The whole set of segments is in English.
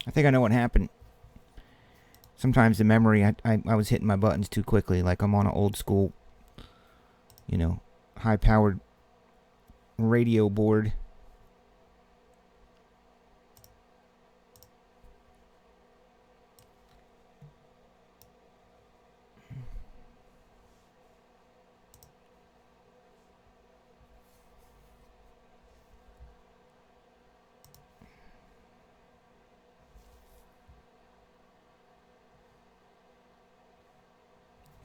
I think I know what happened. Sometimes the memory, I was hitting my buttons too quickly, like I'm on an old school, high-powered radio board.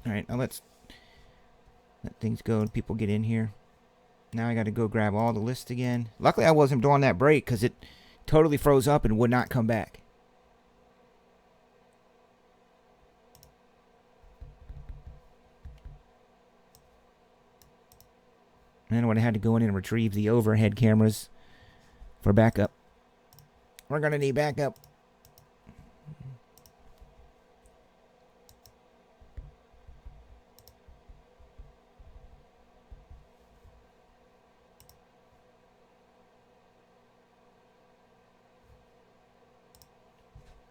Alright, now let's let things go and people get in here. Now I gotta go grab all the lists again. Luckily I wasn't doing that break because it totally froze up and would not come back. And then when I had to go in and retrieve the overhead cameras for backup. We're gonna need backup.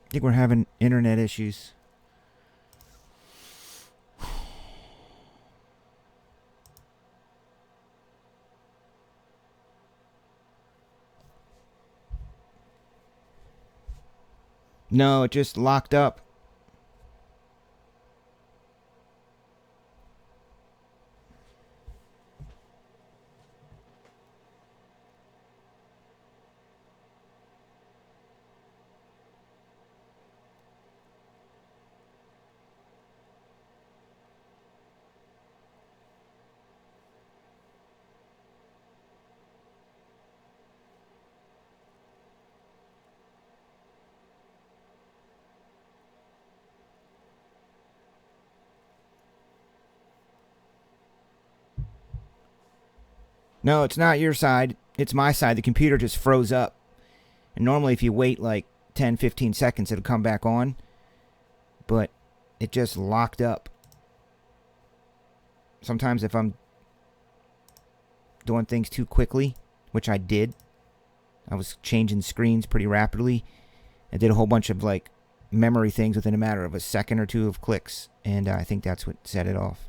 I think we're having internet issues. No, it just locked up. No, it's not your side. It's my side. The computer just froze up. And normally if you wait like 10, 15 seconds, it'll come back on. But it just locked up. Sometimes if I'm doing things too quickly, which I did, I was changing screens pretty rapidly. I did a whole bunch of like memory things within a matter of a second or two of clicks. And I think that's what set it off.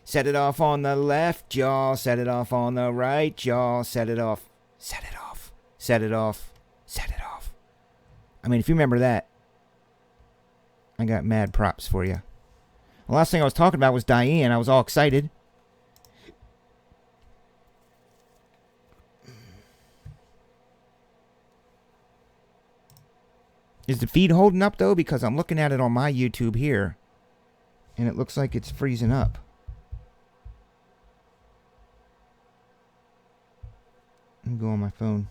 Set it off on the left, y'all. Set it off on the right, y'all. Set it off. Set it off. Set it off. Set it off. I mean, if you remember that, I got mad props for you. The last thing I was talking about was Diane. I was all excited. Is the feed holding up, though? Because I'm looking at it on my YouTube here, and it looks like it's freezing up. Let me go on my phone.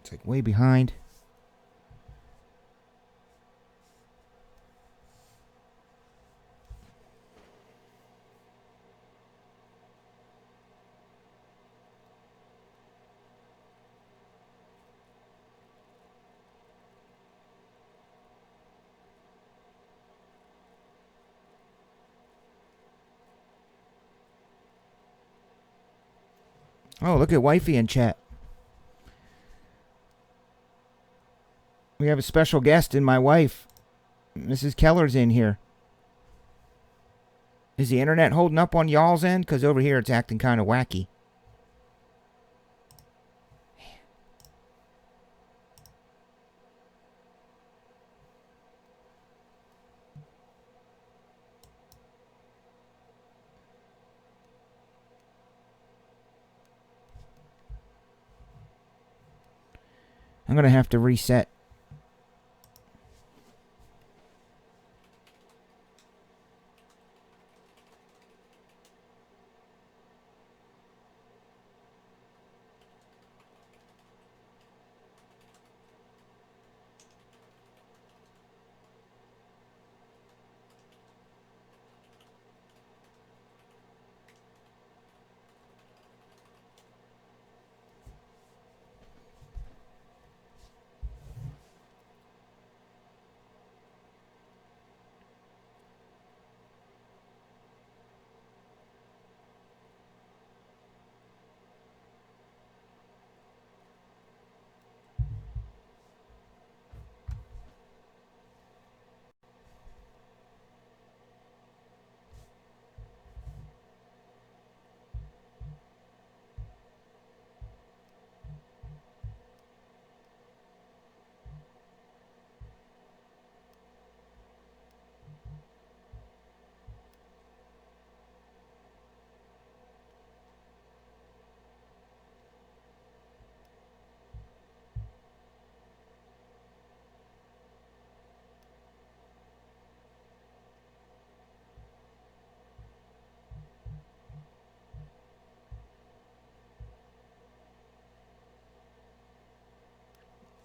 It's like way behind. Oh, look at Wifey in chat. We have a special guest and my wife. Mrs. Keller's in here. Is the internet holding up on y'all's end? Because over here it's acting kind of wacky. I'm going to have to reset.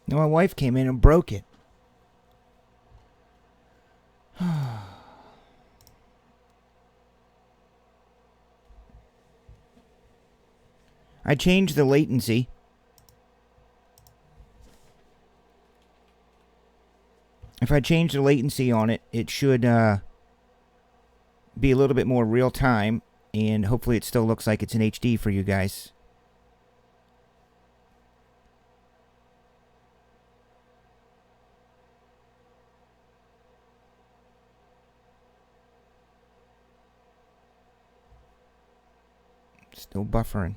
No, my wife came in and broke it. I changed the latency. If I change the latency on it, it should be a little bit more real time, and hopefully it still looks like it's in HD for you guys. Still buffering.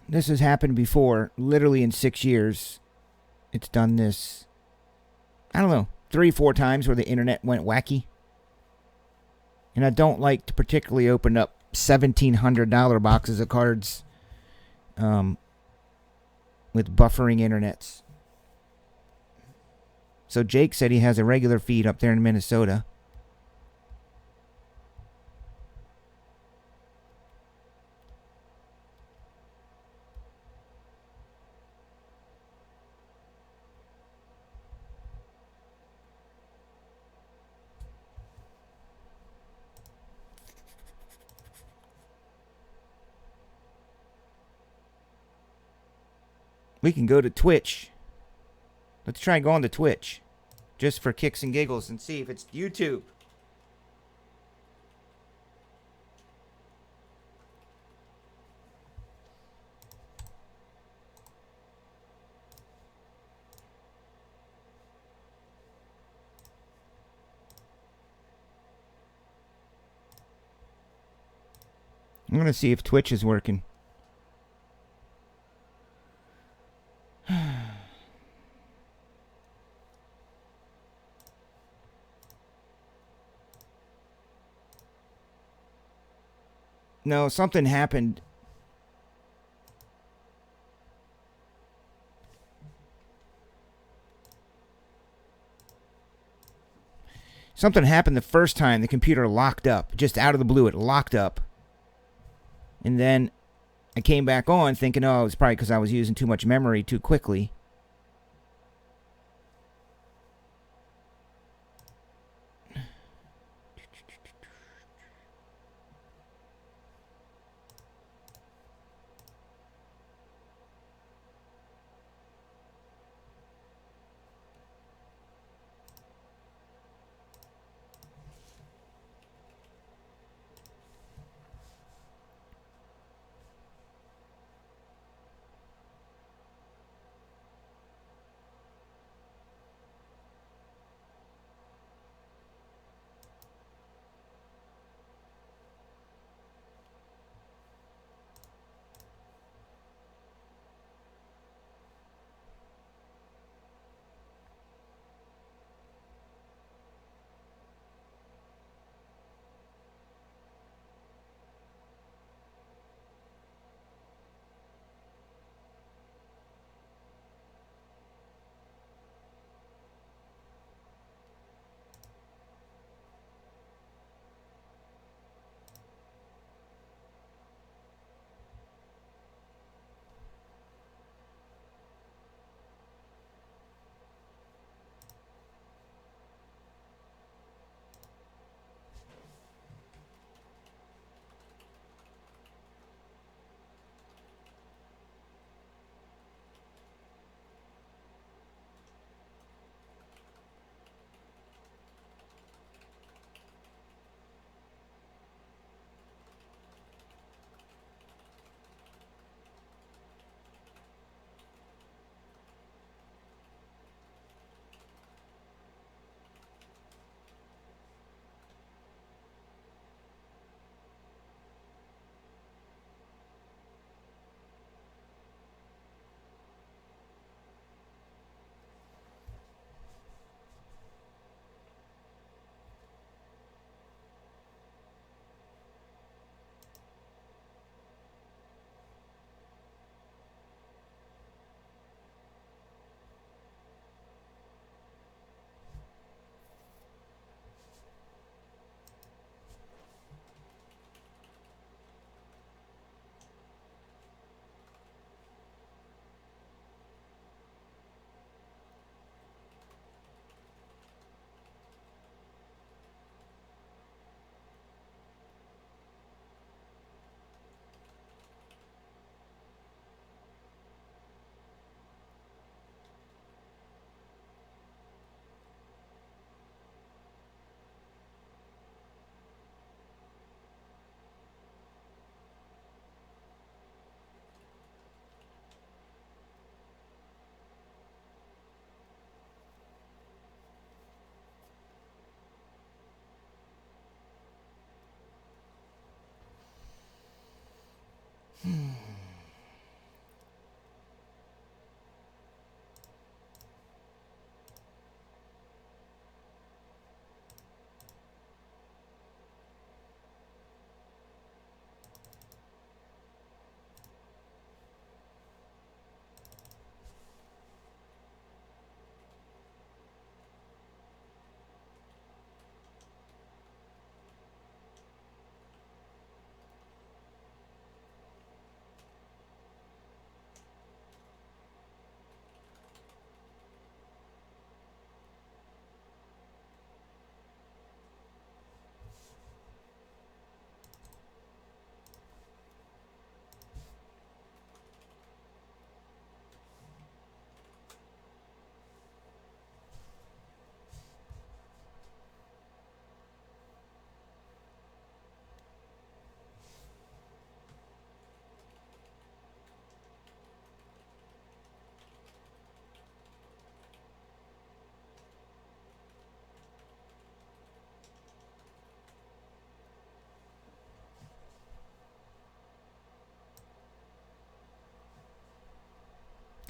This has happened before. Literally in 6 years, it's done this. I don't know, 3-4 times where the internet went wacky. And I don't like to particularly open up $1,700 boxes of cards with buffering internets. So Jake said he has a regular feed up there in Minnesota. We can go to Twitch. Let's try going to Twitch. Just for kicks and giggles and see if it's YouTube. I'm going to see if Twitch is working. No, something happened. Something happened the first time the computer locked up. Just out of the blue, it locked up. And then I came back on thinking, oh, it's probably because I was using too much memory too quickly.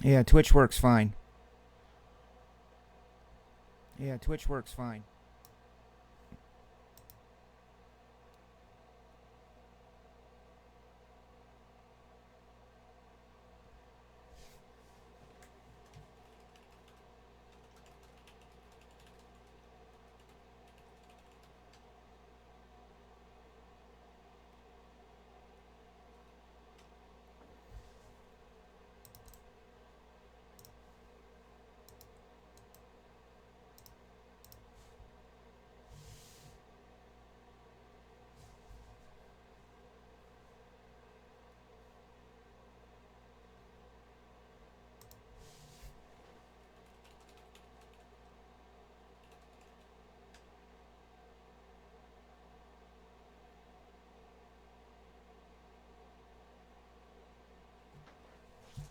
Yeah, Twitch works fine. Yeah, Twitch works fine.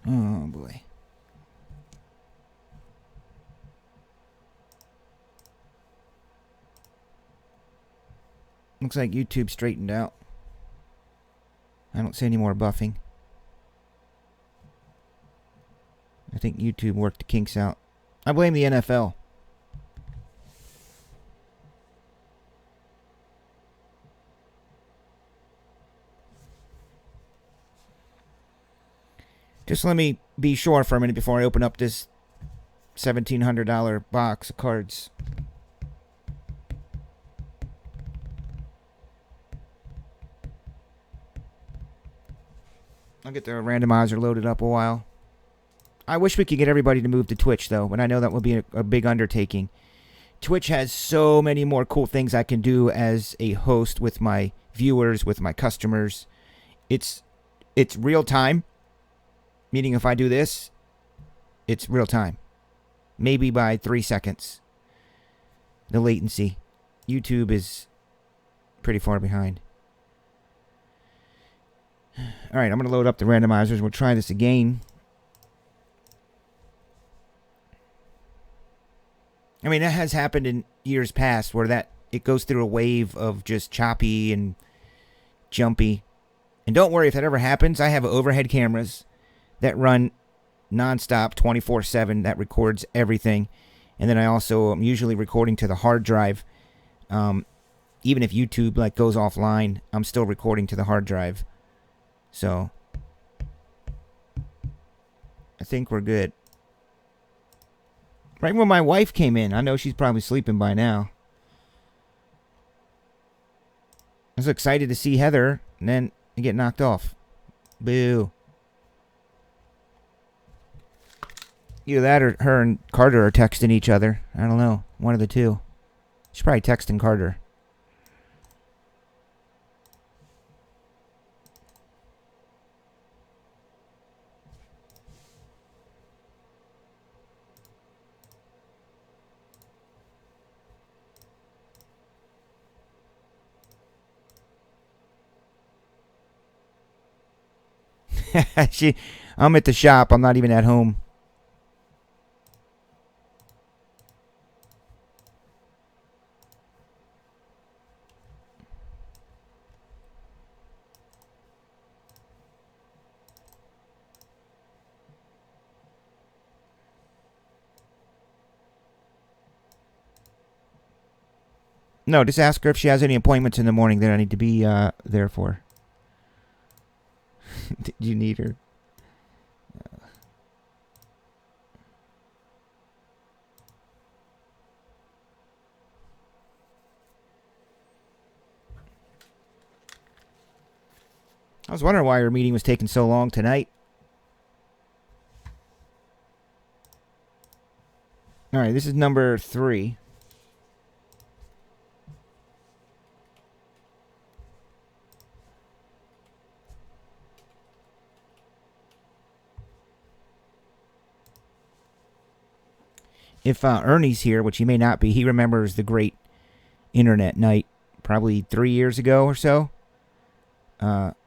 Oh boy. Looks like YouTube straightened out. I don't see any more buffing. I think YouTube worked the kinks out. I blame the NFL. Just let me be sure for a minute before I open up this $1,700 box of cards. I'll get the randomizer loaded up a while. I wish we could get everybody to move to Twitch, though, but I know that would be a big undertaking. Twitch has so many more cool things I can do as a host with my viewers, with my customers. It's real time, meaning if I do this, it's real time. Maybe by 3 seconds. The latency. YouTube is pretty far behind. All right, I'm going to load up the randomizers. We'll try this again. I mean, that has happened in years past where it goes through a wave of just choppy and jumpy. And don't worry if that ever happens. I have overhead cameras that run nonstop 24/7 that records everything. And then I also am usually recording to the hard drive. Even if YouTube goes offline, I'm still recording to the hard drive. So I think we're good. Right when my wife came in. I know she's probably sleeping by now. I was excited to see Heather, and then I get knocked off. Boo. Either that or her and Carter are texting each other. I don't know. One of the two. She's probably texting Carter. I'm at the shop. I'm not even at home. No, just ask her if she has any appointments in the morning that I need to be there for. Did you need her? I was wondering why your meeting was taking so long tonight. All right, this is number 3. If Ernie's here, which he may not be, he remembers the great internet night probably 3 years ago or so.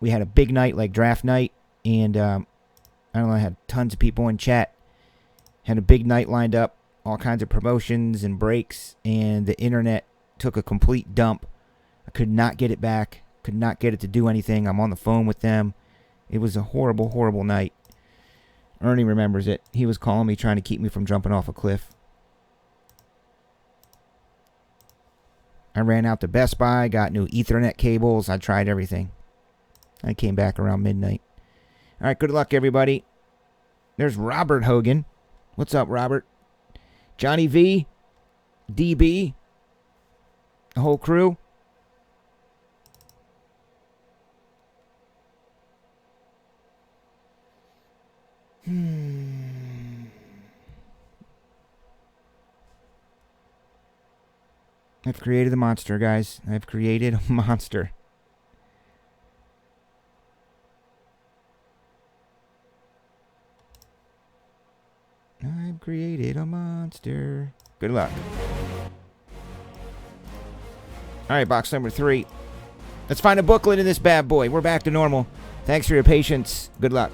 We had a big night like draft night, and I don't know, I had tons of people in chat. Had a big night lined up, all kinds of promotions and breaks, and the internet took a complete dump. I could not get it back, could not get it to do anything. I'm on the phone with them. It was a horrible, horrible night. Ernie remembers it. He was calling me trying to keep me from jumping off a cliff. I ran out to Best Buy, got new Ethernet cables. I tried everything. I came back around midnight. All right, good luck, everybody. There's Robert Hogan. What's up, Robert? Johnny V, DB, the whole crew. I've created a monster, guys. I've created a monster. I've created a monster. Good luck. All right, box number 3. Let's find a booklet in this bad boy. We're back to normal. Thanks for your patience. Good luck.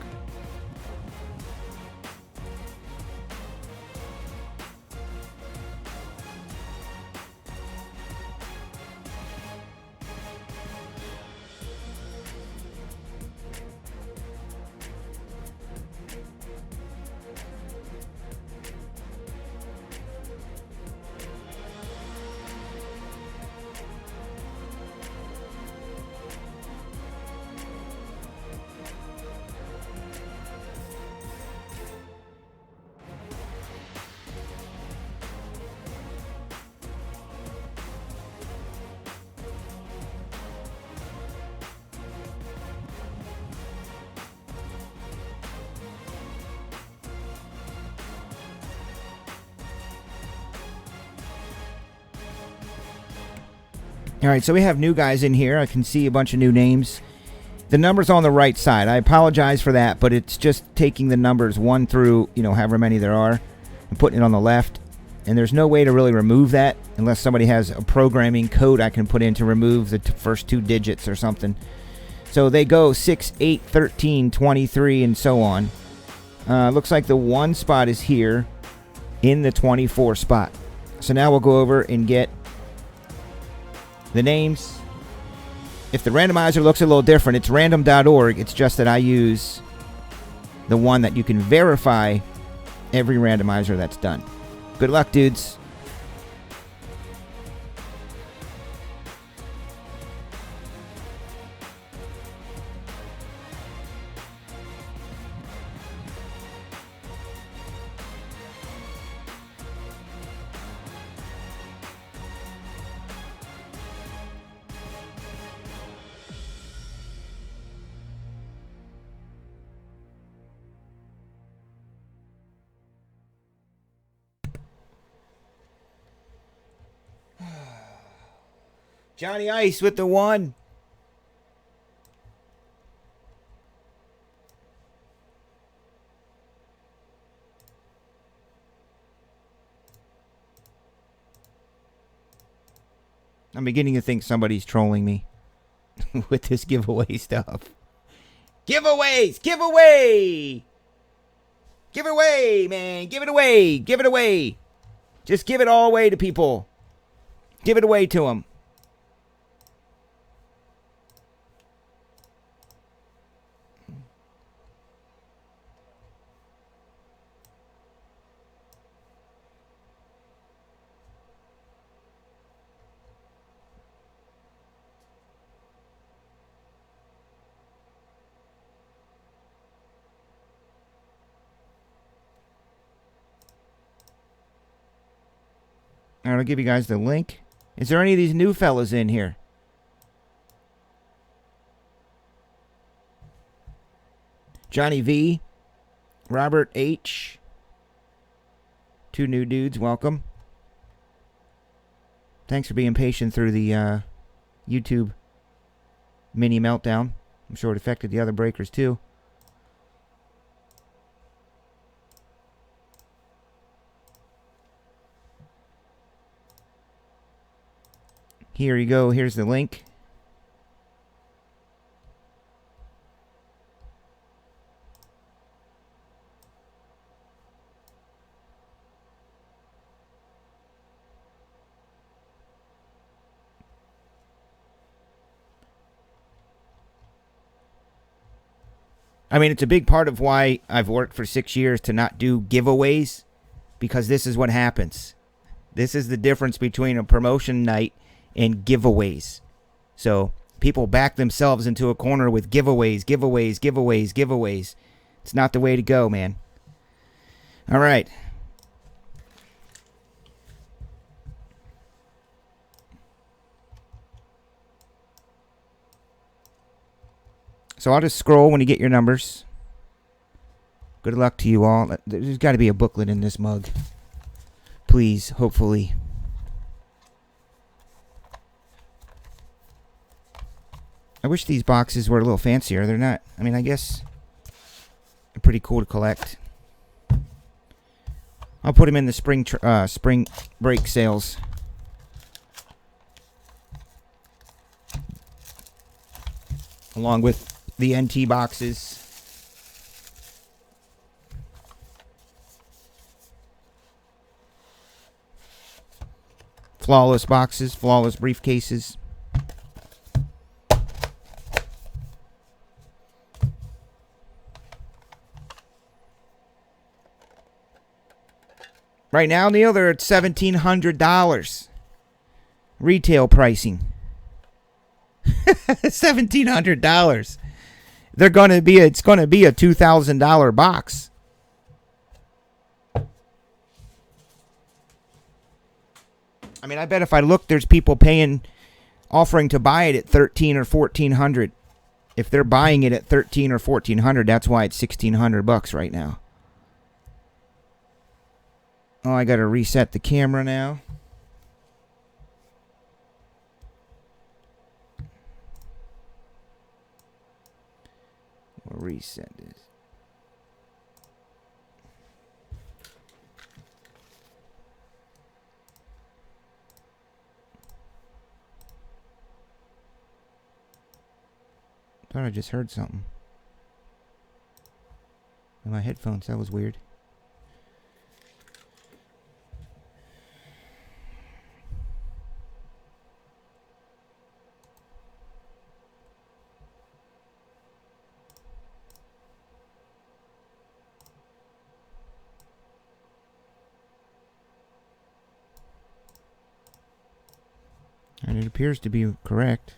All right, so we have new guys in here. I can see a bunch of new names. The number's on the right side. I apologize for that, but it's just taking the numbers 1 through, however many there are, and putting it on the left. And there's no way to really remove that unless somebody has a programming code I can put in to remove the first 2 digits or something. So they go 6, 8, 13, 23, and so on. Looks like the 1 spot is here in the 24 spot. So now we'll go over and get the names. If the randomizer looks a little different, it's random.org. It's just that I use the one that you can verify every randomizer that's done. Good luck, dudes. Johnny Ice with the 1. I'm beginning to think somebody's trolling me with this giveaway stuff. Giveaways! Give away! Give it away, man. Give it away. Give it away. Just give it all away to people. Give it away to them. All right, I'll give you guys the link. Is there any of these new fellas in here? Johnny V, Robert H. 2 new dudes, welcome. Thanks for being patient through the YouTube mini meltdown. I'm sure it affected the other breakers too. Here you go. Here's the link. I mean, it's a big part of why I've worked for 6 years to not do giveaways, because this is what happens. This is the difference between a promotion night and giveaways. So people back themselves into a corner with giveaways. It's not the way to go, man. All right. So I'll just scroll when you get your numbers. Good luck to you all. There's got to be a booklet in this mug. Please, hopefully. I wish these boxes were a little fancier. They're not. I mean, I guess they're pretty cool to collect. I'll put them in the spring break sales. Along with the NT boxes. Flawless boxes, flawless briefcases. Right now, Neil, they're at $1,700. Retail pricing. $1,700. It's gonna be a $2,000 box. I mean, I bet if I look, there's people offering to buy it at $1,300 or $1,400. If they're buying it at $1,300 or $1,400, that's why it's $1,600 right now. Oh, I gotta reset the camera now. We'll reset this. Thought I just heard something. In my headphones, that was weird. And it appears to be correct.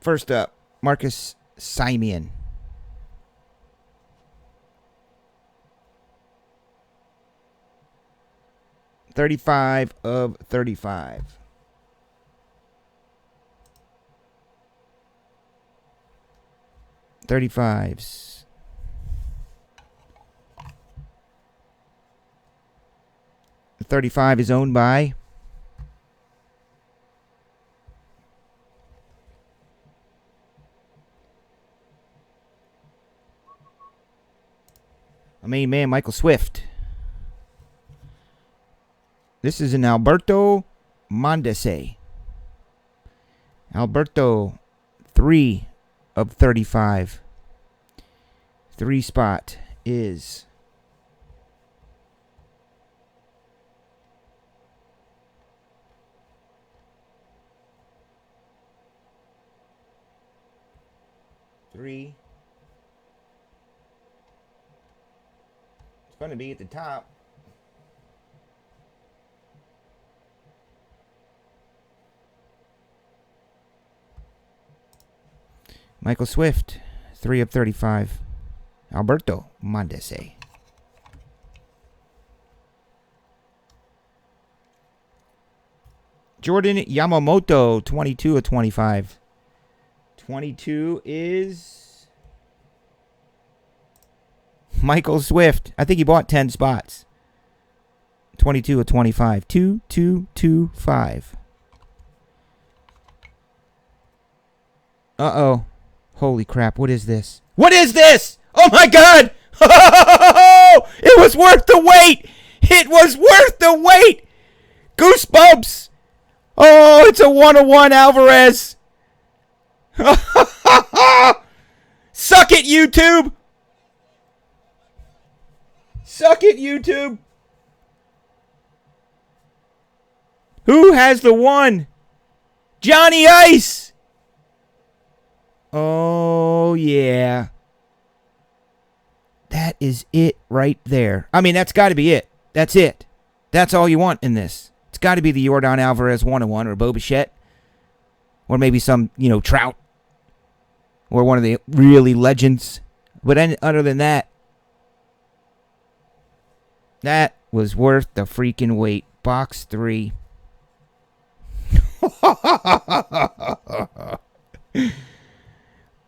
First up, Marcus Semien. $35 of $35. $35s. The 35 is owned by my main man, Michael Swift. This is an Alberto Mondesi. Alberto, 3 of 35. 3 spot is three. It's going to be at the top. Michael Swift, 3 of 35. Alberto Mondesi. Jordan Yamamoto, 22 of 25. 22 is Michael Swift. I think he bought 10 spots. 22 of 25. 2, 2, 2, 5. Uh-oh. Holy crap, what is this? What is this? Oh my God! It was worth the wait! It was worth the wait! Goosebumps! Oh, it's a 1-1 Alvarez! Suck it, YouTube! Suck it, YouTube! Who has the 1? Johnny Ice! Oh, yeah. That is it right there. I mean, that's got to be it. That's it. That's all you want in this. It's got to be the Yordan Alvarez 1-1 or Bo Bichette. Or maybe some, Trout. Or one of the really legends. But other than that, that was worth the freaking wait. Box 3.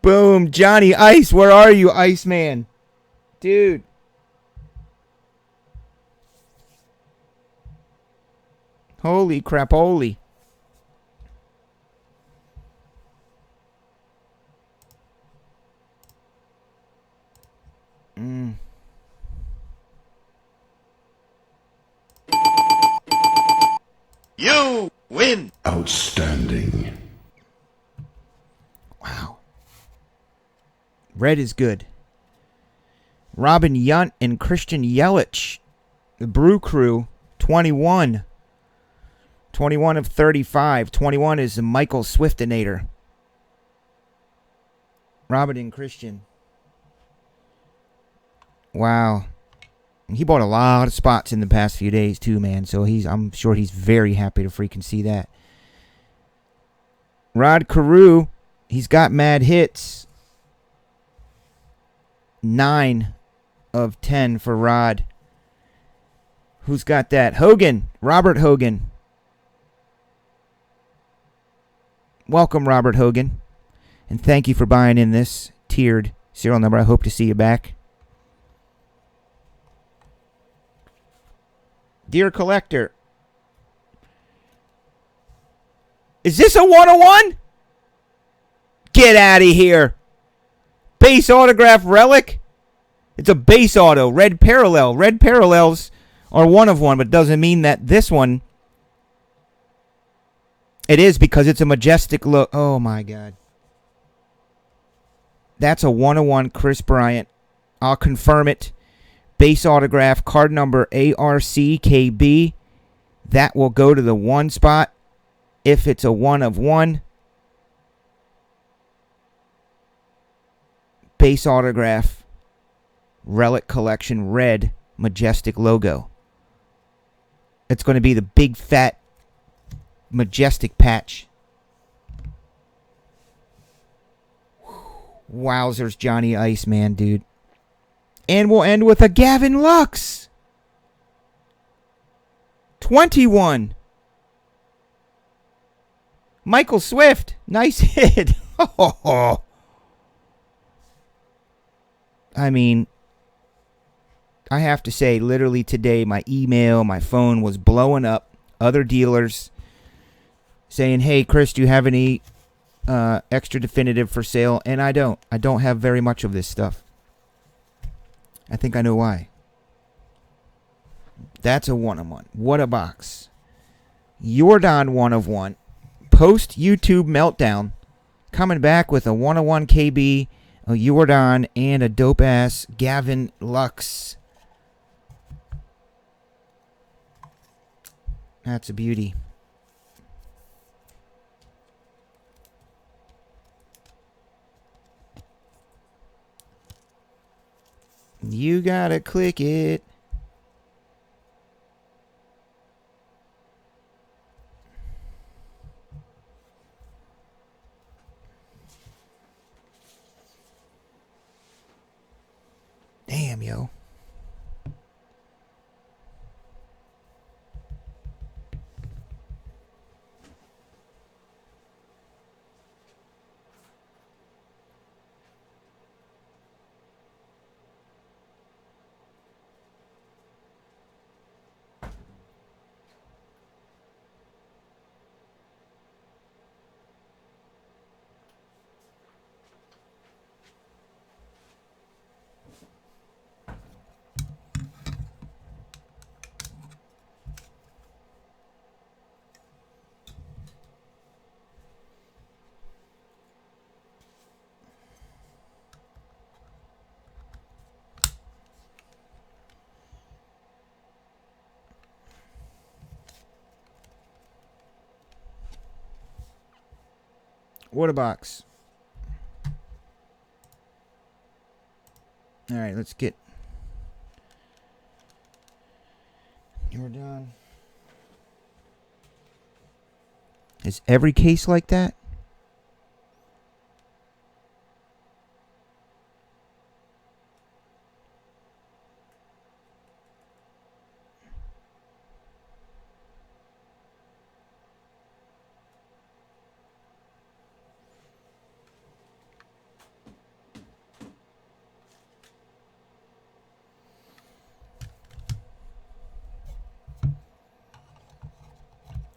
Boom. Johnny Ice, where are you, Iceman? Dude. Holy crap, holy. You win. Outstanding. Wow. Red is good. Robin Yount and Christian Yelich. The Brew Crew, 21. 21 of 35. 21 is the Michael Swiftinator. Robin and Christian. Wow. He bought a lot of spots in the past few days too, man. So I'm sure he's very happy to freaking see that. Rod Carew, he's got mad hits. 9 of 10 for Rod. Who's got that? Hogan. Robert Hogan. Welcome, Robert Hogan. And thank you for buying in this tiered serial number. I hope to see you back. Dear Collector. Is this a 101? Get out of here. Base autograph relic? It's a base auto. Red parallel. Red parallels are 1 of 1, but doesn't mean that this one. It is because it's a majestic look. Oh, my God. That's a 101 Chris Bryant. I'll confirm it. Base autograph, card number ARCKB. That will go to the 1 spot if it's a 1 of 1. Base autograph, relic collection, red, majestic logo. It's going to be the big, fat, majestic patch. Wowzers, Johnny Ice, man, dude. And we'll end with a Gavin Lux. 21. Michael Swift. Nice hit. I mean, I have to say, literally today, my email, my phone was blowing up. Other dealers saying, hey, Chris, do you have any extra definitive for sale? And I don't. I don't have very much of this stuff. I think I know why. That's a 1 of 1. What a box. Yordan 1 of 1. Post YouTube meltdown. Coming back with a 1 of 1 KB, a Yordan, and a dope ass Gavin Lux. That's a beauty. You gotta click it. Damn, yo. Water box. All right, let's get. You're done. Is every case like that?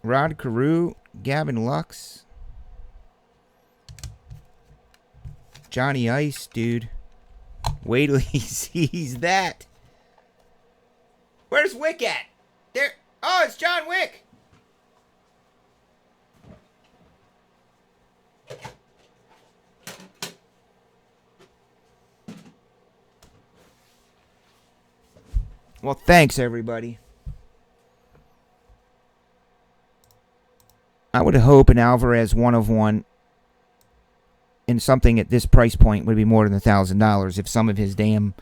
Rod Carew, Gavin Lux, Johnny Ice, dude. Wait till he sees that. Where's Wick at? There. Oh, it's John Wick. Well, thanks, everybody. I would hope an Alvarez 1/1 in something at this price point would be more than $1,000 if some of his damn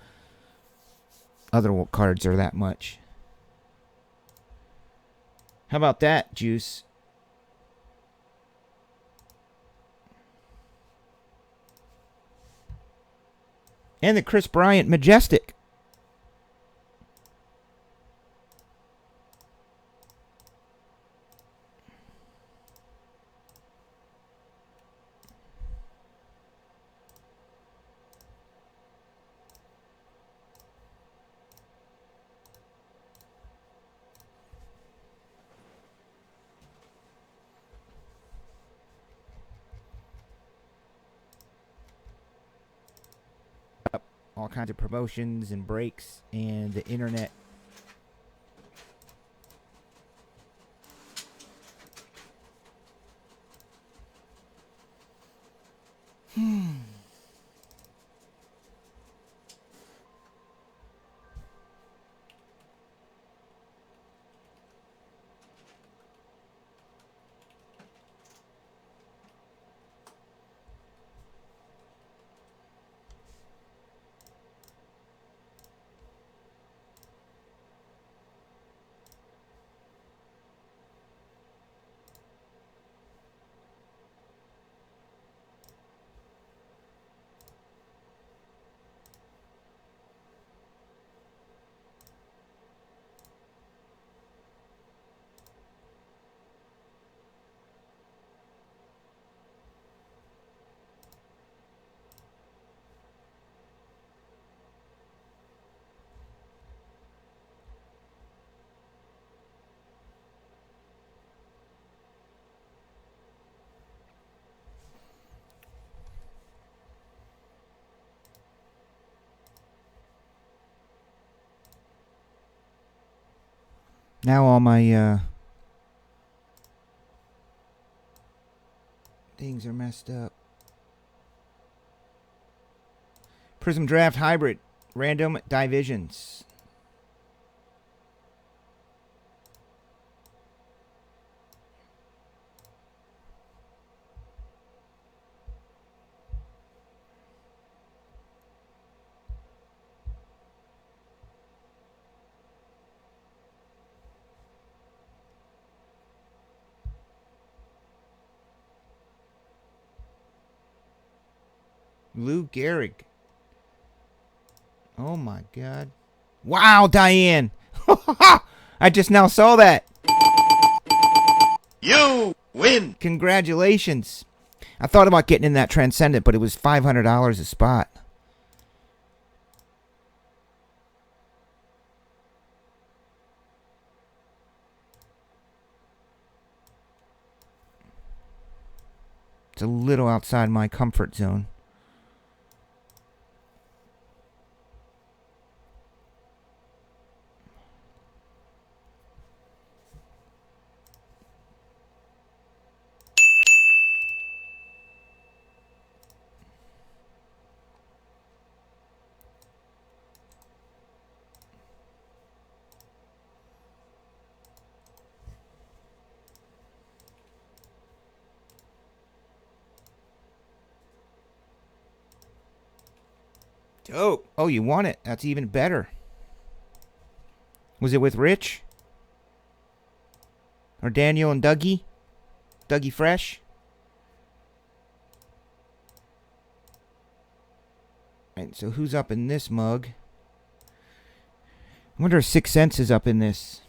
other cards are that much. How about that, Juice? And the Chris Bryant Majestic. All kinds of promotions and breaks and the internet. Now all my things are messed up. Prism Draft Hybrid. Random Divisions. Lou Gehrig. Oh my God. Wow, Diane. I just now saw that. You win. Congratulations. I thought about getting in that Transcendent, but it was $500 a spot. It's a little outside my comfort zone. Dope. Oh, you won it. That's even better. Was it with Rich? Or Daniel and Dougie? Dougie Fresh? Right, so who's up in this mug? I wonder if 6 Cents is up in this.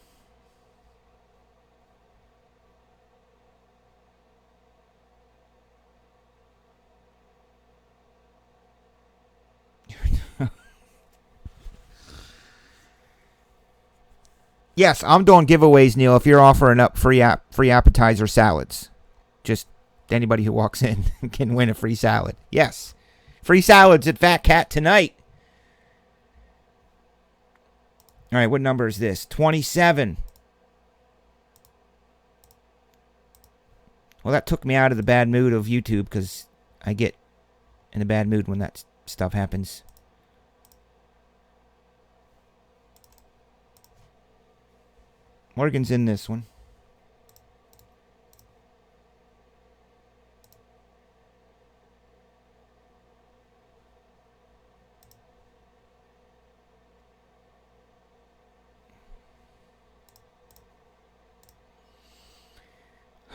Yes, I'm doing giveaways, Neil, if you're offering up free appetizer salads. Just anybody who walks in can win a free salad. Yes. Free salads at Fat Cat tonight. All right, what number is this? 27. Well, that took me out of the bad mood of YouTube because I get in a bad mood when that stuff happens. Morgan's in this one.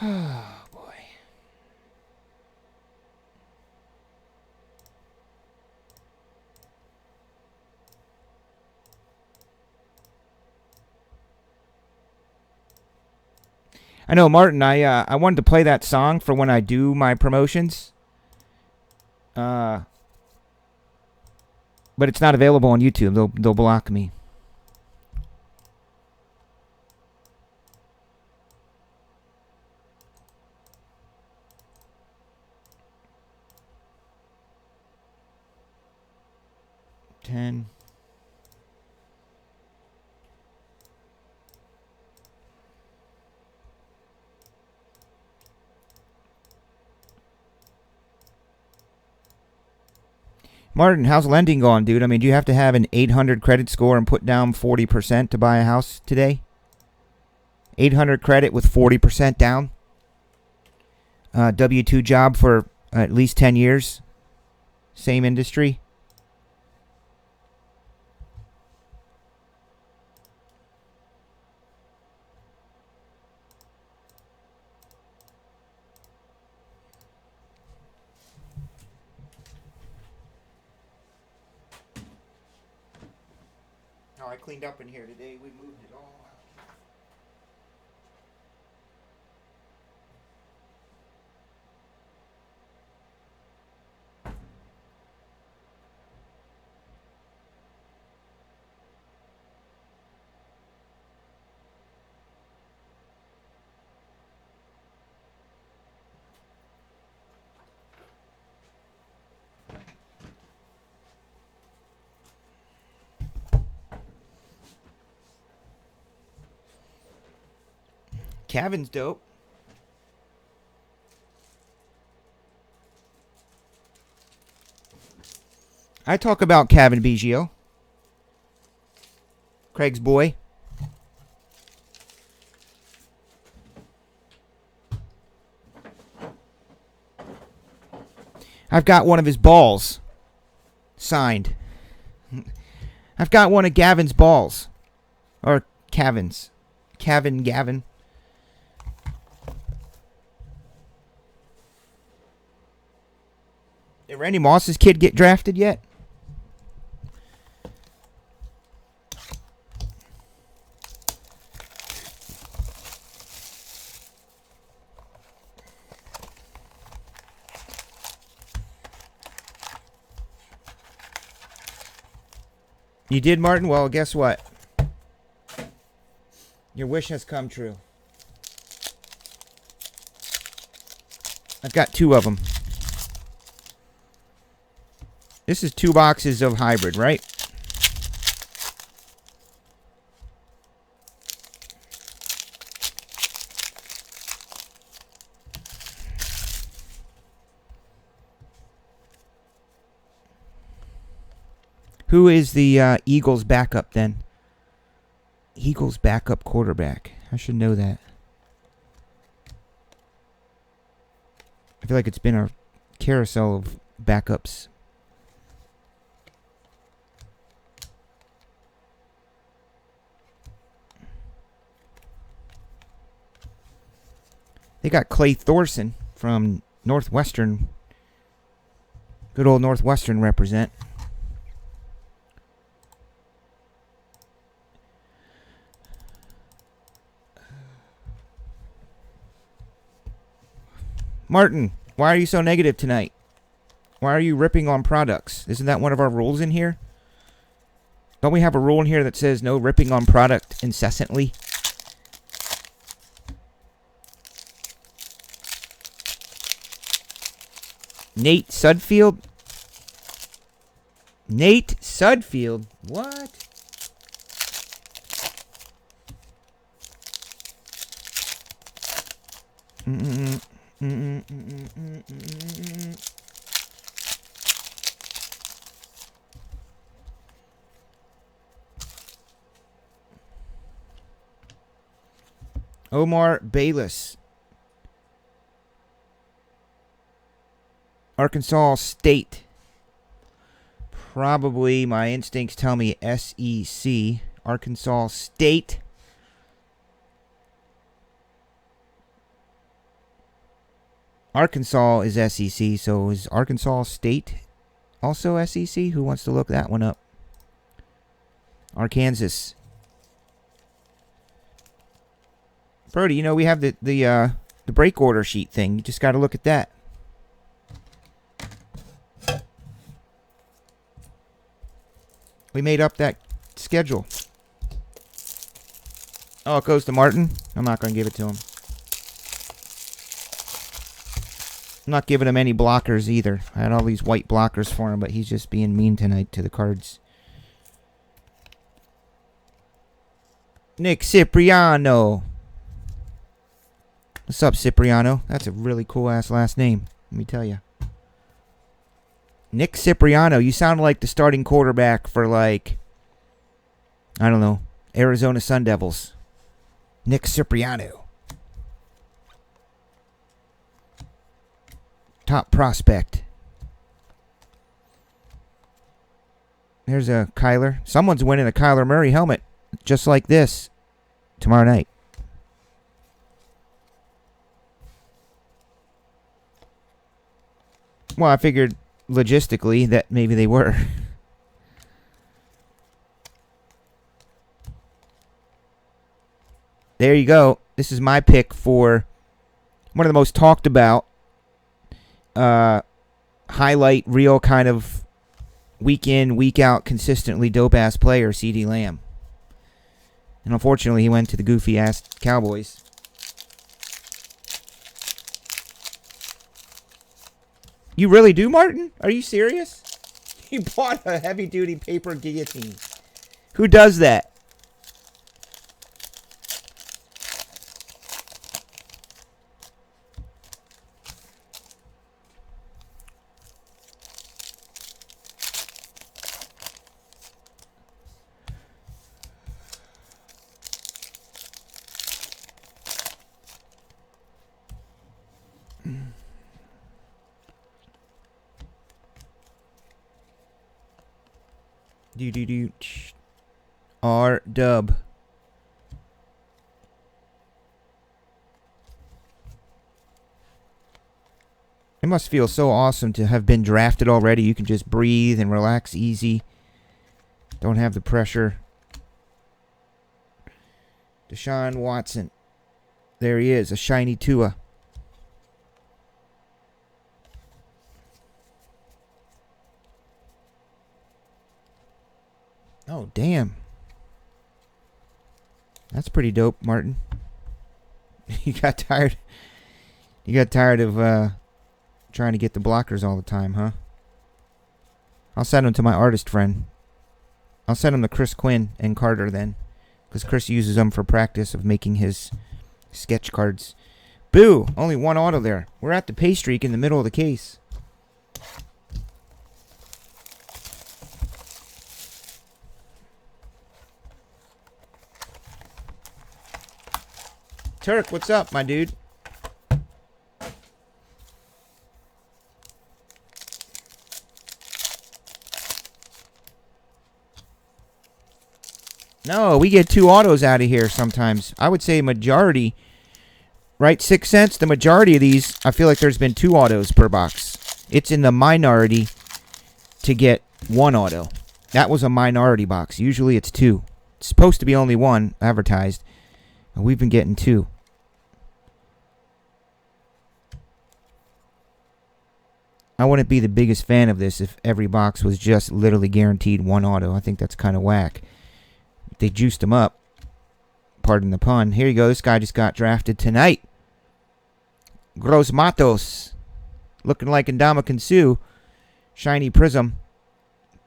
Oh, boy. I know, Martin, I wanted to play that song for when I do my promotions. But it's not available on YouTube. They'll block me. Ten. Martin, how's lending going, dude? I mean, do you have to have an 800 credit score and put down 40% to buy a house today? 800 credit with 40% down? W-2 job for at least 10 years? Same industry? Oh, I cleaned up in here today. We moved it all out. Cavin's dope. I talk about Kevin Biggio. Craig's boy. I've got one of his balls signed. I've got one of Gavin's balls. Or Cavin's. Gavin. Did Randy Moss's kid get drafted yet? You did, Martin? Well, guess what? Your wish has come true. I've got 2 of them. This is 2 boxes of hybrid, right? Who is the Eagles backup then? Eagles backup quarterback. I should know that. I feel like it's been a carousel of backups. They got Clay Thorson from Northwestern. Good old Northwestern represent. Martin, why are you so negative tonight? Why are you ripping on products? Isn't that one of our rules in here? Don't we have a rule in here that says no ripping on product incessantly? Nate Sudfeld? Nate Sudfeld? What? Omar Bayless. Arkansas State. Probably my instincts tell me SEC. Arkansas State. Arkansas is SEC, so is Arkansas State also SEC? Who wants to look that one up? Arkansas. Brody, you know we have the break order sheet thing. You just got to look at that. We made up that schedule. Oh, it goes to Martin? I'm not going to give it to him. I'm not giving him any blockers either. I had all these white blockers for him, but he's just being mean tonight to the cards. Nick Cipriano. What's up, Cipriano? That's a really cool-ass last name, let me tell you. Nick Cipriano. You sound like the starting quarterback for, like, I don't know, Arizona Sun Devils. Nick Cipriano. Top prospect. There's a Kyler. Someone's winning a Kyler Murray helmet just like this tomorrow night. Well, I figured logistically that maybe they were. There you go. This is my pick for one of the most talked about highlight reel kind of week in, week out, consistently dope-ass player, CeeDee Lamb. And unfortunately, he went to the goofy-ass Cowboys. You really do, Martin? Are you serious? You bought a heavy-duty paper guillotine. Who does that? R-Dub. It must feel so awesome to have been drafted already. You can just breathe and relax easy. Don't have the pressure. Deshaun Watson. There he is, a shiny Tua. Oh, Oh, damn. That's pretty dope, Martin. You got tired. You got tired of trying to get the blockers all the time, huh? I'll send them to my artist friend. I'll send them to Chris Quinn and Carter then. Because Chris uses them for practice of making his sketch cards. Boo! Only one auto there. We're at the pay streak in the middle of the case. Turk, what's up, my dude? No, we get 2 autos out of here sometimes. I would say majority, right? 6 cents. The majority of these, I feel like there's been 2 autos per box. It's in the minority to get 1 auto. That was a minority box. Usually it's 2. It's supposed to be only 1 advertised. And we've been getting 2. I wouldn't be the biggest fan of this if every box was just literally guaranteed 1 auto. I think that's kind of whack. They juiced him up. Pardon the pun. Here you go. This guy just got drafted tonight. Gross Matos. Looking like Ndamukong Suh. Shiny Prism.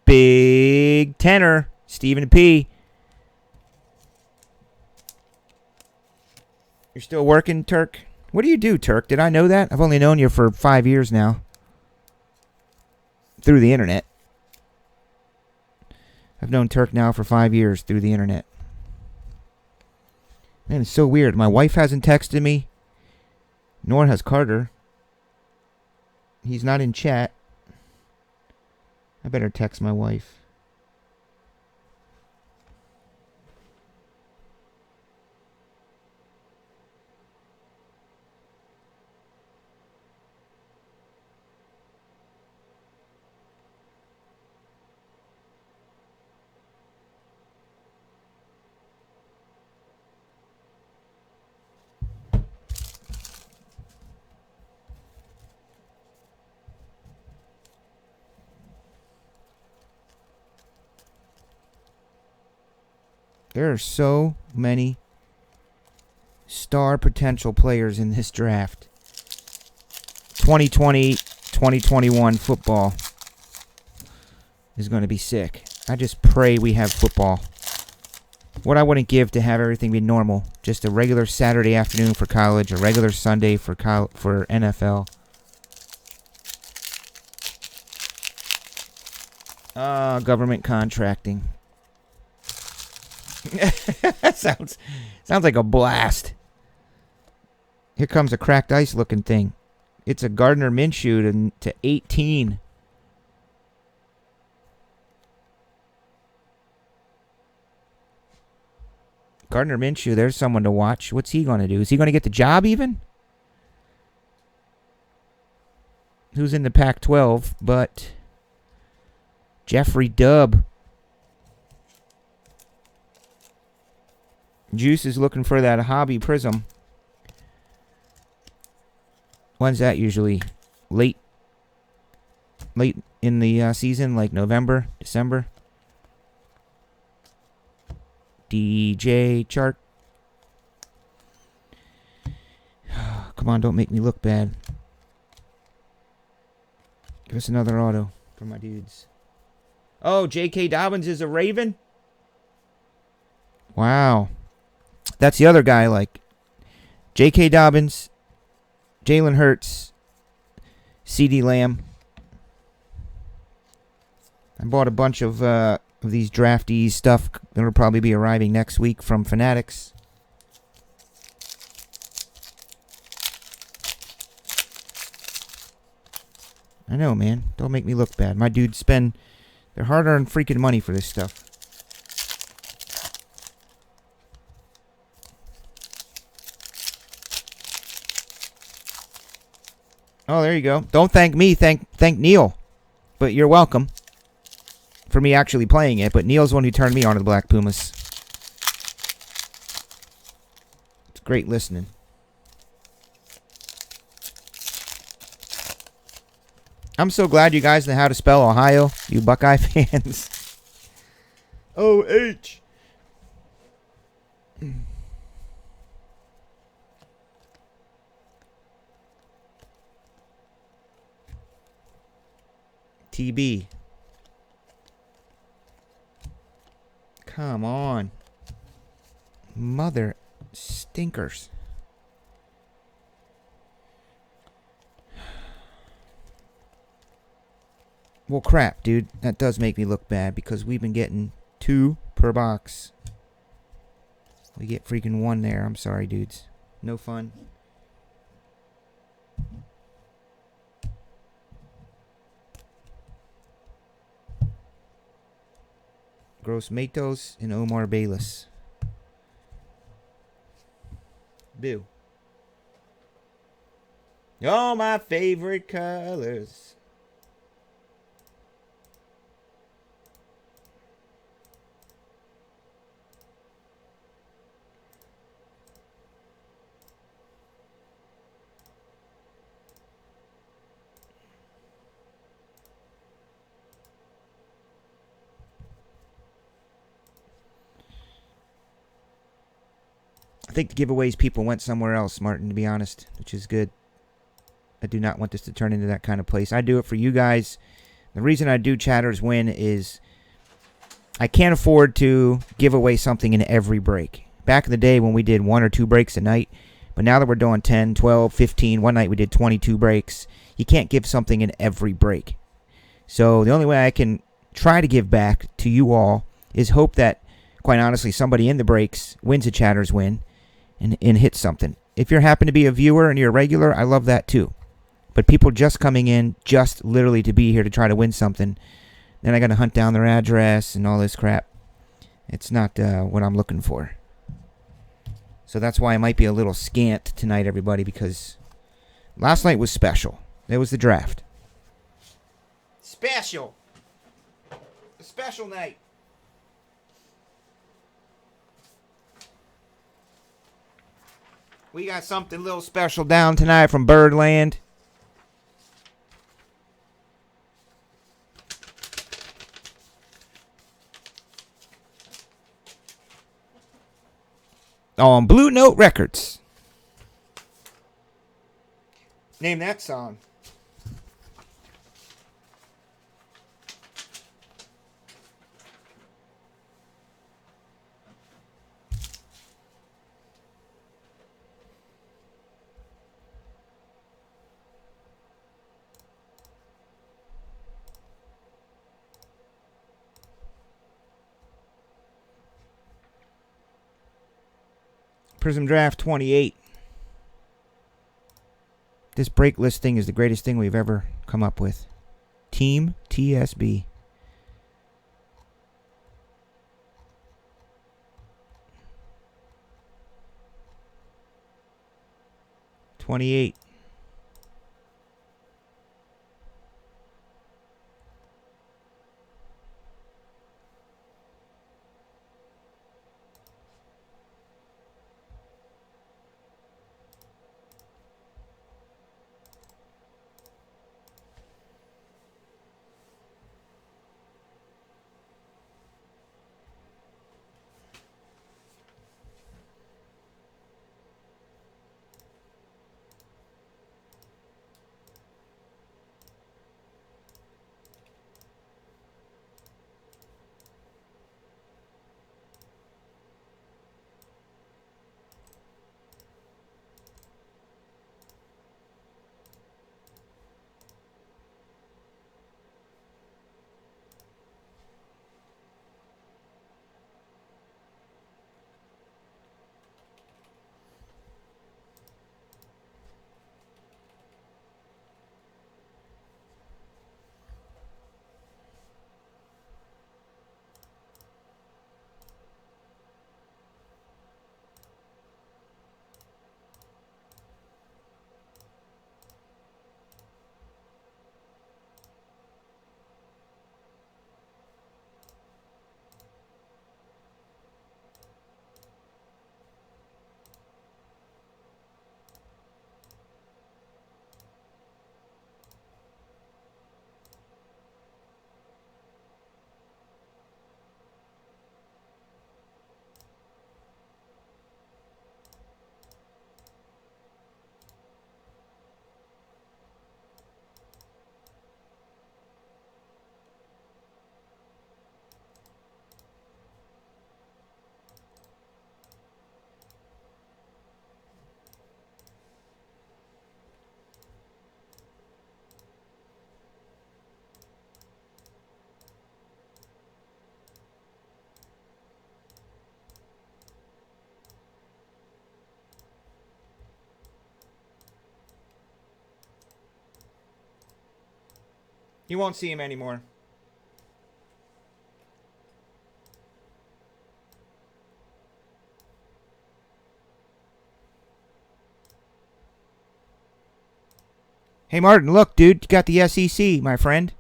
Big tenor. Stephen P. You're still working, Turk? What do you do, Turk? Did I know that? I've only known you for 5 years now. Through the internet. I've known Turk now for 5 years through the internet. Man, it's so weird. My wife hasn't texted me. Nor has Carter. He's not in chat. I better text my wife. There are so many star potential players in this draft. 2020, 2021 football is going to be sick. I just pray we have football. What I wouldn't give to have everything be normal. Just a regular Saturday afternoon for college, a regular Sunday for NFL. Government contracting. sounds like a blast. Here comes a cracked ice looking thing. It's a Gardner Minshew to 18. Gardner Minshew, there's someone to watch. What's he going to do? Is he going to get the job even? Who's in the Pac-12? But Jeffrey Dubb. Juice is looking for that hobby prism. When's that usually? Late in the season, like November, December. DJ Chark. Come on, don't make me look bad. Give us another auto for my dudes. Oh, J.K. Dobbins is a Raven? Wow. That's the other guy, like J.K. Dobbins, Jalen Hurts, CeeDee Lamb. I bought a bunch of these drafty stuff that'll probably be arriving next week from Fanatics. I know, man. Don't make me look bad. My dudes spend their hard-earned freaking money for this stuff. Oh, there you go. Don't thank me. Thank Neil. But you're welcome for me actually playing it. But Neil's the one who turned me on to the Black Pumas. It's great listening. I'm so glad you guys know how to spell Ohio, you Buckeye fans. OH. TB. Come on. Mother stinkers. Well, crap, dude. That does make me look bad because we've been getting 2 per box. We get freaking 1 there. I'm sorry, dudes. No fun. Gross Matos and Omar Bayless. Boo. All my favorite colors. I think the giveaways people went somewhere else, Martin, to be honest, which is good. I do not want this to turn into that kind of place. I do it for you guys. The reason I do Chatters Win is I can't afford to give away something in every break. Back in the day when we did 1 or 2 breaks a night, but now that we're doing 10, 12, 15, one night we did 22 breaks, you can't give something in every break. So the only way I can try to give back to you all is hope that, quite honestly, somebody in the breaks wins a Chatters Win and hits something. If you happen to be a viewer and you're a regular, I love that too. But people just coming in just literally to be here to try to win something, then I got to hunt down their address and all this crap. It's not what I'm looking for. So that's why I might be a little scant tonight, everybody, because last night was special. It was the draft. Special. A special night. We got something a little special down tonight from Birdland. On Blue Note Records. Name that song. Prism Draft 28. This break list thing is the greatest thing we've ever come up with. Team TSB. $28. You won't see him anymore. Hey, Martin, look, dude. You got the SEC, my friend.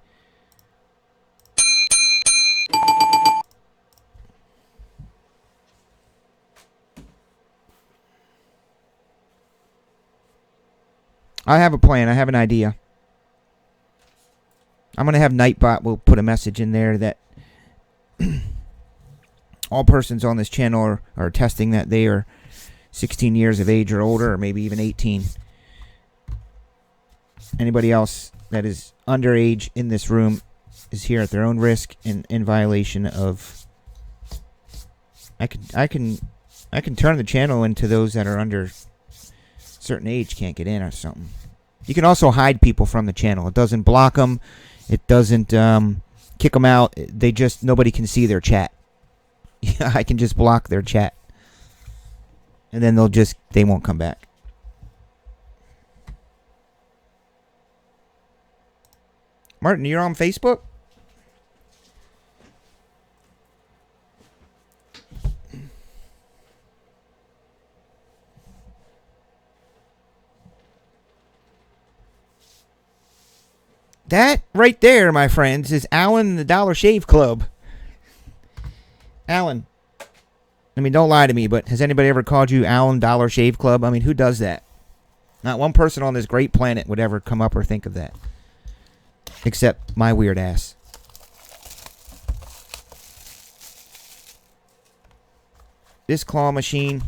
I have a plan. I have an idea. I'm going to have Nightbot. We'll put a message in there that all persons on this channel are testing that they are 16 years of age or older, or maybe even 18. Anybody else that is underage in this room is here at their own risk and in violation of... I can turn the channel into those that are under certain age can't get in or something. You can also hide people from the channel. It doesn't block them. It doesn't kick them out. They just, nobody can see their chat. I can just block their chat. And then they won't come back. Martin, you're on Facebook? That right there, my friends, is Alan and the Dollar Shave Club. Alan. I mean, don't lie to me, but has anybody ever called you Alan Dollar Shave Club? I mean, who does that? Not one person on this great planet would ever come up or think of that. Except my weird ass. This claw machine...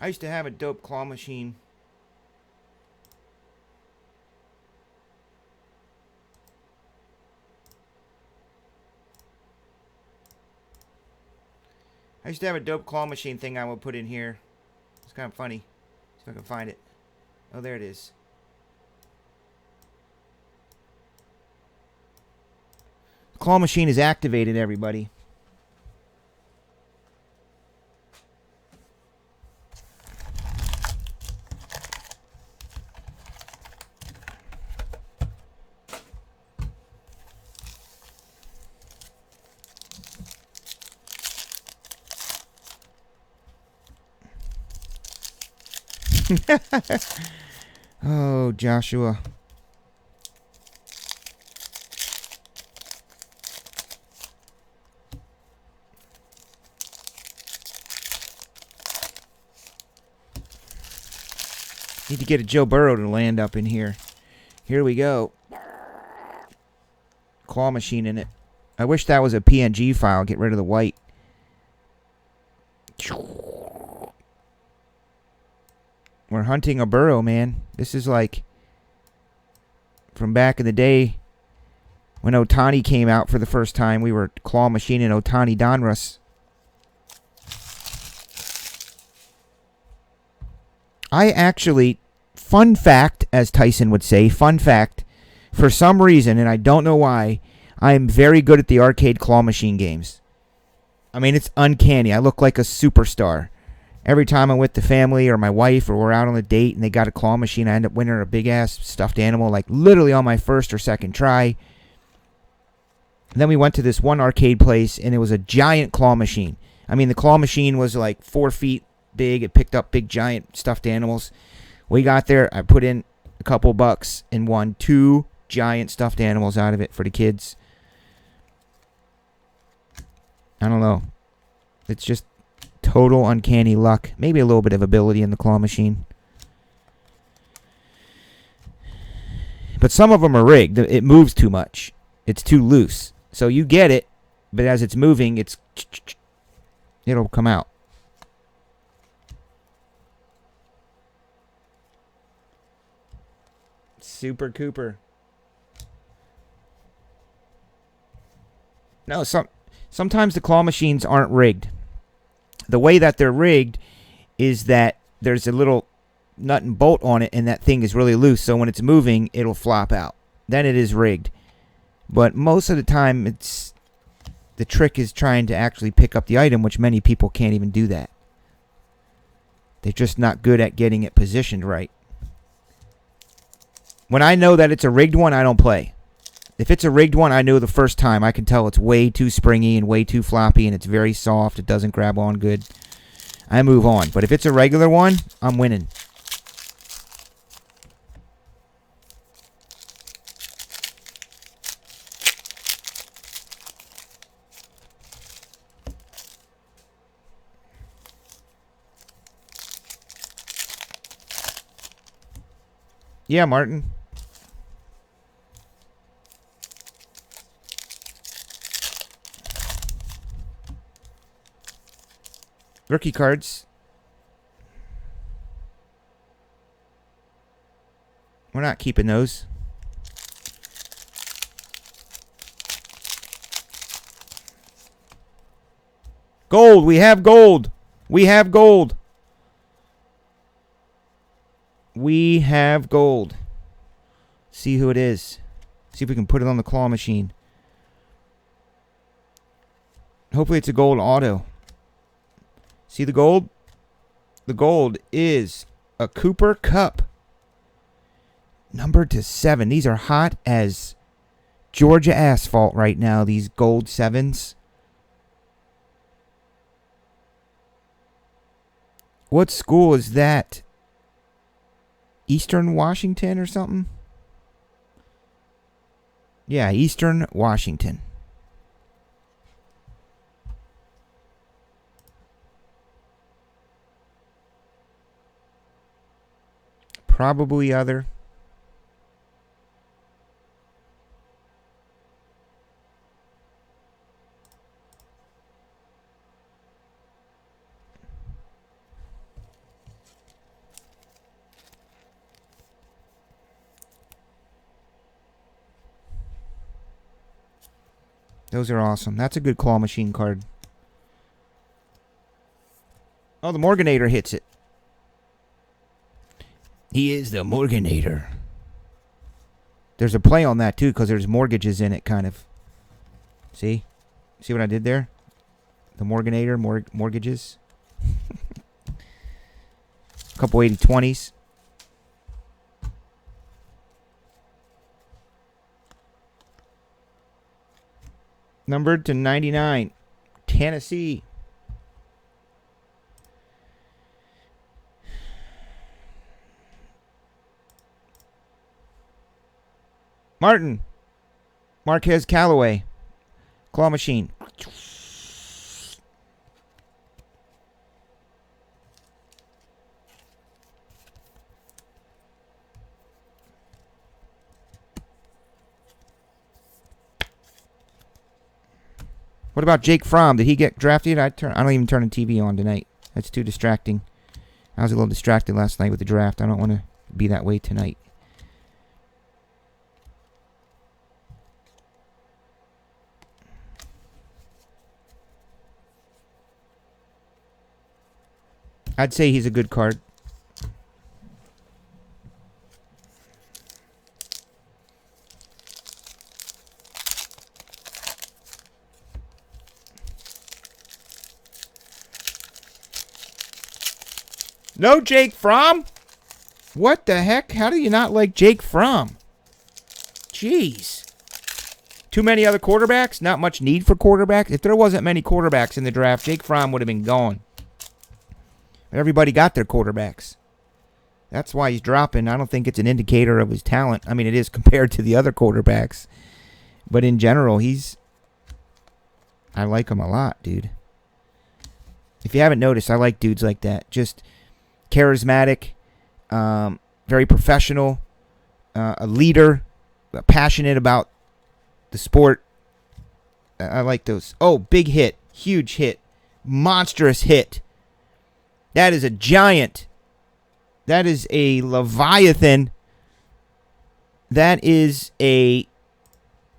I used to have a dope claw machine. I used to have a dope claw machine thing I would put in here. It's kind of funny. See if I can find it. Oh, there it is. The claw machine is activated, everybody. Oh, Joshua. Need to get a Joe Burrow to land up in here. Here we go. Claw machine in it. I wish that was a PNG file. Get rid of the white. We're hunting a burrow, man. This is like from back in the day when Otani came out for the first time. We were claw machining Otani Donruss. I actually, fun fact, as Tyson would say, fun fact, for some reason, and I don't know why, I am very good at the arcade claw machine games. I mean, it's uncanny. I look like a superstar. Every time I'm with the family or my wife or we're out on a date and they got a claw machine, I end up winning a big-ass stuffed animal, like literally on my first or second try. And then we went to this one arcade place, and it was a giant claw machine. I mean, the claw machine was like 4 feet big. It picked up big, giant stuffed animals. We got there. I put in a couple bucks and won 2 giant stuffed animals out of it for the kids. I don't know. It's just total uncanny luck. Maybe a little bit of ability in the claw machine. But some of them are rigged. It moves too much. It's too loose. So you get it, but as it's moving, it'll come out. Super Cooper. No, sometimes the claw machines aren't rigged. The way that they're rigged is that there's a little nut and bolt on it, and that thing is really loose, so when it's moving, it'll flop out. Then it is rigged. But most of the time, the trick is trying to actually pick up the item, which many people can't even do that. They're just not good at getting it positioned right. When I know that it's a rigged one, I don't play. If it's a rigged one, I know the first time. I can tell it's way too springy and way too floppy, and it's very soft. It doesn't grab on good. I move on. But if it's a regular one, I'm winning. Yeah, Martin. Rookie cards. We're not keeping those. Gold. We have gold. We have gold. We have gold. See who it is. See if we can put it on the claw machine. Hopefully it's a gold auto. See the gold? The gold is a Cooper Kupp. Numbered to 7. These are hot as Georgia asphalt right now, these gold 7s. What school is that? Eastern Washington or something? Yeah, Eastern Washington. Probably other. Those are awesome. That's a good claw machine card. Oh, the Morganator hits it. He is the Morganator. There's a play on that, too, because there's mortgages in it, kind of. See? See what I did there? The Morganator, mortgages. A couple 80-20s. Numbered to 99. Tennessee. Martin. Marquez Callaway. Claw machine. What about Jake Fromm? Did he get drafted? I don't even turn the TV on tonight. That's too distracting. I was a little distracted last night with the draft. I don't want to be that way tonight. I'd say he's a good card. No Jake Fromm? What the heck? How do you not like Jake Fromm? Jeez. Too many other quarterbacks? Not much need for quarterbacks? If there wasn't many quarterbacks in the draft, Jake Fromm would have been gone. But everybody got their quarterbacks. That's why he's dropping. I don't think it's an indicator of his talent. I mean, it is compared to the other quarterbacks. But in general, I like him a lot, dude. If you haven't noticed, I like dudes like that. Just charismatic, very professional, a leader, passionate about the sport. I like those. Oh, big hit. Huge hit. Monstrous hit. That is a giant. That is a Leviathan. That is a...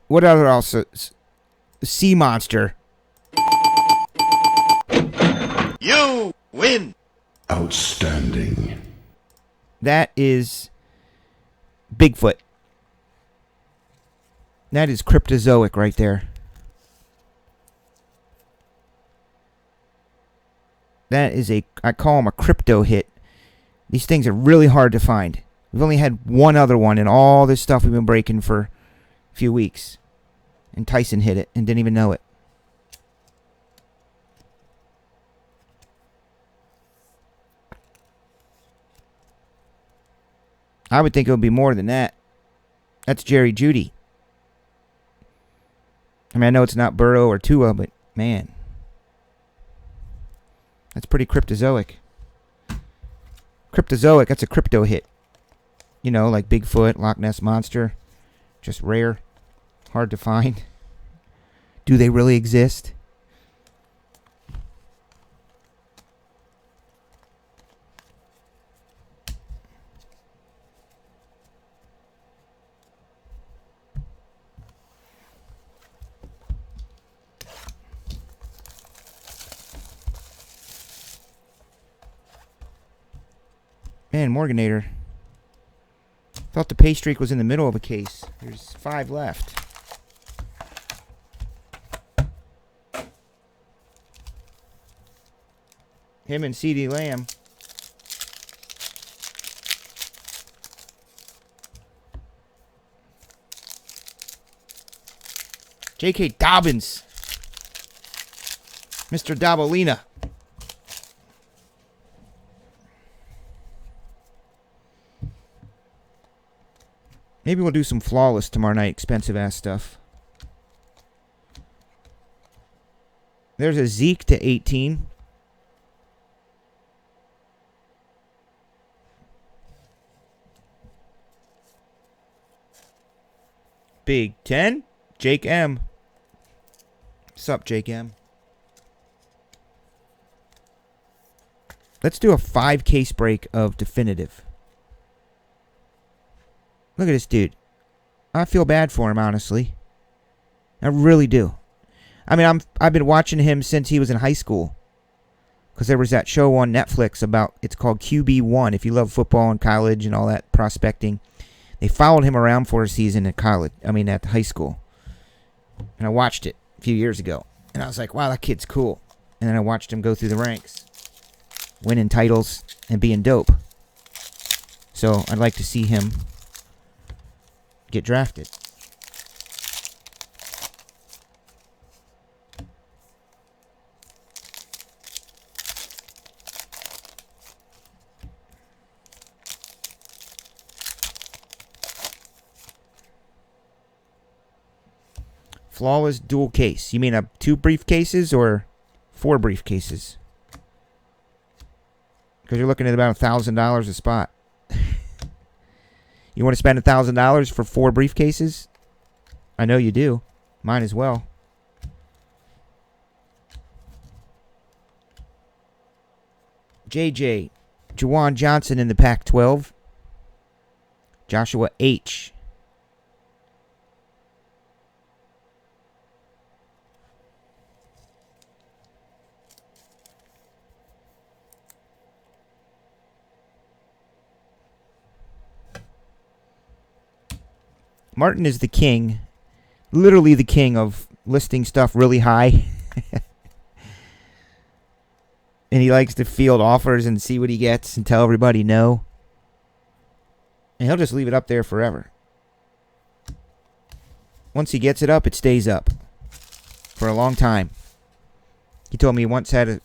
What other also? Sea monster. You win. Outstanding. That is Bigfoot. That is Cryptozoic right there. That is I call them a crypto hit. These things are really hard to find. We've only had one other one in all this stuff we've been breaking for a few weeks. And Tyson hit it and didn't even know it. I would think it would be more than that. That's Jerry Judy. I mean, I know it's not Burrow or Tua, but man. That's pretty cryptozoic. Cryptozoic, that's a crypto hit. You know, like Bigfoot, Loch Ness Monster. Just rare. Hard to find. Do they really exist? Man, Morganator. Thought the pay streak was in the middle of a case. There's 5 left. Him and CeeDee Lamb. J.K. Dobbins. Mr. Dabalina. Maybe we'll do some flawless tomorrow night. Expensive ass stuff. There's a Zeke to 18. Big 10. Jake M. Sup, Jake M. Let's do a 5 case break of definitive. Look at this dude. I feel bad for him, honestly. I really do. I mean, I've been watching him since he was in high school. Because there was that show on Netflix about, it's called QB1, if you love football and college and all that prospecting. They followed him around for a season at at high school. And I watched it a few years ago. And I was like, wow, that kid's cool. And then I watched him go through the ranks. Winning titles and being dope. So I'd like to see him get drafted. Flawless dual case. You mean 2 briefcases or 4 briefcases? Because you're looking at about $1,000 a spot. You want to spend $1,000 for 4 briefcases? I know you do. Mine as well. JJ. Juwan Johnson in the Pac-12. Joshua H. Martin is the king, literally the king of listing stuff really high. And he likes to field offers and see what he gets and tell everybody no. And he'll just leave it up there forever. Once he gets it up, it stays up for a long time. He told me he once had a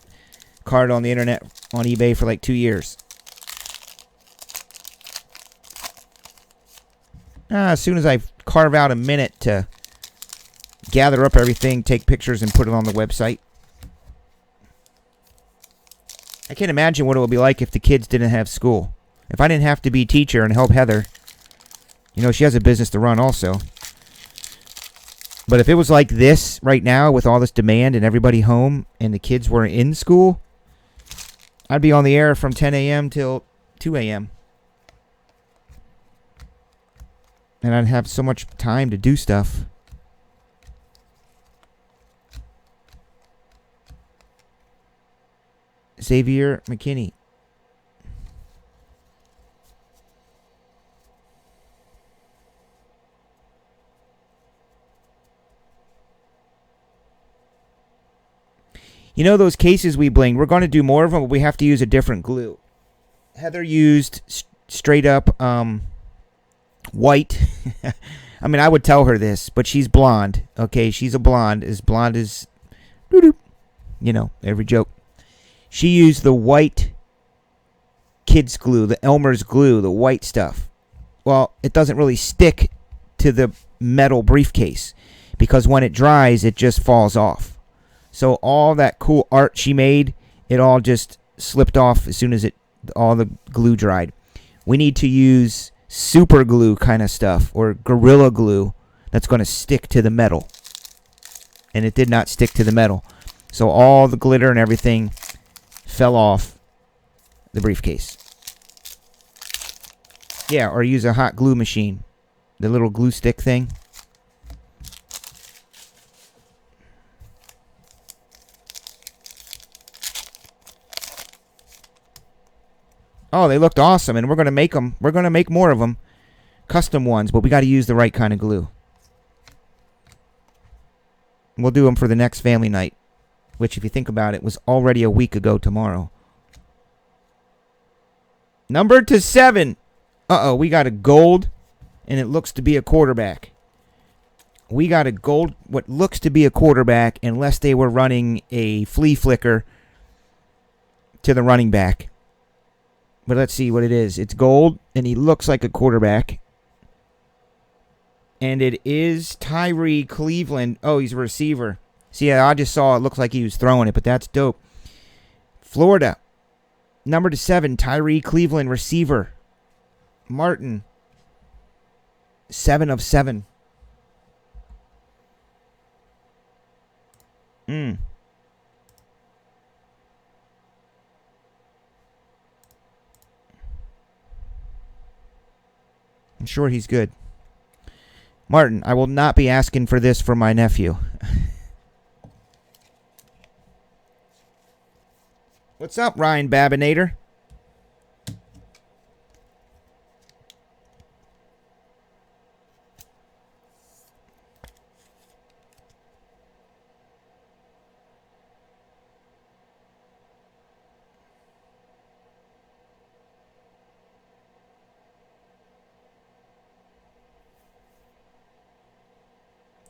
card on the internet on eBay for like 2 years. As soon as I carve out a minute to gather up everything, take pictures, and put it on the website. I can't imagine what it would be like if the kids didn't have school. If I didn't have to be a teacher and help Heather. You know, she has a business to run also. But if it was like this right now with all this demand and everybody home and the kids were in school, I'd be on the air from 10 a.m. till 2 a.m. And I'd have so much time to do stuff. Xavier McKinney. You know those cases we bling? We're going to do more of them, but we have to use a different glue. Heather used straight up white. I mean, I would tell her this, but she's blonde. Okay, she's a blonde as you know, every joke. She used the white kids glue, the Elmer's glue, the white stuff. Well, it doesn't really stick to the metal briefcase because when it dries, it just falls off. So all that cool art she made, it all just slipped off as soon as all the glue dried. We need to use super glue kind of stuff or Gorilla Glue that's going to stick to the metal. And it did not stick to the metal. So all the glitter and everything fell off the briefcase. Yeah, or use a hot glue machine. The little glue stick thing. Oh, they looked awesome, and we're going to make them. We're going to make more of them. Custom ones, but we got to use the right kind of glue. We'll do them for the next family night, which, if you think about it, was already a week ago tomorrow. Number to 7. Uh-oh, we got a gold, and it looks to be a quarterback. We got a gold, what looks to be a quarterback, unless they were running a flea flicker to the running back. But let's see what it is. It's gold, and he looks like a quarterback. And it is Tyree Cleveland. Oh, he's a receiver. See, I just saw it looked like he was throwing it, but that's dope. Florida. Number to 7, Tyree Cleveland, receiver. Martin. 7 of 7. I'm sure he's good. Martin, I will not be asking for this for my nephew. What's up, Ryan Babinator?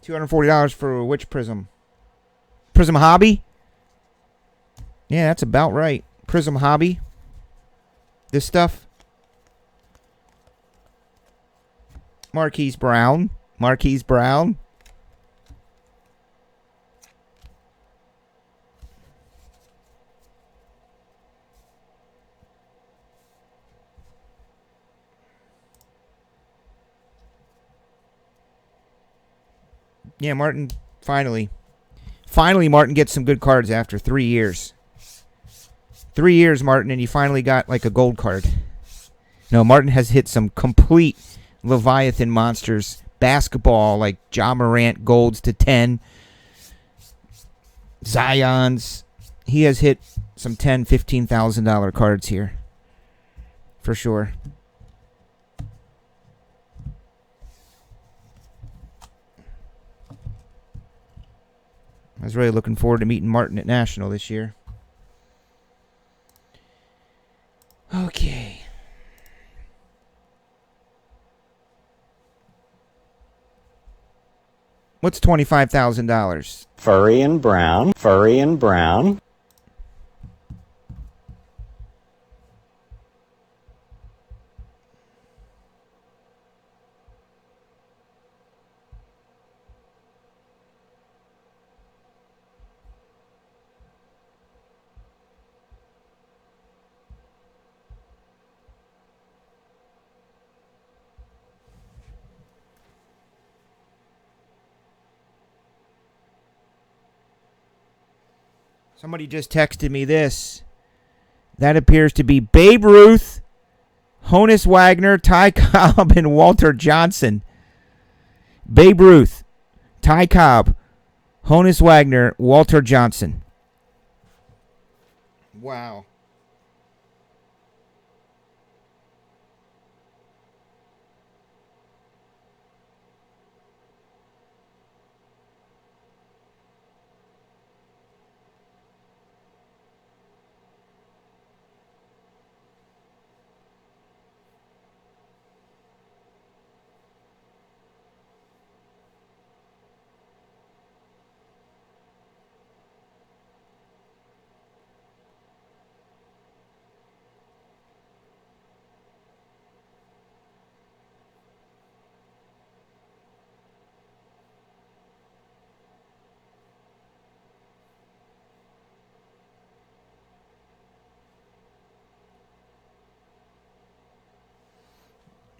$240 for which Prism? Prism Hobby? Yeah, that's about right. Prism Hobby. This stuff. Marquise Brown. Marquise Brown. Yeah, Martin, finally. Finally, Martin gets some good cards after 3 years. 3 years, Martin, and you finally got like a gold card. No, Martin has hit some complete Leviathan monsters. Basketball, like Ja Morant golds to 10. Zions. He has hit some $10,000, $15,000 cards here. For sure. I was really looking forward to meeting Martin at National this year. Okay. What's $25,000? Furry and brown, furry and brown. Somebody just texted me this. That appears to be Babe Ruth, Honus Wagner, Ty Cobb, and Walter Johnson. Babe Ruth, Ty Cobb, Honus Wagner, Walter Johnson. Wow.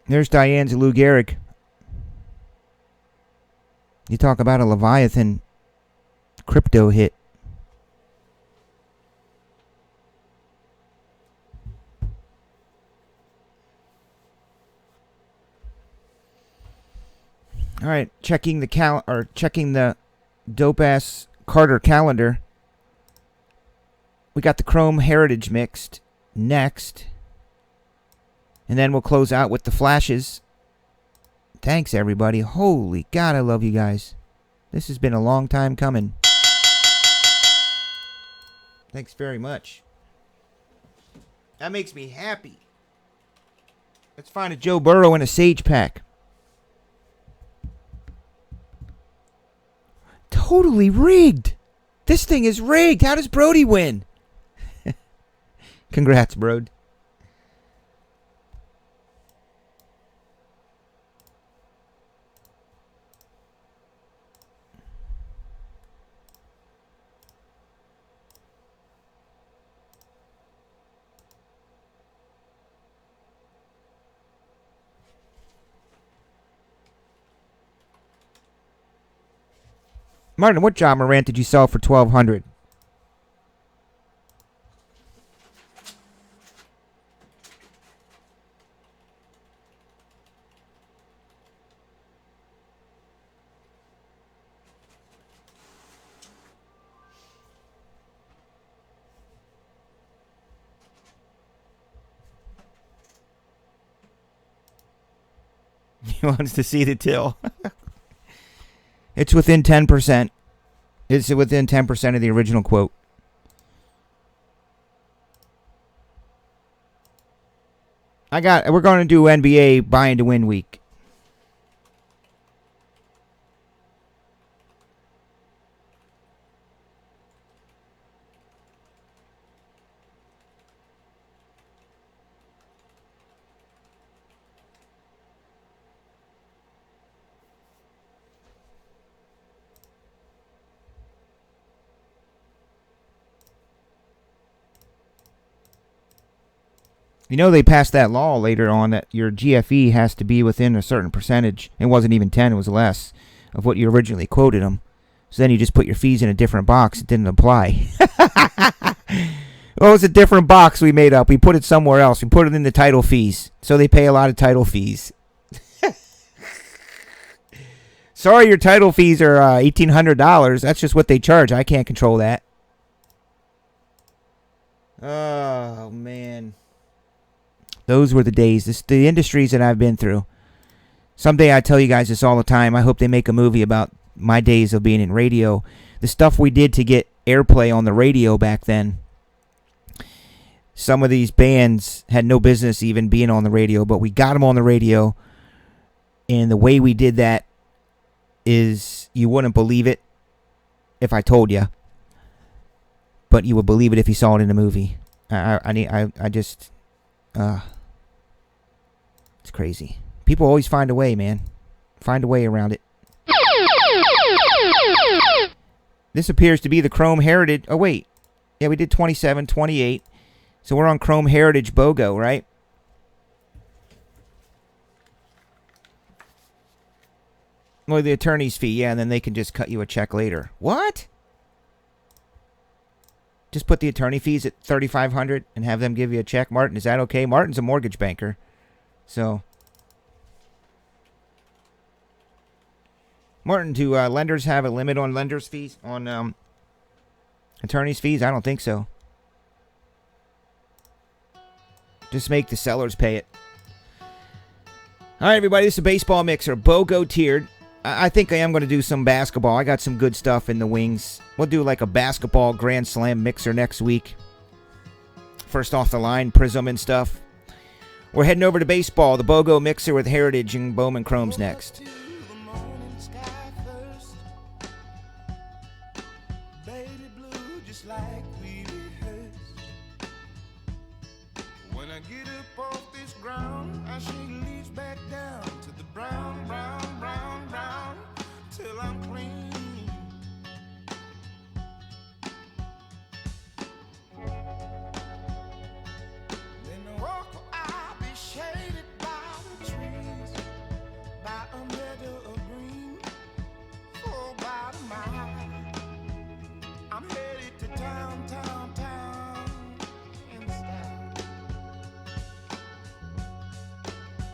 There's Diane's Lou Gehrig. You talk about a Leviathan crypto hit. All right, checking the dope ass Carter calendar. We got the Chrome Heritage mixed next. And then we'll close out with the flashes. Thanks, everybody. Holy God, I love you guys. This has been a long time coming. Thanks very much. That makes me happy. Let's find a Joe Burrow and a Sage pack. Totally rigged. This thing is rigged. How does Brody win? Congrats, Brode. Martin, what John Morant did you sell for $1,200? He wants to see the till. It's within 10%. It's within 10% of the original quote. We're going to do NBA buying to win week. You know they passed that law later on that your GFE has to be within a certain percentage. It wasn't even 10, it was less of what you originally quoted them. So then you just put your fees in a different box. It didn't apply. Well, it's a different box we made up. We put it somewhere else. We put it in the title fees. So they pay a lot of title fees. Sorry, your title fees are $1,800. That's just what they charge. I can't control that. Oh, man. Those were the days. The industries that I've been through. Someday I tell you guys this all the time. I hope they make a movie about my days of being in radio. The stuff we did to get airplay on the radio back then. Some of these bands had no business even being on the radio, but we got them on the radio. And the way we did that is, you wouldn't believe it if I told you. But you would believe it if you saw it in a movie. It's crazy. People always find a way, man. Find a way around it. This appears to be the Chrome Heritage. Oh, wait. Yeah, we did 27, 28. So we're on Chrome Heritage BOGO, right? Well, the attorney's fee, yeah, and then they can just cut you a check later. What? Just put the attorney fees at $3,500 and have them give you a check. Martin, is that okay? Martin's a mortgage banker. So, Martin, do lenders have a limit on lenders' fees? On attorney's fees? I don't think so. Just make the sellers pay it. All right, everybody, this is a baseball mixer. BOGO tiered. I think I am going to do some basketball. I got some good stuff in the wings. We'll do like a basketball Grand Slam mixer next week. First off the line, Prism and stuff. We're heading over to baseball. The BOGO mixer with Heritage and Bowman Chrome's next. When I get up off this ground, I shake leaves back down to the brown, brown, brown, brown, till I'm clean. Then the walk I'll be shaded by the trees, by a meadow of green, for about a mile. I'm headed to town, town, town, in style.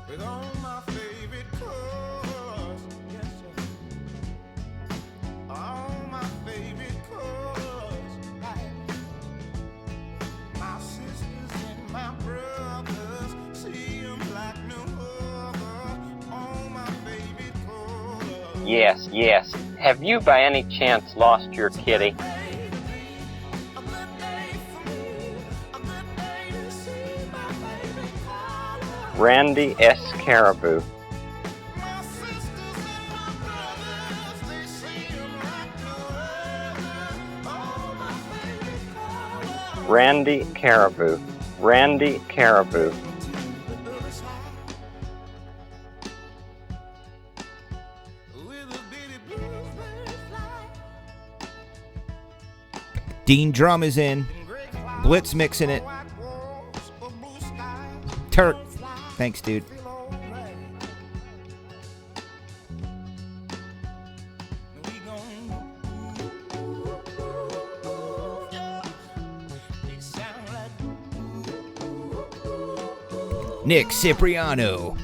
With all my favorite colors, yes sir. All my favorite colors, like my sisters and my brothers, see 'em like no other. All my favorite colors. Yes, yes. Have you by any chance lost your kitty? A good day for me, a good day to see my favorite colors. Randy S. Caribou. My sisters and my brothers, they see 'em like no other. All my favorite colors. Randy Caribou. Randy Caribou. With a bitty bluebird fly, Dean Drum is in. gray clouds, Blitz mixing it. white walls, a blue sky. Turk. Thanks, dude. Feel alright. We gon' yeah. They sound like Nick Cipriano.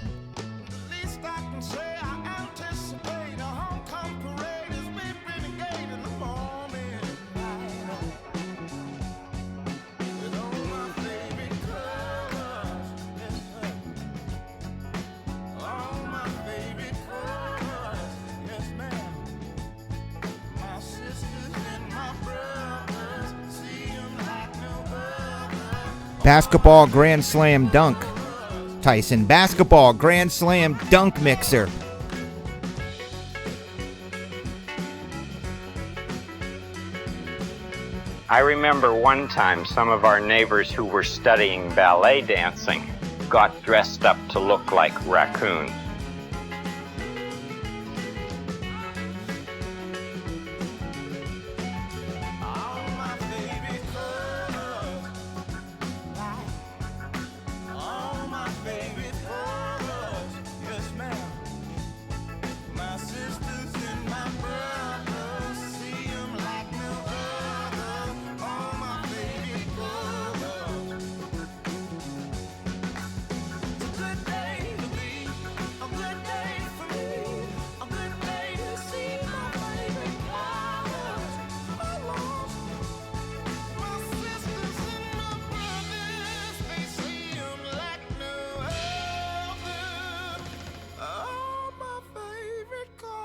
least I can say I anticipate a homecoming parade as we renegade in the morning light. With all my favorite colors, yes sir. All my favorite colors, yes ma'am. My sisters and my brothers, see 'em like no other. Basketball Grand Slam dunk. Tyson. Basketball Grand Slam dunk mixer. I remember one time some of our neighbors who were studying ballet dancing got dressed up to look like raccoons. All my favorite colors, all my favorite colors, yes ma'am. My sisters and my brothers, see 'em like no other. All my favorite colors. It's a good day to be, a good day for me, a good day to see my favorite colors. My sisters and my brothers, they see 'em like no other. All my favorite colors.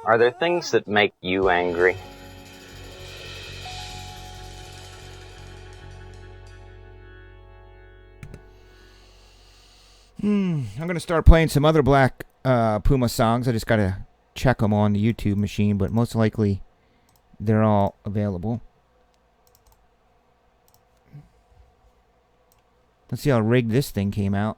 Are there things that make you angry? I'm going to start playing some other Black Puma songs. I just got to check them on the YouTube machine, but most likely they're all available. Let's see how rigged this thing came out.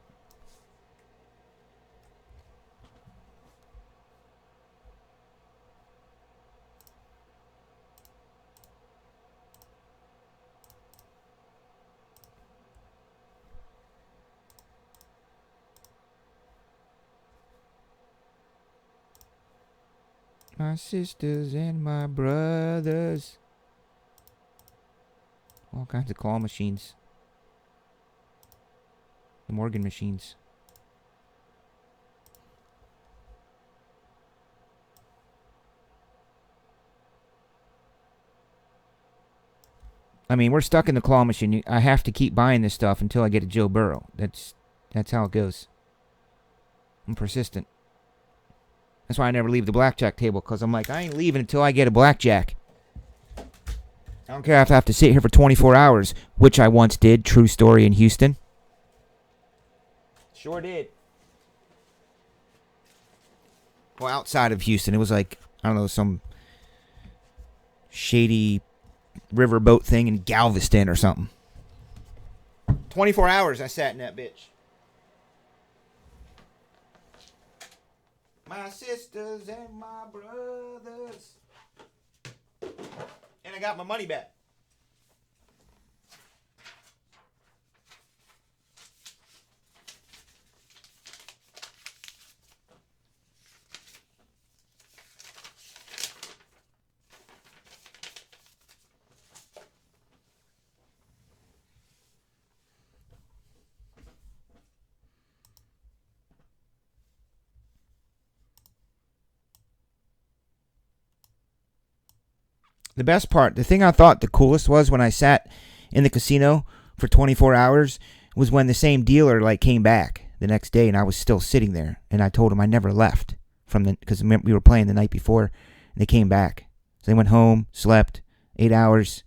My sisters and my brothers. All kinds of claw machines. The Morgan machines. I mean, we're stuck in the claw machine. I have to keep buying this stuff until I get a Joe Burrow. That's how it goes. I'm persistent. That's why I never leave the blackjack table, because I'm like, I ain't leaving until I get a blackjack. I don't care if I have to sit here for 24 hours, which I once did. True story in Houston. Sure did. Well, outside of Houston, it was like, I don't know, some shady riverboat thing in Galveston or something. 24 hours I sat in that bitch. My sisters and my brothers. And I got my money back. The best part, the thing I thought the coolest was when I sat in the casino for 24 hours was when the same dealer like came back the next day and I was still sitting there, and I told him I never left from the, because we were playing the night before, and they came back. So they went home, slept 8 hours,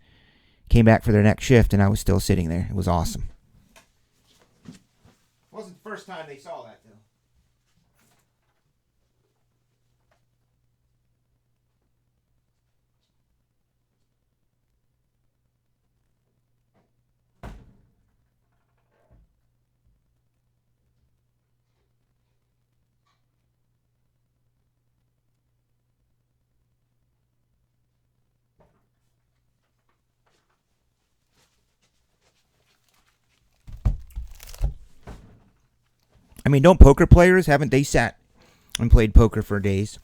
came back for their next shift, and I was still sitting there. It was awesome. It wasn't the first time they saw that though. I mean, don't poker players, haven't they sat and played poker for days?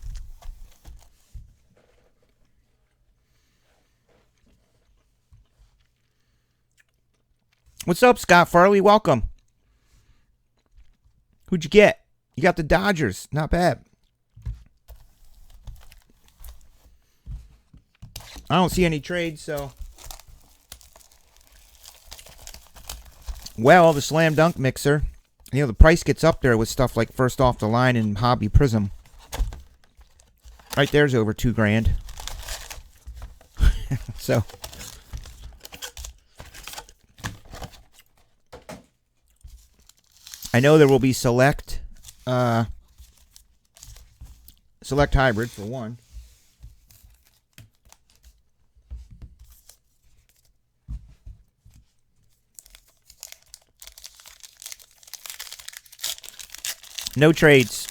What's up, Scott Farley? Welcome. Who'd you get? You got the Dodgers. Not bad. I don't see any trades, so. Well, the Slam Dunk Mixer. You know, the price gets up there with stuff like First Off the Line and Hobby Prism. Right there's over $2,000. So. I know there will be select hybrid for one. No trades.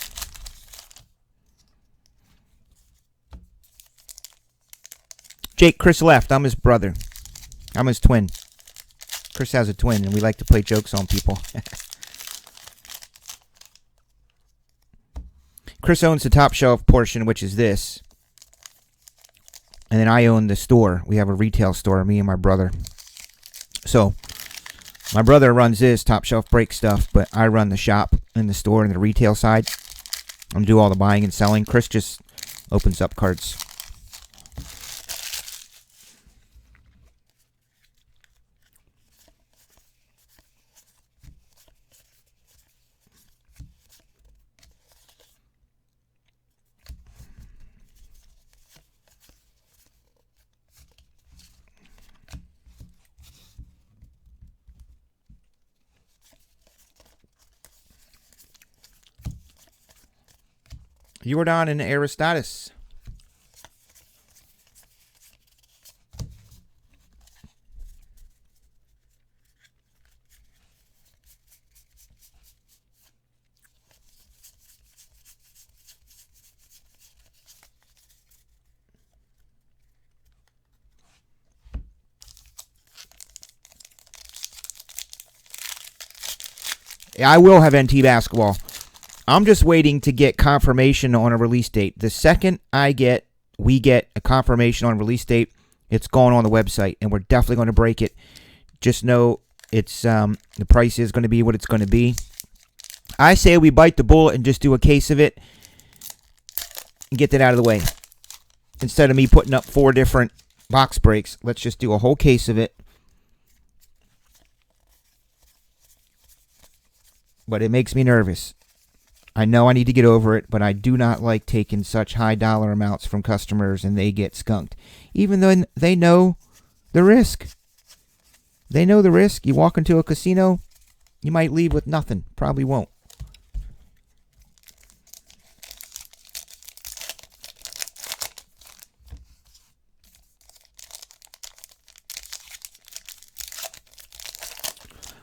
Jake, Chris left. I'm his brother. I'm his twin. Chris has a twin, and we like to play jokes on people. Chris owns the top shelf portion, which is this. And then I own the store. We have a retail store, me and my brother. So, my brother runs this top shelf break stuff, but I run the shop and the store and the retail side. I'm do all the buying and selling. Chris just opens up cards. Jordan and Aristatus. Yeah, I will have NT basketball. I'm just waiting to get confirmation on a release date. The second we get a confirmation on a release date, it's going on the website, and we're definitely going to break it. just know it's the price is going to be what it's going to be. I say we bite the bullet and just do a case of it and get that out of the way. Instead of me putting up 4 different box breaks, let's just do a whole case of it. But it makes me nervous. I know I need to get over it, but I do not like taking such high dollar amounts from customers and they get skunked. Even though they know the risk. They know the risk. You walk into a casino, you might leave with nothing. Probably won't.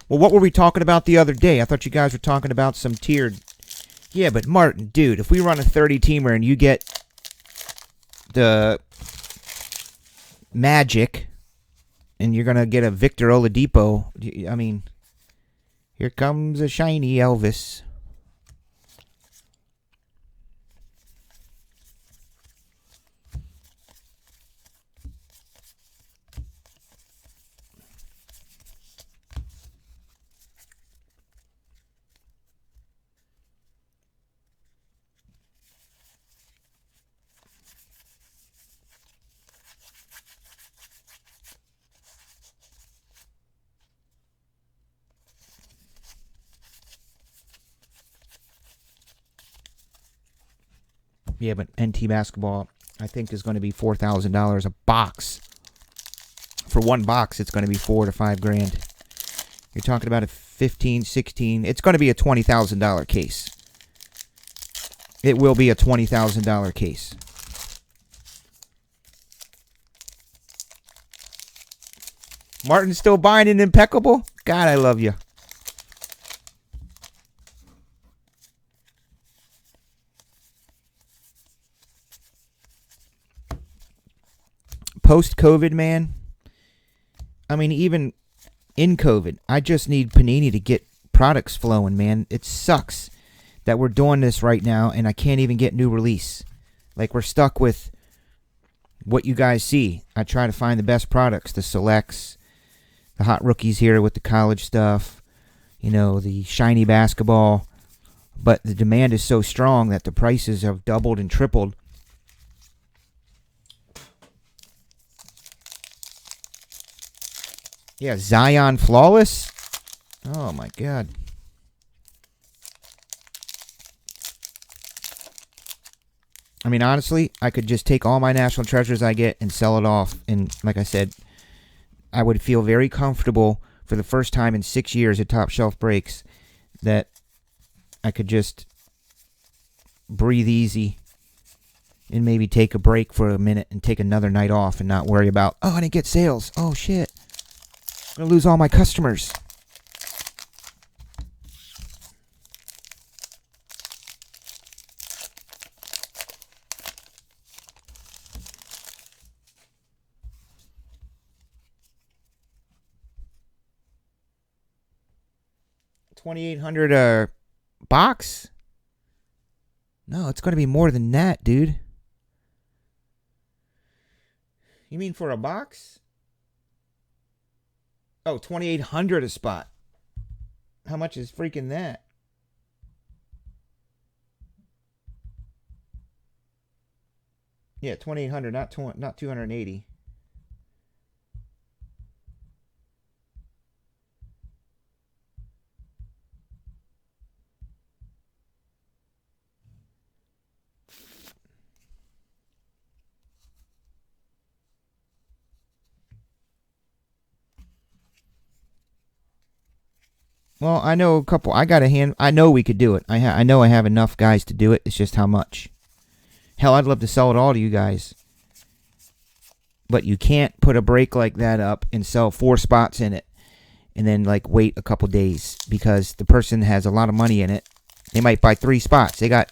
Well, what were we talking about the other day? I thought you guys were talking about some tiered. Yeah, but Martin, dude, if we run a 30-teamer and you get the Magic and you're going to get a Victor Oladipo, I mean, here comes a shiny Elvis. Yeah, but NT basketball, I think, is going to be $4,000 a box. For one box, it's going to be $4 to $5 grand. You're talking about a 15, 16. It's going to be a $20,000 case. It will be a $20,000 case. Martin's still buying an Impeccable? God, I love you. Post-COVID, man, I mean, even in COVID, I just need Panini to get products flowing, man. It sucks that we're doing this right now and I can't even get new release. Like, we're stuck with what you guys see. I try to find the best products, the selects, the hot rookies here with the college stuff, you know, the shiny basketball. But the demand is so strong that the prices have doubled and tripled. Yeah, Zion Flawless? Oh, my God. I mean, honestly, I could just take all my National Treasures I get and sell it off. And like I said, I would feel very comfortable for the first time in 6 years at Top Shelf Breaks that I could just breathe easy and maybe take a break for a minute and take another night off and not worry about, oh, I didn't get sales. Oh, shit. I'm going to lose all my customers. $2,800 box? No, it's going to be more than that, dude. You mean for a box? Oh, $2,800 a spot. How much is freaking that? Yeah, $2,800, not $280. Well, I know a couple. I know we could do it. I know I have enough guys to do it. It's just how much. Hell, I'd love to sell it all to you guys. But you can't put a break like that up and sell 4 spots in it and then like wait a couple days because the person has a lot of money in it. They might buy 3 spots. They got,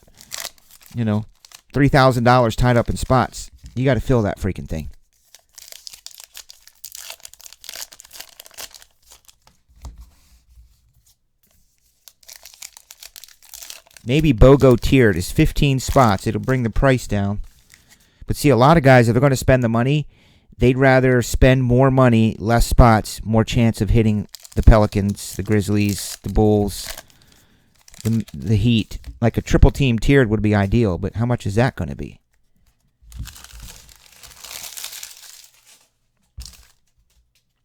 $3,000 tied up in spots. You got to fill that freaking thing. Maybe BOGO tiered is 15 spots. It'll bring the price down. But see, a lot of guys, if they're going to spend the money, they'd rather spend more money, less spots, more chance of hitting the Pelicans, the Grizzlies, the Bulls, the Heat. Like a triple team tiered would be ideal, but how much is that going to be?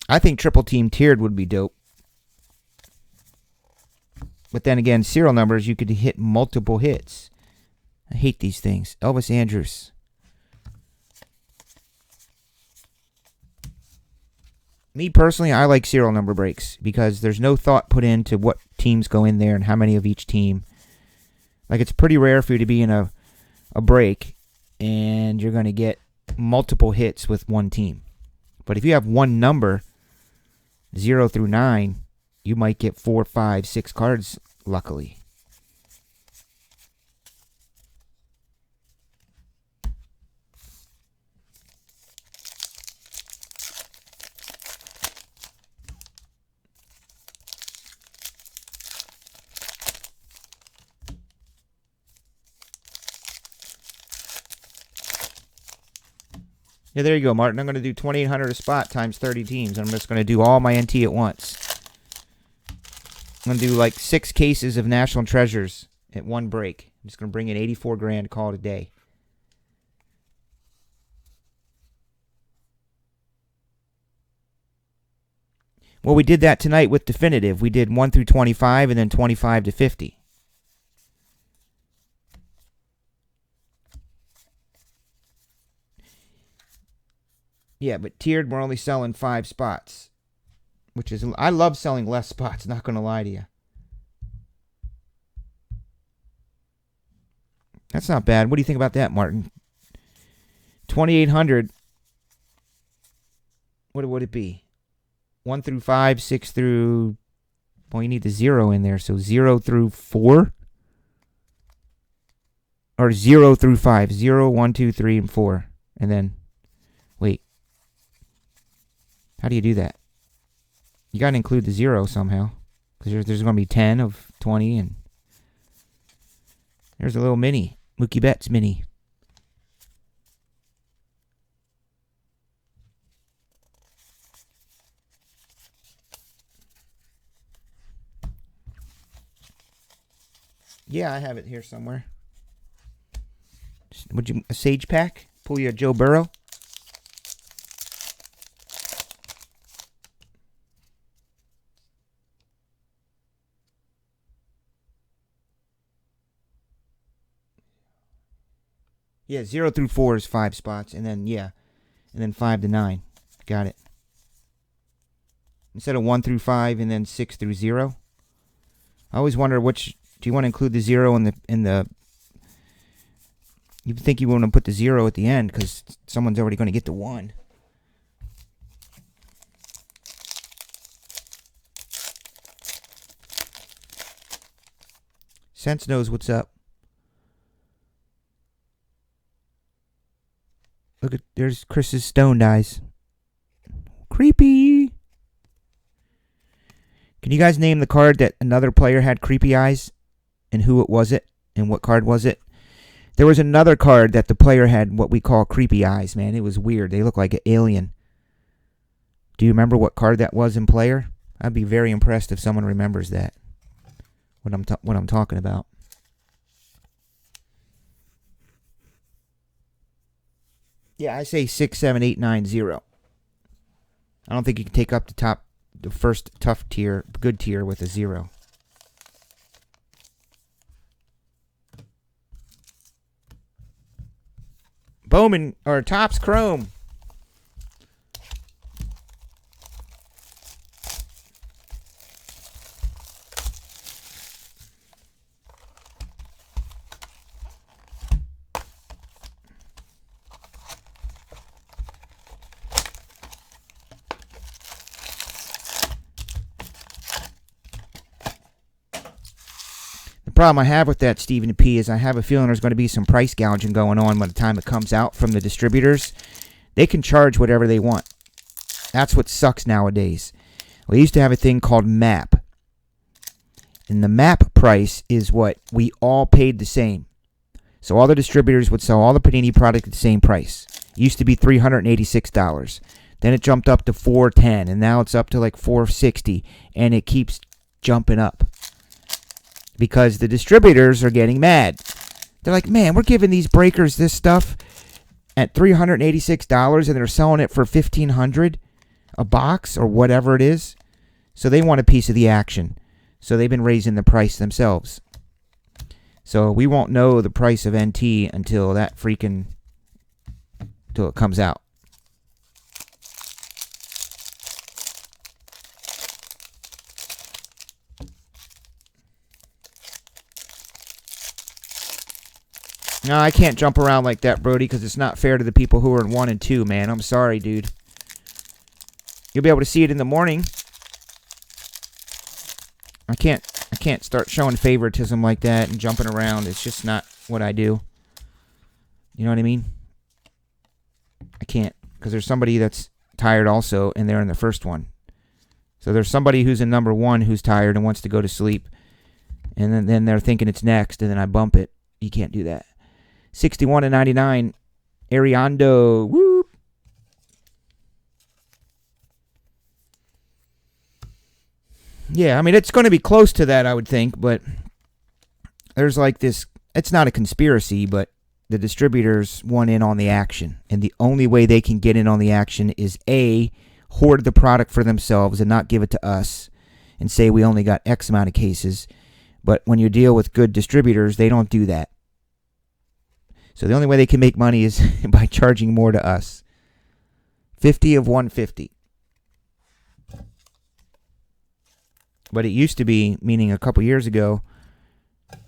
I think triple team tiered would be dope. But then again, serial numbers, you could hit multiple hits. I hate these things. Elvis Andrus. Me personally, I like serial number breaks because there's no thought put into what teams go in there and how many of each team. Like, it's pretty rare for you to be in a break and you're going to get multiple hits with one team. But if you have one number, 0 through 9, you might get 4, 5, 6 cards, luckily. Yeah, there you go, Martin. I'm going to do 2,800 a spot times 30 teams. I'm just going to do all my NT at once. I'm going to do like 6 cases of National Treasures at one break. I'm just going to bring in 84 grand, call it a day. Well, we did that tonight with Definitive. We did 1 through 25 and then 25 to 50. Yeah, but tiered, we're only selling 5 spots. Which is, I love selling less spots, not going to lie to you. That's not bad. What do you think about that, Martin? 2,800. What would it be? 1 through 5, 6 through... Well, you need the 0 in there, so 0 through 4? Or 0 through 5. 0, 1, 2, 3, and 4. And then... Wait. How do you do that? You got to include the 0 somehow. Because there's going to be 10 of 20. And there's a little mini. Mookie Betts mini. Yeah, I have it here somewhere. Would you a Sage Pack? Pull you a Joe Burrow? Yeah, 0 through 4 is 5 spots, and then 5 to 9. Got it. Instead of 1 through 5 and then 6 through 0. I always wonder which. Do you want to include the 0 in the? You think you want to put the 0 at the end because someone's already going to get the 1. Sense knows what's up. Look at, there's Chris's stoned eyes. Creepy. Can you guys name the card that another player had creepy eyes? And who it was it? And what card was it? There was another card that the player had what we call creepy eyes, man. It was weird. They looked like an alien. Do you remember what card that was in player? I'd be very impressed if someone remembers that. What I'm talking about. Yeah, I say 6, 7, 8, 9, 0. I don't think you can take up the first tough tier, good tier with a 0. Bowman, or Topps Chrome. The problem I have with that, Stephen P, is I have a feeling there's going to be some price gouging going on by the time it comes out from the distributors. They can charge whatever they want. That's what sucks nowadays. We used to have a thing called MAP. And the MAP price is what we all paid the same. So all the distributors would sell all the Panini product at the same price. Used to be $386. Then it jumped up to $410, and now it's up to like $460, and it keeps jumping up because the distributors are getting mad. They're like, man, we're giving these breakers this stuff at $386, and they're selling it for $1,500 a box or whatever it is. So they want a piece of the action. So they've been raising the price themselves. So we won't know the price of NT until it comes out. No, I can't jump around like that, Brody, because it's not fair to the people who are in 1 and 2, man. I'm sorry, dude. You'll be able to see it in the morning. I can't start showing favoritism like that and jumping around. It's just not what I do. You know what I mean? I can't, because there's somebody that's tired also, and they're in the first one. So there's somebody who's in number 1 who's tired and wants to go to sleep, and then they're thinking it's next, and then I bump it. You can't do that. 61-99, Ariando. Whoop. Yeah, I mean, it's going to be close to that, I would think, but there's like this, it's not a conspiracy, but the distributors want in on the action, and the only way they can get in on the action is A, hoard the product for themselves and not give it to us and say we only got X amount of cases, but when you deal with good distributors, they don't do that. So the only way they can make money is by charging more to us. 50 of 150. But it used to be, meaning a couple years ago,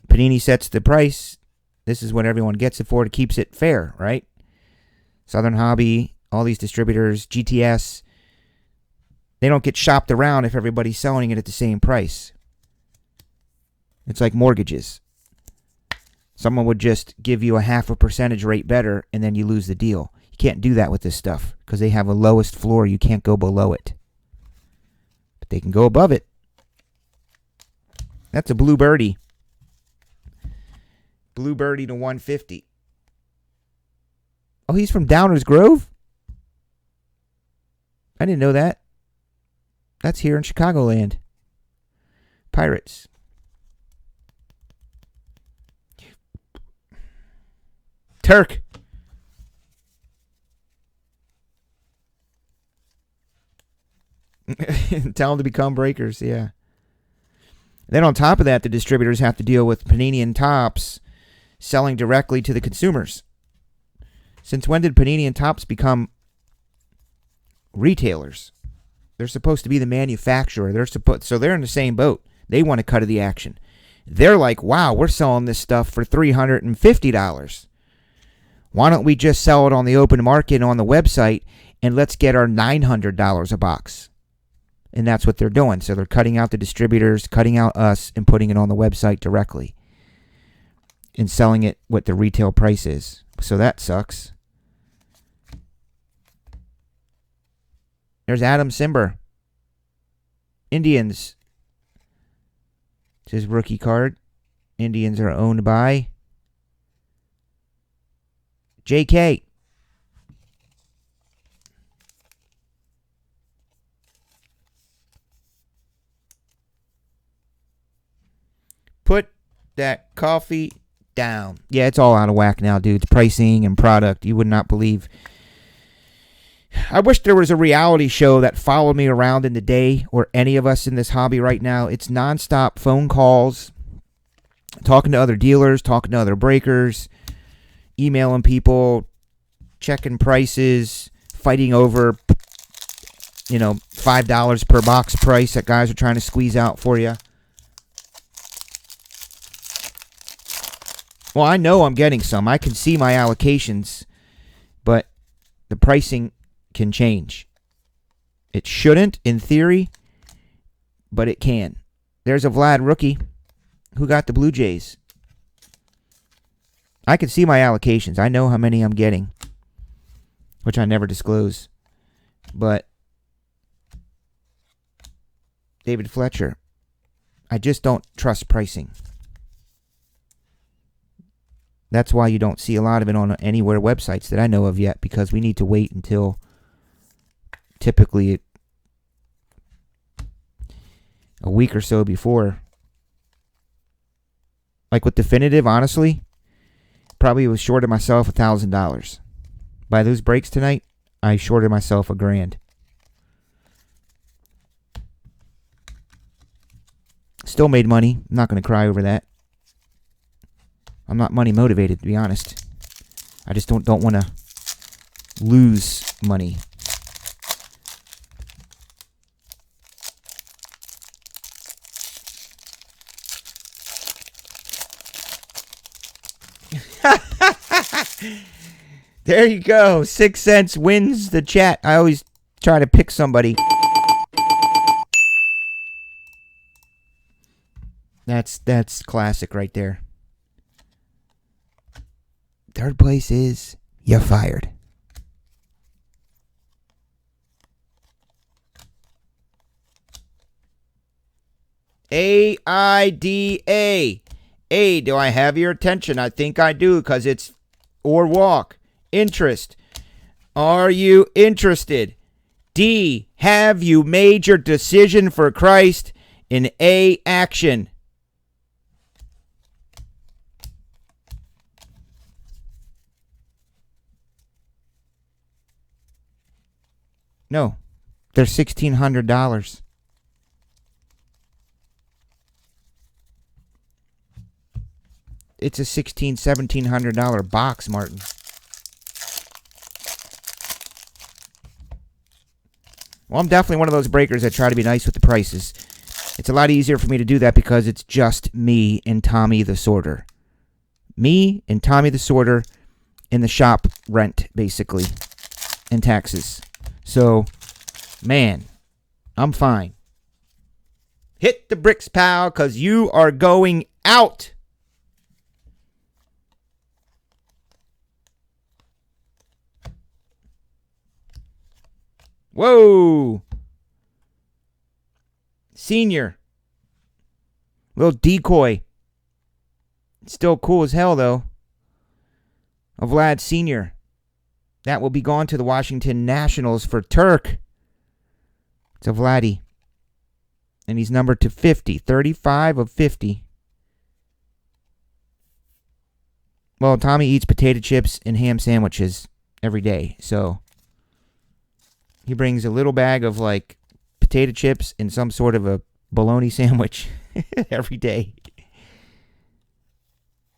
Panini sets the price. This is what everyone gets it for. It keeps it fair, right? Southern Hobby, all these distributors, GTS, they don't get shopped around if everybody's selling it at the same price. It's like mortgages. Someone would just give you a 0.5 percentage rate better, and then you lose the deal. You can't do that with this stuff because they have a lowest floor. You can't go below it. But they can go above it. That's a Blue Birdie. Blue Birdie to 150. Oh, he's from Downers Grove? I didn't know that. That's here in Chicagoland. Pirates. Turk. Tell them to become breakers, yeah. Then on top of that, the distributors have to deal with Panini and Topps selling directly to the consumers. Since when did Panini and Topps become retailers? They're supposed to be the manufacturer. So they're in the same boat. They want a cut of the action. They're like, wow, we're selling this stuff for $350. Why don't we just sell it on the open market on the website and let's get our $900 a box? And that's what they're doing. So they're cutting out the distributors, cutting out us, and putting it on the website directly and selling it what the retail price is. So that sucks. There's Adam Simber. Indians. It's his rookie card. Indians are owned by JK. Put that coffee down. Yeah, it's all out of whack now, dudes. Pricing and product. You would not believe. I wish there was a reality show that followed me around in the day, or any of us in this hobby right now. It's nonstop phone calls, talking to other dealers, talking to other breakers, emailing people, checking prices, fighting over, $5 per box price that guys are trying to squeeze out for you. Well, I know I'm getting some. I can see my allocations, but the pricing can change. It shouldn't, in theory, but it can. There's a Vlad rookie who got the Blue Jays. I can see my allocations. I know how many I'm getting, which I never disclose. But David Fletcher, I just don't trust pricing. That's why you don't see a lot of it on anywhere websites that I know of yet, because we need to wait until typically a week or so before. Like with Definitive, honestly, probably was shorted myself $1,000. By those breaks tonight, I shorted myself $1,000. Still made money. I'm not going to cry over that. I'm not money motivated, to be honest. I just don't want to lose money. There you go. 6 cents wins the chat. I always try to pick somebody. That's classic right there. Third place is you're fired. AIDA. A, do I have your attention? I think I do, because it's or walk. Interest. Are you interested? D, have you made your decision for Christ? In A, action. No, they're $1,600. It's a $1,700 box, Martin. Well, I'm definitely one of those breakers that try to be nice with the prices. It's a lot easier for me to do that because it's just me and Tommy the Sorter. Me and Tommy the Sorter in the shop rent, basically, and taxes. So, man, I'm fine. Hit the bricks, pal, because you are going out. Whoa. Senior. Little decoy. Still cool as hell, though. A Vlad Senior. That will be gone to the Washington Nationals for Turk. It's a Vladdy. And he's numbered to 50. 35 of 50. Well, Tommy eats potato chips and ham sandwiches every day. So he brings a little bag of like potato chips and some sort of a bologna sandwich every day.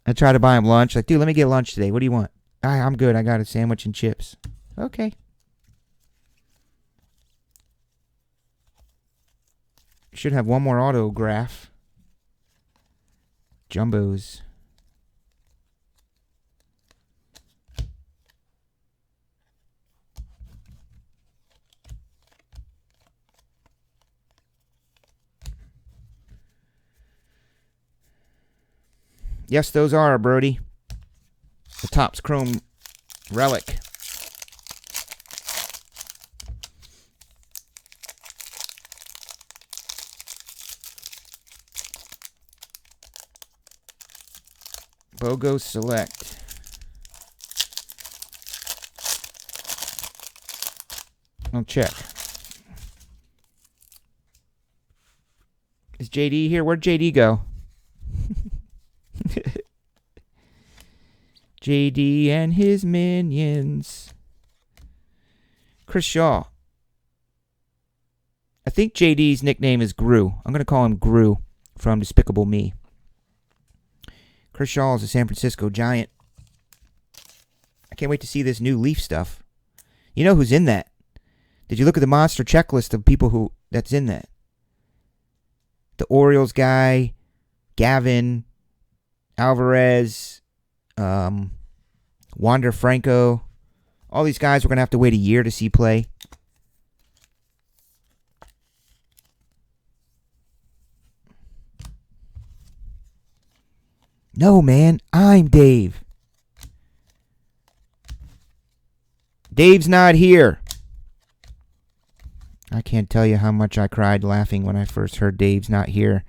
I try to buy him lunch. Like, dude, let me get lunch today. What do you want? I'm good. I got a sandwich and chips. Okay. Should have one more autograph. Jumbos. Yes, those are, Brody. The Topps Chrome Relic. BOGO Select. I'll check. Is JD here? Where'd JD go? JD and his minions. Chris Shaw. I think JD's nickname is Gru. I'm going to call him Gru from Despicable Me. Chris Shaw is a San Francisco Giant. I can't wait to see this new Leaf stuff. You know who's in that? Did you look at the monster checklist of people that's in that? The Orioles guy, Gavin, Alvarez, Wander Franco. All these guys we're going to have to wait a year to see play. No, man. I'm Dave. Dave's not here. I can't tell you how much I cried laughing when I first heard Dave's not here.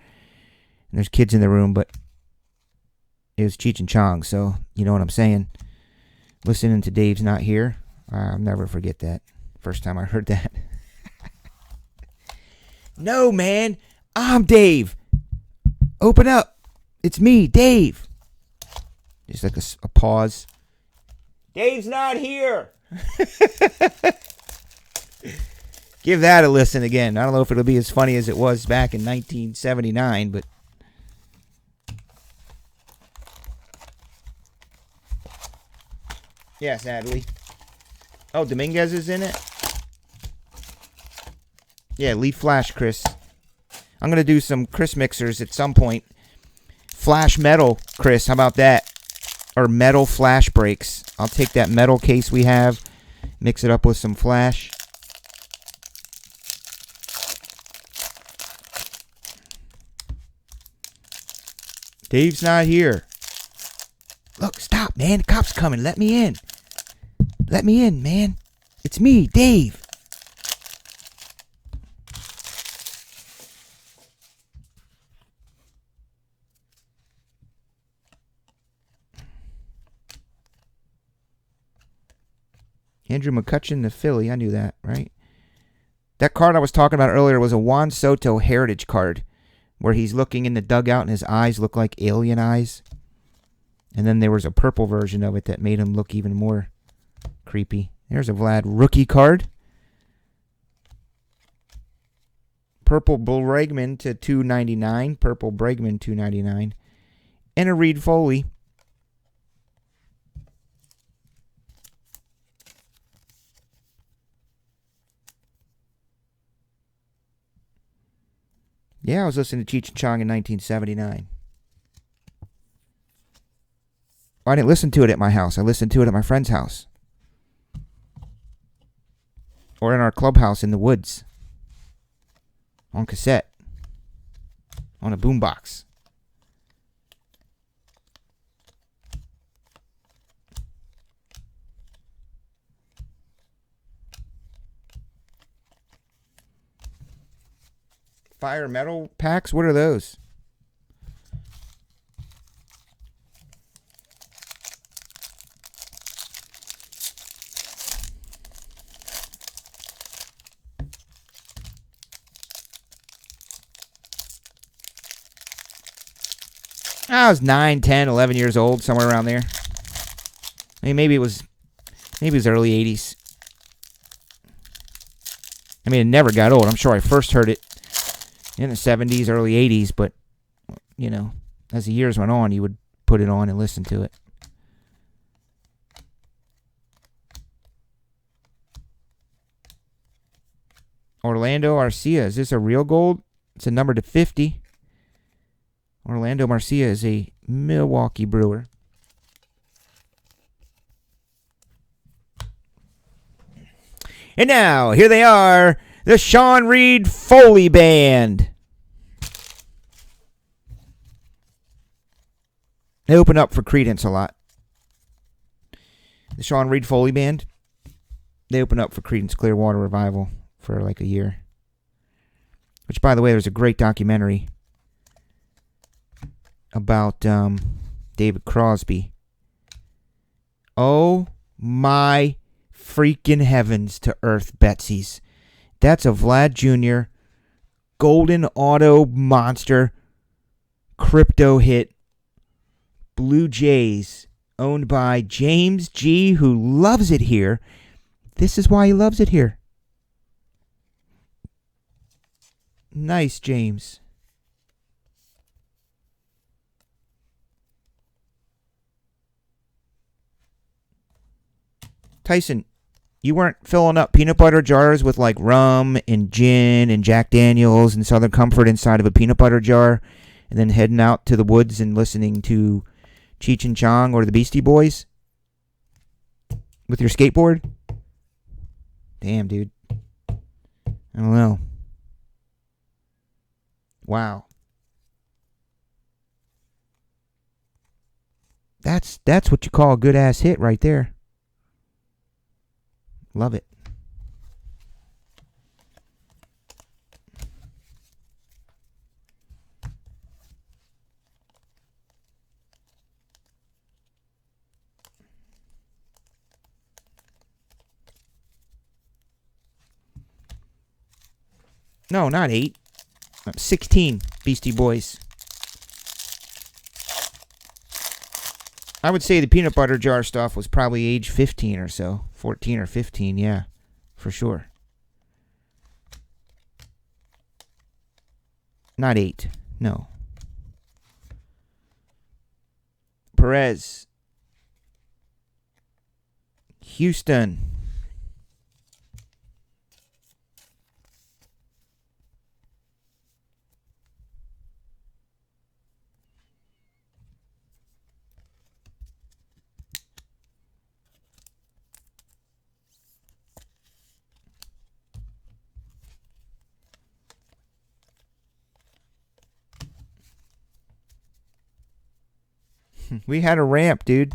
And there's kids in the room, but it was Cheech and Chong, so you know what I'm saying. Listening to Dave's Not Here, I'll never forget that. First time I heard that. No, man, I'm Dave. Open up. It's me, Dave. Just like a pause. Dave's not here. Give that a listen again. I don't know if it'll be as funny as it was back in 1979, but yeah, sadly. Oh, Dominguez is in it? Yeah, leave Flash, Chris. I'm going to do some Chris mixers at some point. Flash metal, Chris. How about that? Or metal flash breaks. I'll take that metal case we have, mix it up with some flash. Dave's not here. Look, stop, man. The cop's coming. Let me in. Let me in, man. It's me, Dave. Andrew McCutcheon, the Philly. I knew that, right? That card I was talking about earlier was a Juan Soto Heritage card, where he's looking in the dugout and his eyes look like alien eyes. And then there was a purple version of it that made him look even more creepy. There's a Vlad rookie card. Purple Bregman to $2.99. Purple Bregman $2.99. And a Reed Foley. Yeah, I was listening to Cheech and Chong in 1979. I didn't listen to it at my house. I listened to it at my friend's house. Or in our clubhouse in the woods. On cassette. On a boombox. Fire metal packs? What are those? I was 9, 10, 11 years old, somewhere around there. I mean, maybe it was early 80s. I mean, it never got old. I'm sure I first heard it in the 70s, early 80s, but, you know, as the years went on, you would put it on and listen to it. Orlando Arcia, is this a real gold? It's a number to 50. Orlando Arcia is a Milwaukee Brewer. And now, here they are, the Sean Reed Foley Band. They open up for Creedence a lot. The Sean Reed Foley Band, they open up for Creedence Clearwater Revival for like a year. Which, by the way, there's a great documentary about David Crosby. Oh my freaking heavens to earth, Betsy's. That's a Vlad Jr. Golden Auto Monster crypto hit. Blue Jays, owned by James G., who loves it here. This is why he loves it here. Nice, James. Tyson, you weren't filling up peanut butter jars with like rum and gin and Jack Daniels and Southern Comfort inside of a peanut butter jar and then heading out to the woods and listening to Cheech and Chong or the Beastie Boys with your skateboard? Damn, dude. I don't know. Wow. That's what you call a good ass hit right there. Love it. No, not 8. 16 Beastie Boys. I would say the peanut butter jar stuff was probably age 15 or so. 14 or 15, yeah. For sure. Not 8. No. Perez. Houston. We had a ramp, dude.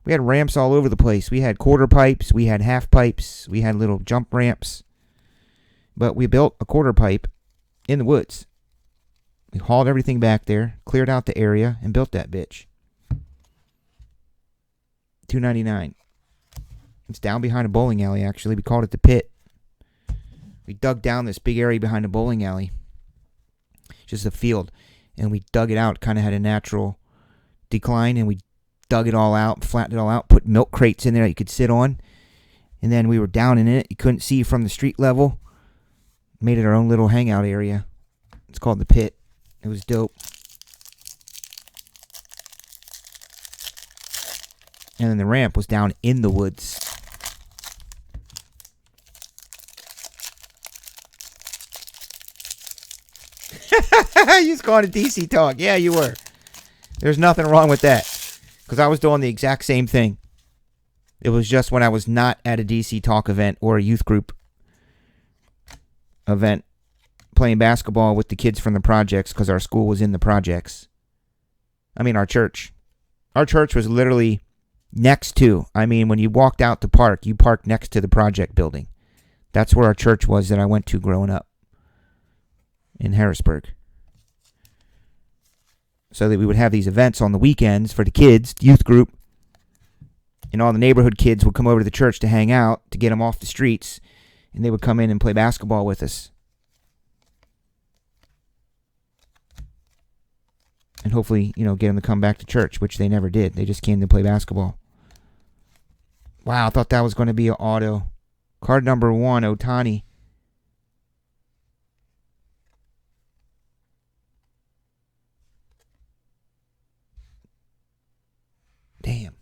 We had ramps all over the place. We had quarter pipes. We had half pipes. We had little jump ramps. But we built a quarter pipe in the woods. We hauled everything back there, cleared out the area, and built that bitch. $2.99. It's down behind a bowling alley, actually. We called it the Pit. We dug down this big area behind a bowling alley. Just a field. And we dug it out. Kind of had a natural decline, and we dug it all out, flattened it all out, put milk crates in there that you could sit on, and then we were down in it. You couldn't see from the street level. Made it our own little hangout area. It's called the Pit. It was dope. And then the ramp was down in the woods. You was calling it DC talk. Yeah, you were. There's nothing wrong with that. Because I was doing the exact same thing. It was just when I was not at a DC talk event or a youth group event playing basketball with the kids from the projects, because our school was in the projects. I mean, our church. Our church was literally next to. I mean, when you walked out to park, you parked next to the project building. That's where our church was that I went to growing up in Harrisburg. So that we would have these events on the weekends for the kids, youth group, and all the neighborhood kids would come over to the church to hang out, to get them off the streets, and they would come in and play basketball with us. And hopefully, get them to come back to church, which they never did. They just came to play basketball. Wow, I thought that was going to be an auto. Card number 1, Ohtani. Damn.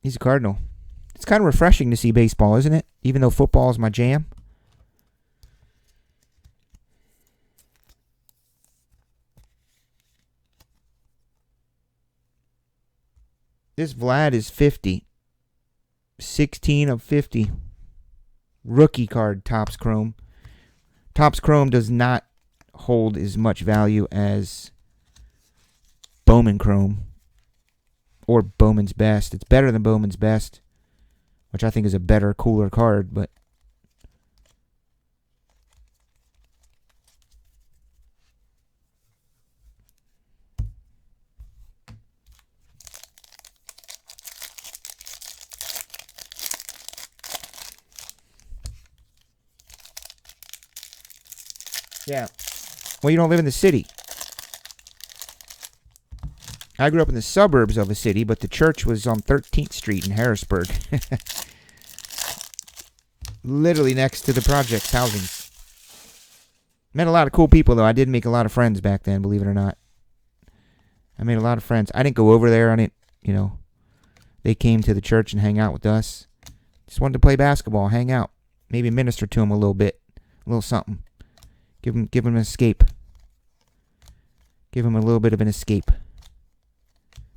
He's a Cardinal. It's kind of refreshing to see baseball, isn't it? Even though football is my jam. This Vlad is 50. 16 of 50. Rookie card, Topps Chrome. Topps Chrome does not hold as much value as Bowman Chrome or Bowman's Best. It's better than Bowman's Best, which I think is a better, cooler card, but yeah. Well, you don't live in the city. I grew up in the suburbs of a city, but the church was on 13th Street in Harrisburg. Literally next to the project's housing. Met a lot of cool people, though. I did make a lot of friends back then, believe it or not. I made a lot of friends. I didn't go over there. I didn't, they came to the church and hang out with us. Just wanted to play basketball, hang out. Maybe minister to them a little bit. A little something. Give them an escape. Give them a little bit of an escape.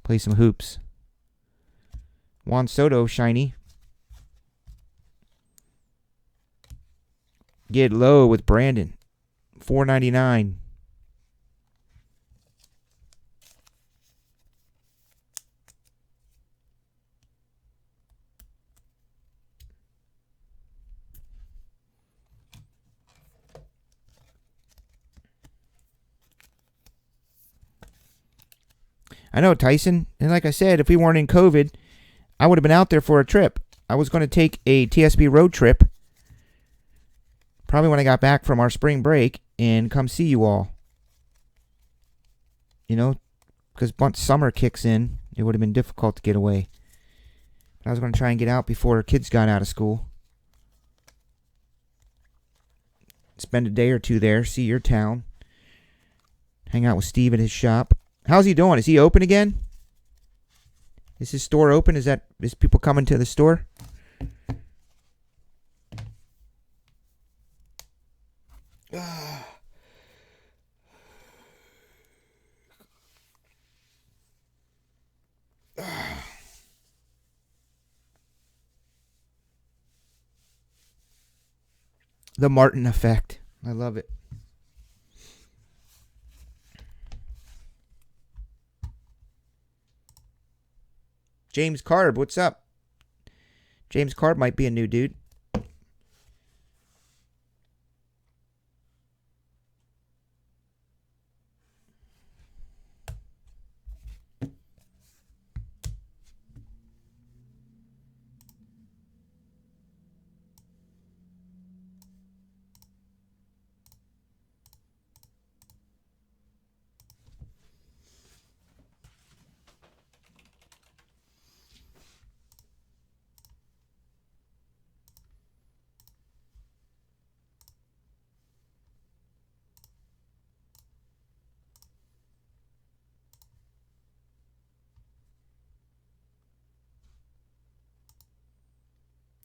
Play some hoops. Juan Soto, shiny. Get low with Brandon. $4.99. I know, Tyson. And like I said, if we weren't in COVID, I would have been out there for a trip. I was going to take a TSB road trip, probably when I got back from our spring break, and come see you all. You know, because once summer kicks in, it would have been difficult to get away. I was going to try and get out before our kids got out of school. Spend a day or two there, see your town. Hang out with Steve at his shop. How's he doing? Is he open again? Is his store open? Is people coming to the store? The Martin effect. I love it. James Carb, what's up? James Carb might be a new dude.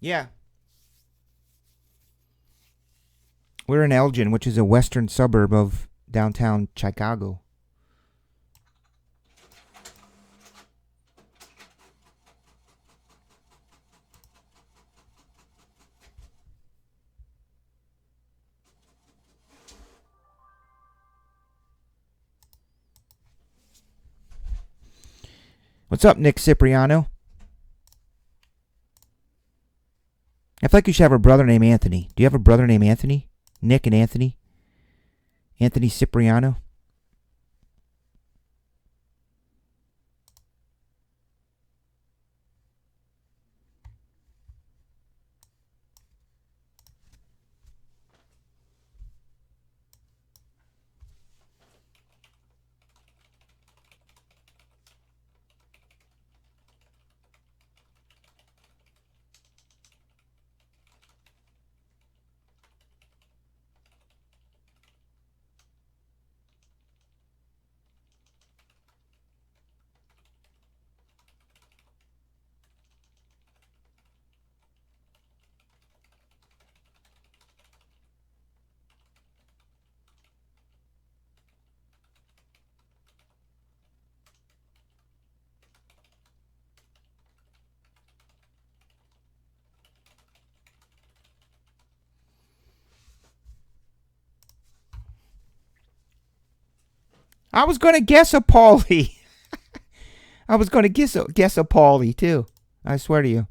Yeah. We're in Elgin, which is a western suburb of downtown Chicago. What's up, Nick Cipriano? I feel like you should have a brother named Anthony. Do you have a brother named Anthony? Nick and Anthony? Anthony Cipriano? I was going to guess a Paulie. I was going to guess a Paulie, too. I swear to you.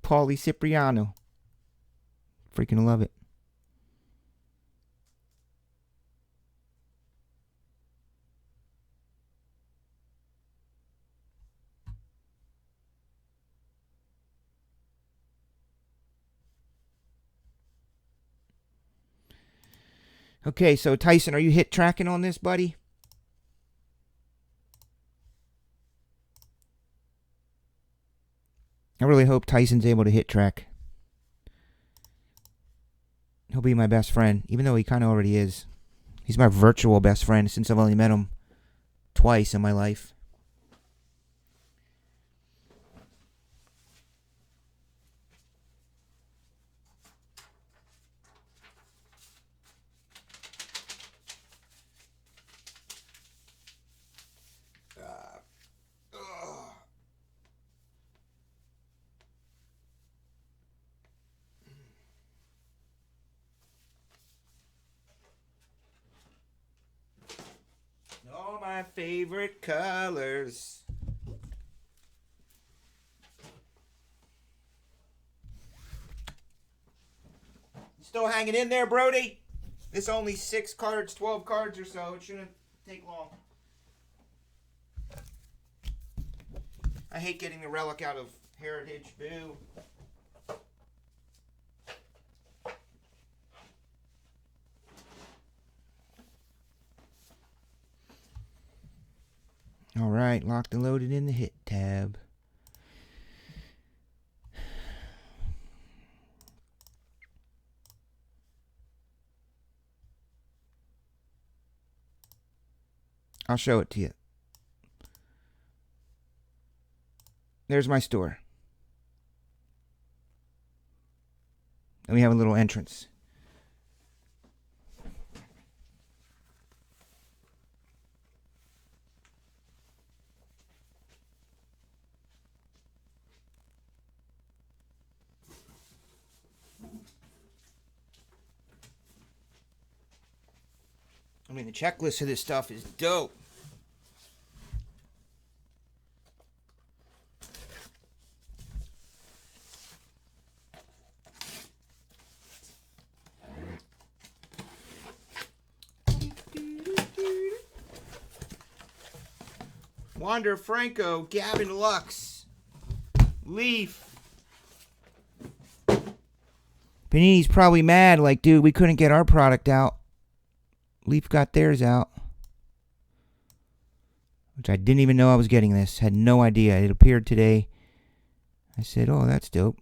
Paulie Cipriano. Freaking love it. Okay, so Tyson, are you hit tracking on this, buddy? I really hope Tyson's able to hit track. He'll be my best friend, even though he kind of already is. He's my virtual best friend since I've only met him twice in my life. All my favorite colors. Still hanging in there, Brody? This only 6 cards, 12 cards or so. It shouldn't take long. I hate getting the relic out of Heritage. Boo. All right, locked and loaded in the hit tab. I'll show it to you. There's my store. And we have a little entrance. I mean, the checklist of this stuff is dope. Wander Franco, Gavin Lux, Leaf. Panini's probably mad, like, dude, we couldn't get our product out. Leaf got theirs out. Which I didn't even know I was getting this. Had no idea. It appeared today. I said, oh, that's dope.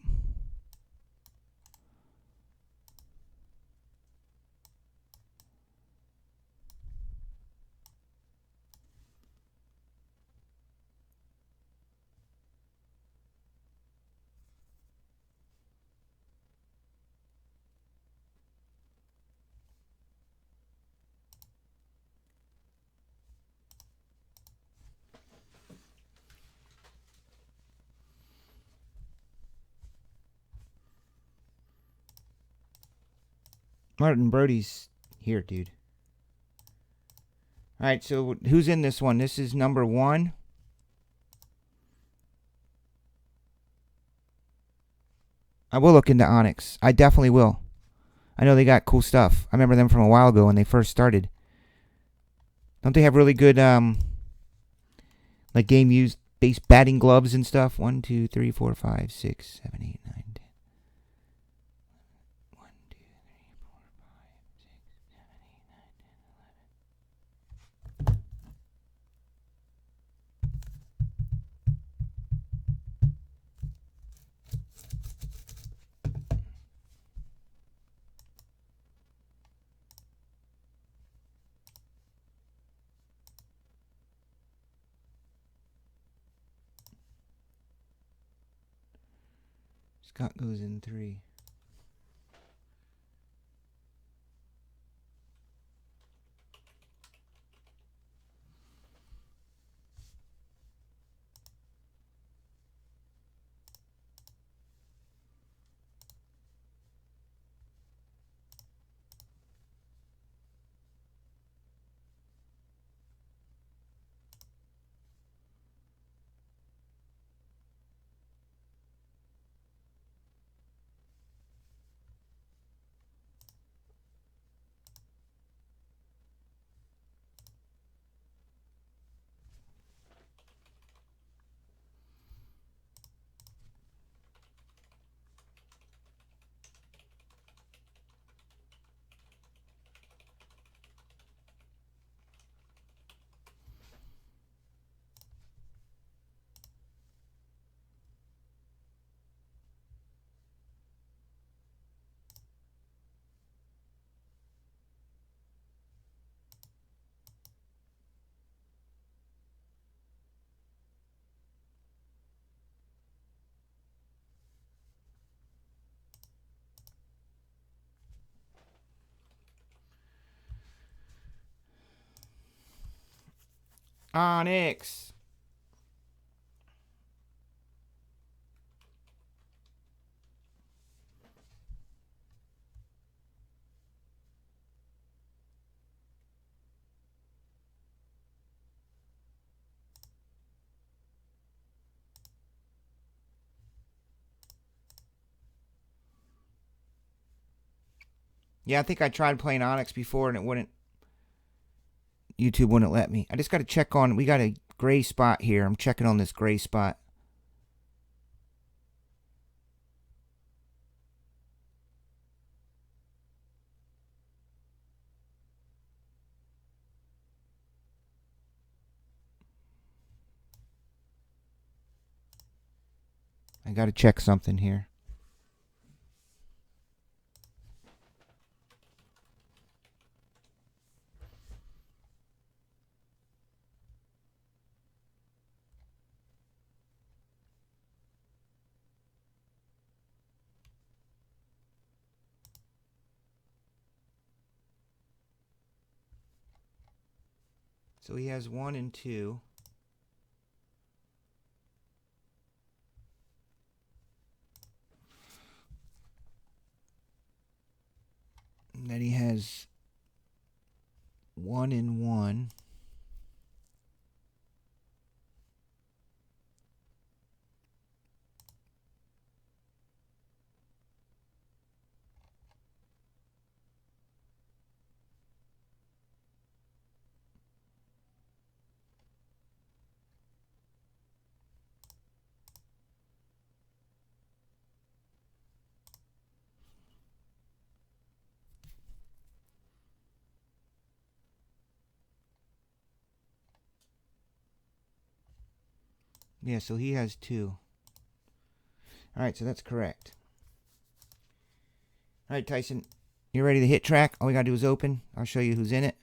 Martin Brody's here, dude. All right, so who's in this one? This is number 1. I will look into Onyx. I definitely will. I know they got cool stuff. I remember them from a while ago when they first started. Don't they have really good, like game used base batting gloves and stuff? 1, 2, 3, 4, 5, 6, 7, 8, 9, 10. 1, 2, 3, 4, 5, 6, 7, 8, 9, 10, 11. Scott goes in 3. Onyx. Yeah, I think I tried playing Onyx before and it wouldn't. YouTube wouldn't let me. I just got to check on. We got a gray spot here. I'm checking on this gray spot. I got to check something here. So he has 1 and 2. And then he has 1 and 1. Yeah, so he has 2. All right, so that's correct. All right, Tyson, you ready to hit track? All we got to do is open. I'll show you who's in it.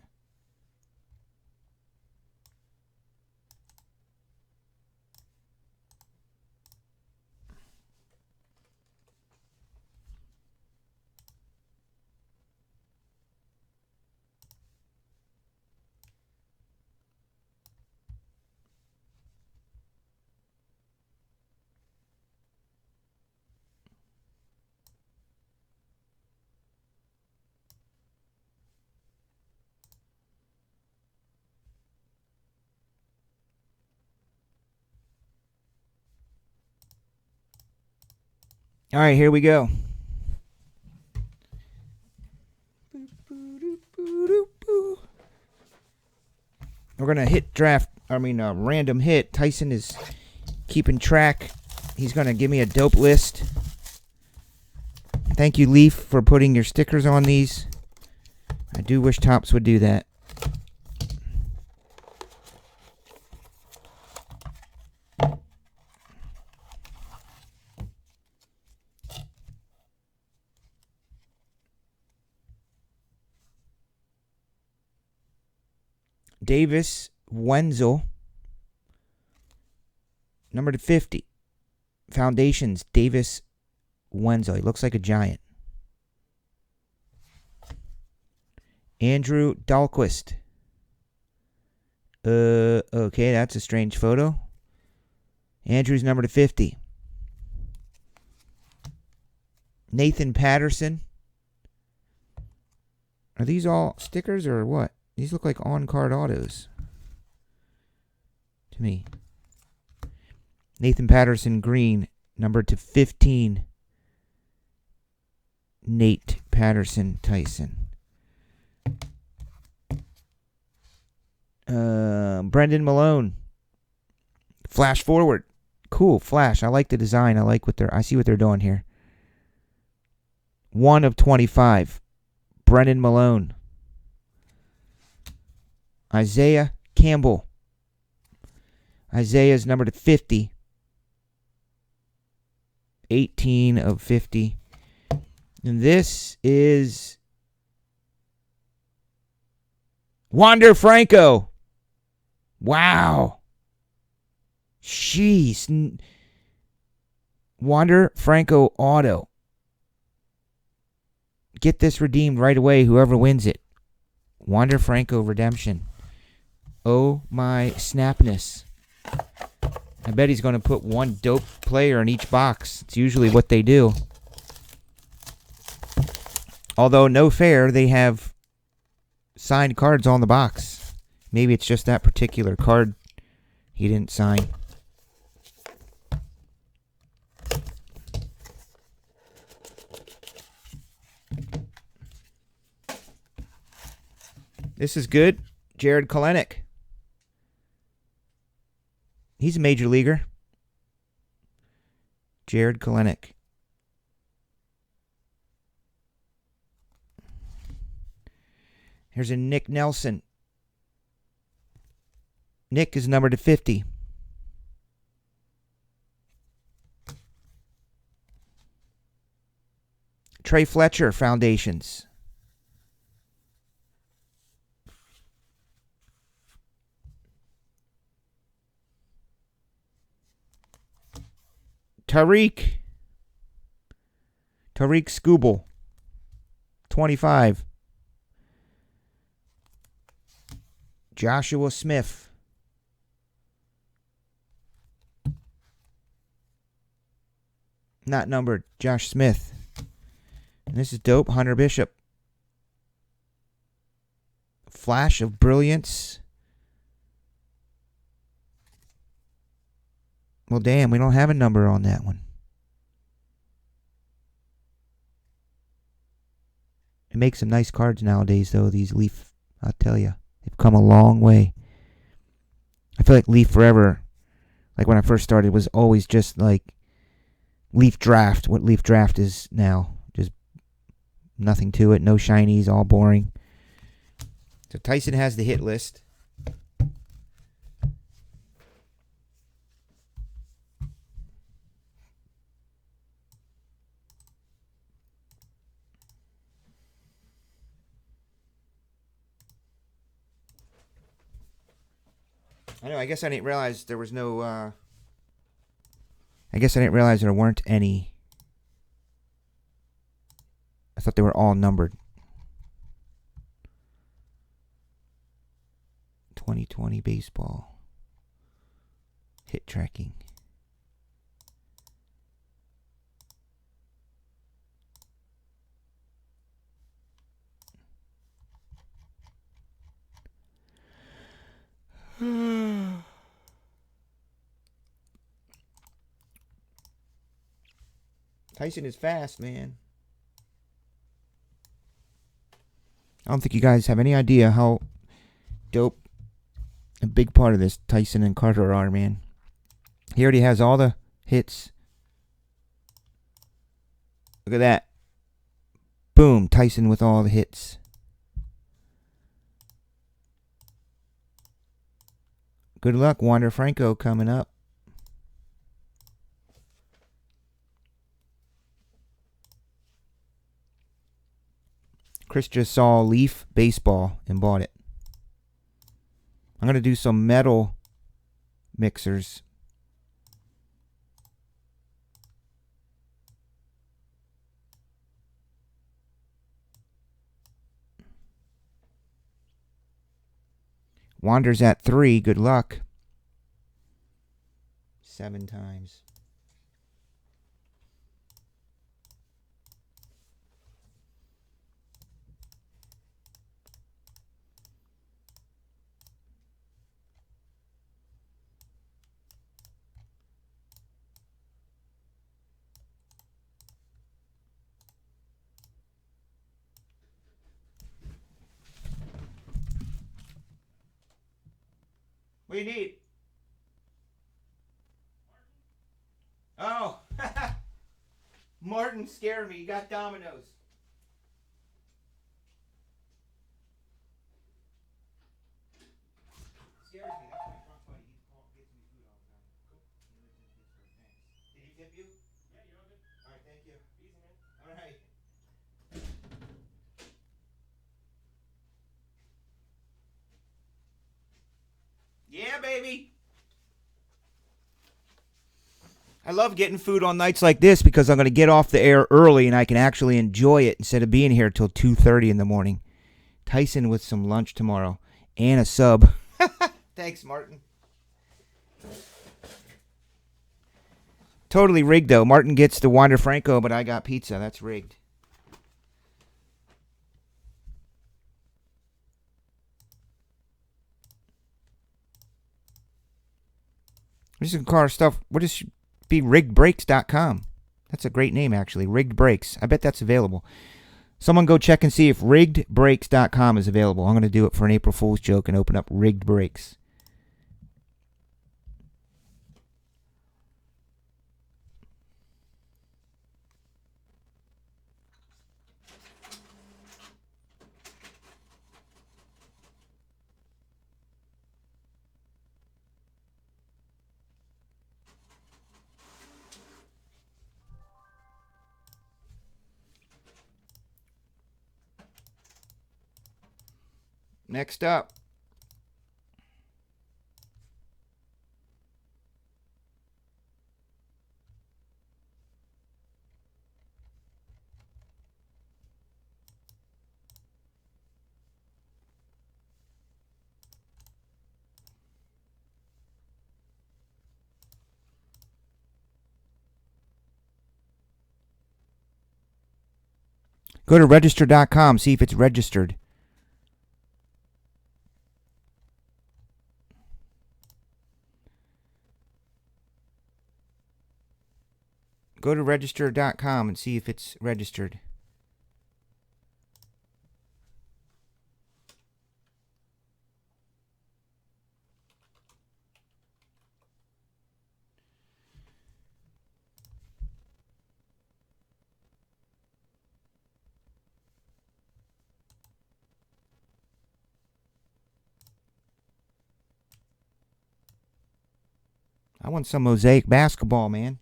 All right, here we go. We're going to hit draft, random hit. Tyson is keeping track. He's going to give me a dope list. Thank you, Leaf, for putting your stickers on these. I do wish Topps would do that. Davis Wenzel, number 50. Foundations, Davis Wenzel. He looks like a giant. Andrew Dahlquist. Okay, that's a strange photo. Andrew's number 50. Nathan Patterson. Are these all stickers or what? These look like on-card autos to me. Nathan Patterson green, number to 15. Nate Patterson Tyson. Brendan Malone. Flash forward. Cool, flash. I like the design. I see what they're doing here. 1 of 25. Brendan Malone. Isaiah Campbell. Isaiah's number to 50. 18 of 50. And this is Wander Franco. Wow. Jeez. Wander Franco auto. Get this redeemed right away, whoever wins it. Wander Franco redemption. Oh my snapness. I bet he's going to put one dope player in each box. It's usually what they do. Although, no fair, they have signed cards on the box. Maybe it's just that particular card he didn't sign. This is good. Jared Kalenic. He's a major leaguer. Jared Kalenic. Here's a Nick Nelson. Nick is numbered to 50. Trey Fletcher Foundations. Tariq Skubal, 25. Joshua Smith. Not numbered. Josh Smith. And this is dope. Hunter Bishop. Flash of Brilliance. Well, damn, we don't have a number on that one. It makes some nice cards nowadays, though, these Leaf. I'll tell you. They've come a long way. I feel like Leaf Forever, like when I first started, was always just like Leaf Draft. What Leaf Draft is now. Just nothing to it. No shinies. All boring. So Tyson has the hit list. I know, I guess I didn't realize there was no, I guess I didn't realize there weren't any. I thought they were all numbered. 2020 baseball. Hit tracking. Tyson is fast, man. I don't think you guys have any idea how dope a big part of this Tyson and Carter are, man. He already has all the hits. Look at that. Boom, Tyson with all the hits. Good luck, Wander Franco coming up. Chris just saw Leaf Baseball and bought it. I'm going to do some metal mixers. Wander's at 3. Good luck. 7 times. What do you need? Oh, Martin scared me. You got Domino's. Scares me. That's my front buddy. He gets me food all the time. Cool. He lives in Pittsburgh. Thanks. Did he tip you? Yeah, you're all good. All right, thank you. Easy, man. All right. Yeah, baby. I love getting food on nights like this because I'm going to get off the air early and I can actually enjoy it instead of being here till 2:30 in the morning. Tyson with some lunch tomorrow and a sub. Thanks, Martin. Totally rigged, though. Martin gets the Wander Franco, but I got pizza. That's rigged. This is car stuff. What is be riggedbrakes.com? That's a great name, actually. Rigged Brakes. I bet that's available. Someone go check and see if riggedbrakes.com is available. I'm going to do it for an April Fool's joke and open up Rigged Brakes. Next up. Go to register.com, see if it's registered. Go to register.com and see if it's registered. I want some Mosaic basketball, man.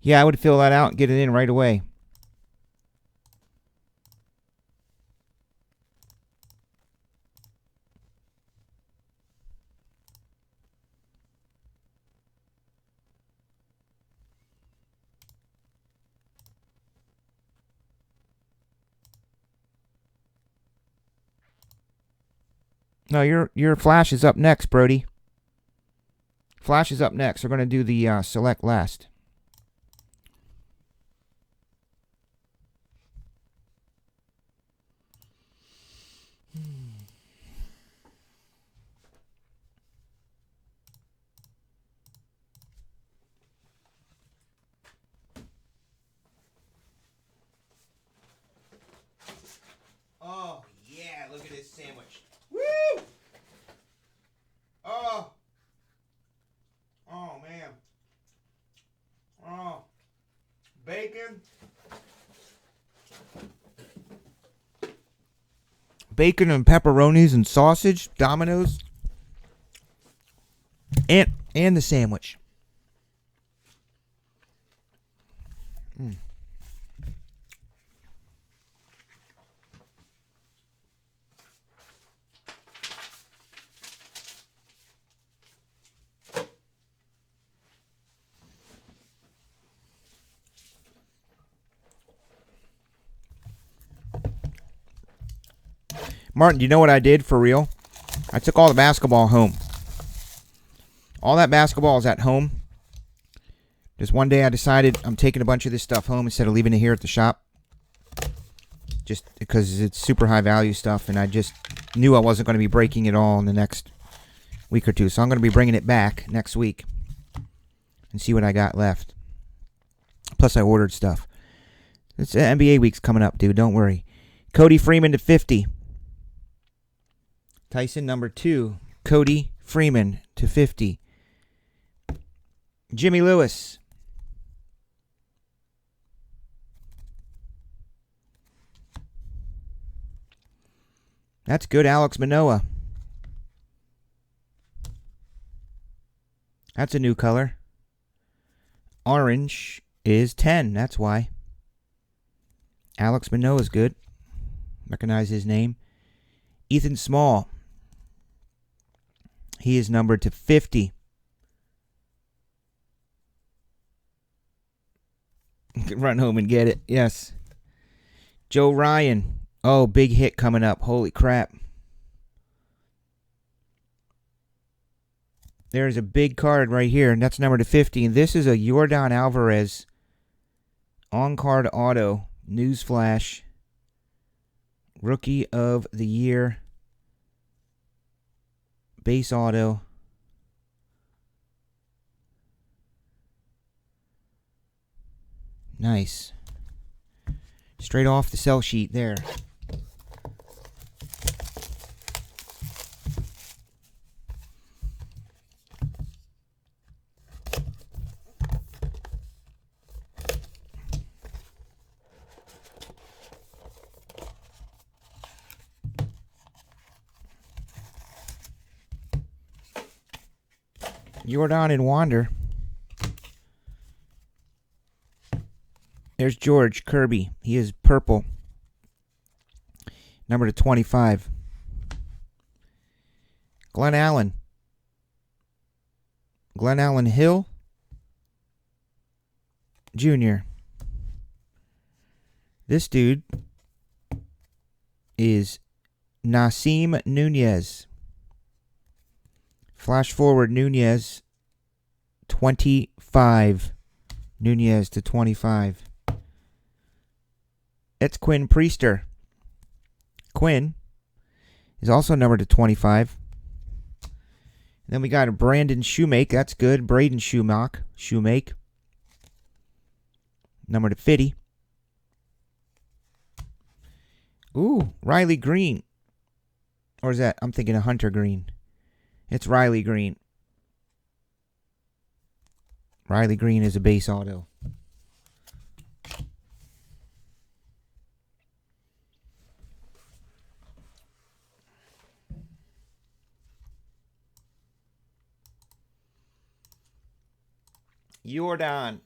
Yeah, I would fill that out and get it in right away. No, your Flash is up next, Brody. Flash is up next. We're going to do the select last. Oh, yeah, look at this sandwich. Woo! Oh. Oh, man. Oh. Bacon. Bacon and pepperonis and sausage, Domino's. And the sandwich. Mm. Martin, do you know what I did for real? I took all the basketball home. All that basketball is at home. Just one day I decided I'm taking a bunch of this stuff home instead of leaving it here at the shop. Just because it's super high value stuff, and I just knew I wasn't going to be breaking it all in the next week or two. So I'm going to be bringing it back next week and see what I got left. Plus I ordered stuff. It's NBA week's coming up, dude. Don't worry. Cody Freeman to 50. Tyson number 2. Cody Freeman to 50. Jimmy Lewis. That's good. Alex Manoah. That's a new color. Orange is 10. That's why. Alex Manoah is good. Recognize his name. Ethan Small. He is numbered to 50. could run home and get it. Yes. Joe Ryan. Oh, big hit coming up. Holy crap. There's a big card right here, and that's number to 50. And this is a Yordan Alvarez on-card auto. Newsflash. Rookie of the Year. Base auto. Nice. Straight off the sell sheet there. Yordan and Wander. There's George Kirby. He is purple. Number to 25. Glenn Allen. Glenn Allen Hill Jr. This dude is Nasim Nunez. Flash forward Nunez, 25. Nunez to 25. That's Quinn Priester. Quinn is also numbered to 25. And then we got a Brandon Shoemake. That's good. Braden Shoemake. Number to 50. Ooh, Riley Green. Or is that? I'm thinking of Hunter Green. It's Riley Green. Riley Green is a base auto. Yordan.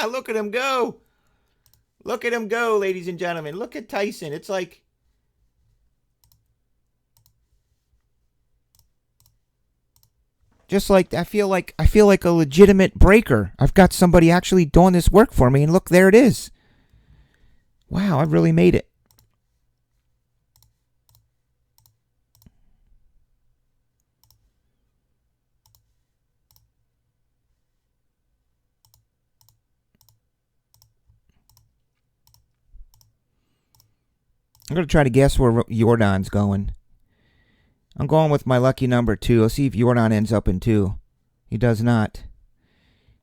Look at him go. Look at him go, ladies and gentlemen. Look at Tyson. It's like just like I feel like a legitimate breaker. I've got somebody actually doing this work for me, and look, there it is. Wow, I've really made it. I'm going to try to guess where Yordan's going. I'm going with my lucky number 2. Let's see if Yordan ends up in 2. He does not.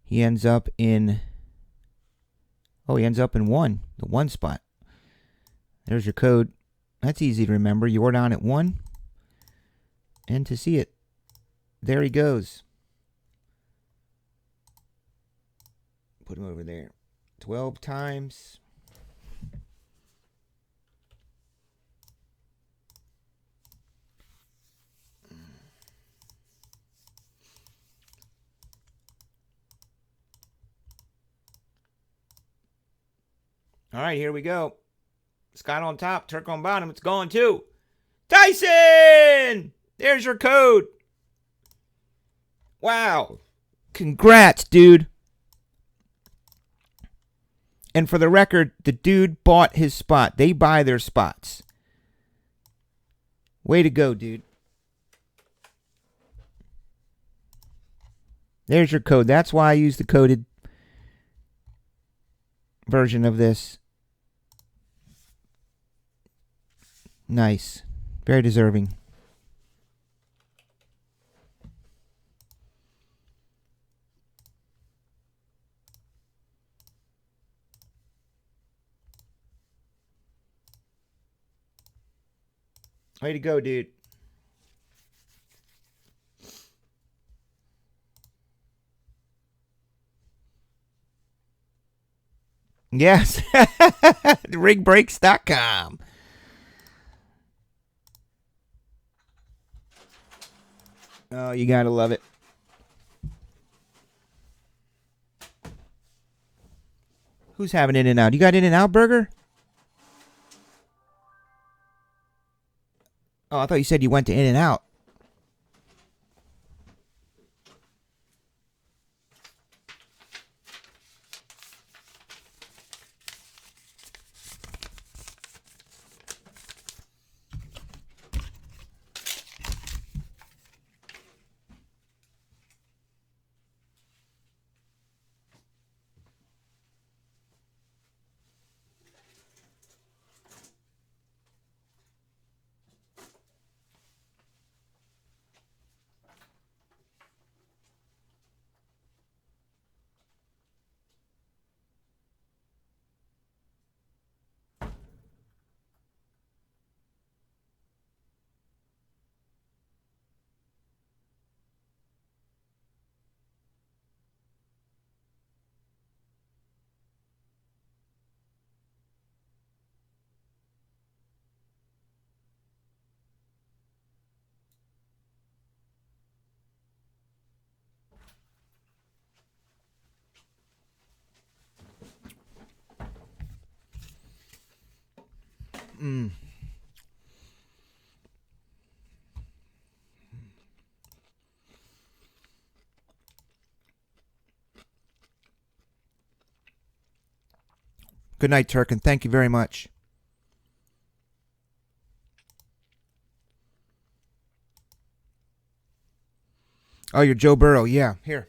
He ends up in... Oh, he ends up in 1. The 1 spot. There's your code. That's easy to remember. Yordan at 1. And to see it. There he goes. Put him over there. 12 times... All right, here we go. Scott on top, Turk on bottom. It's going to Tyson! There's your code. Wow. Congrats, dude. And for the record, the dude bought his spot. They buy their spots. Way to go, dude. There's your code. That's why I use the coded version of this. Nice. Very deserving. Way to go, dude. Yes. Rigbreaks.com. Oh, you gotta love it. Who's having In-N-Out? You got In-N-Out burger? Oh, I thought you said you went to In-N-Out. Good night, Turk, and thank you very much. Oh, you're Joe Burrow. Yeah, here.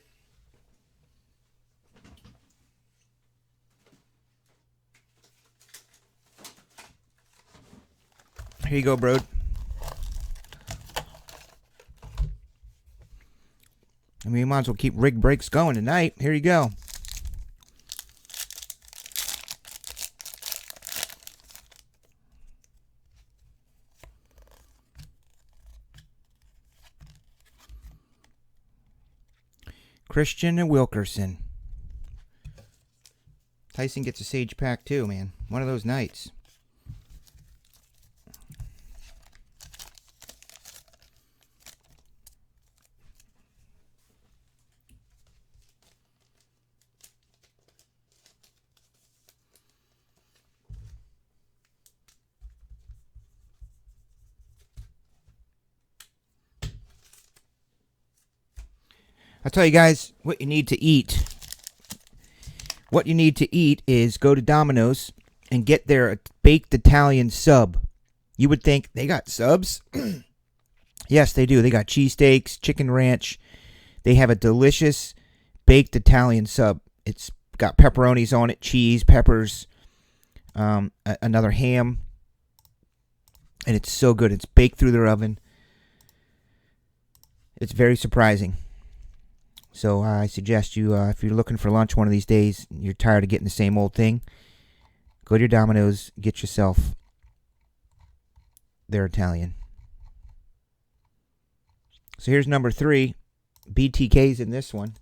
Here you go, bro. I mean, you might as well keep rig breaks going tonight. Here you go. Christian Wilkerson. Tyson gets a Sage pack too, man. One of those nights. I'll tell you guys what you need to eat. What you need to eat is go to Domino's and get their baked Italian sub. You would think they got subs. Yes, they do. They got cheesesteaks, chicken ranch. They have a delicious baked Italian sub. It's got pepperonis on it, cheese, peppers, another ham. And it's so good. It's baked through their oven. It's very surprising. So I suggest you, if you're looking for lunch one of these days, you're tired of getting the same old thing, go to your Domino's, get yourself their Italian. So here's number 3. BTK's in this one.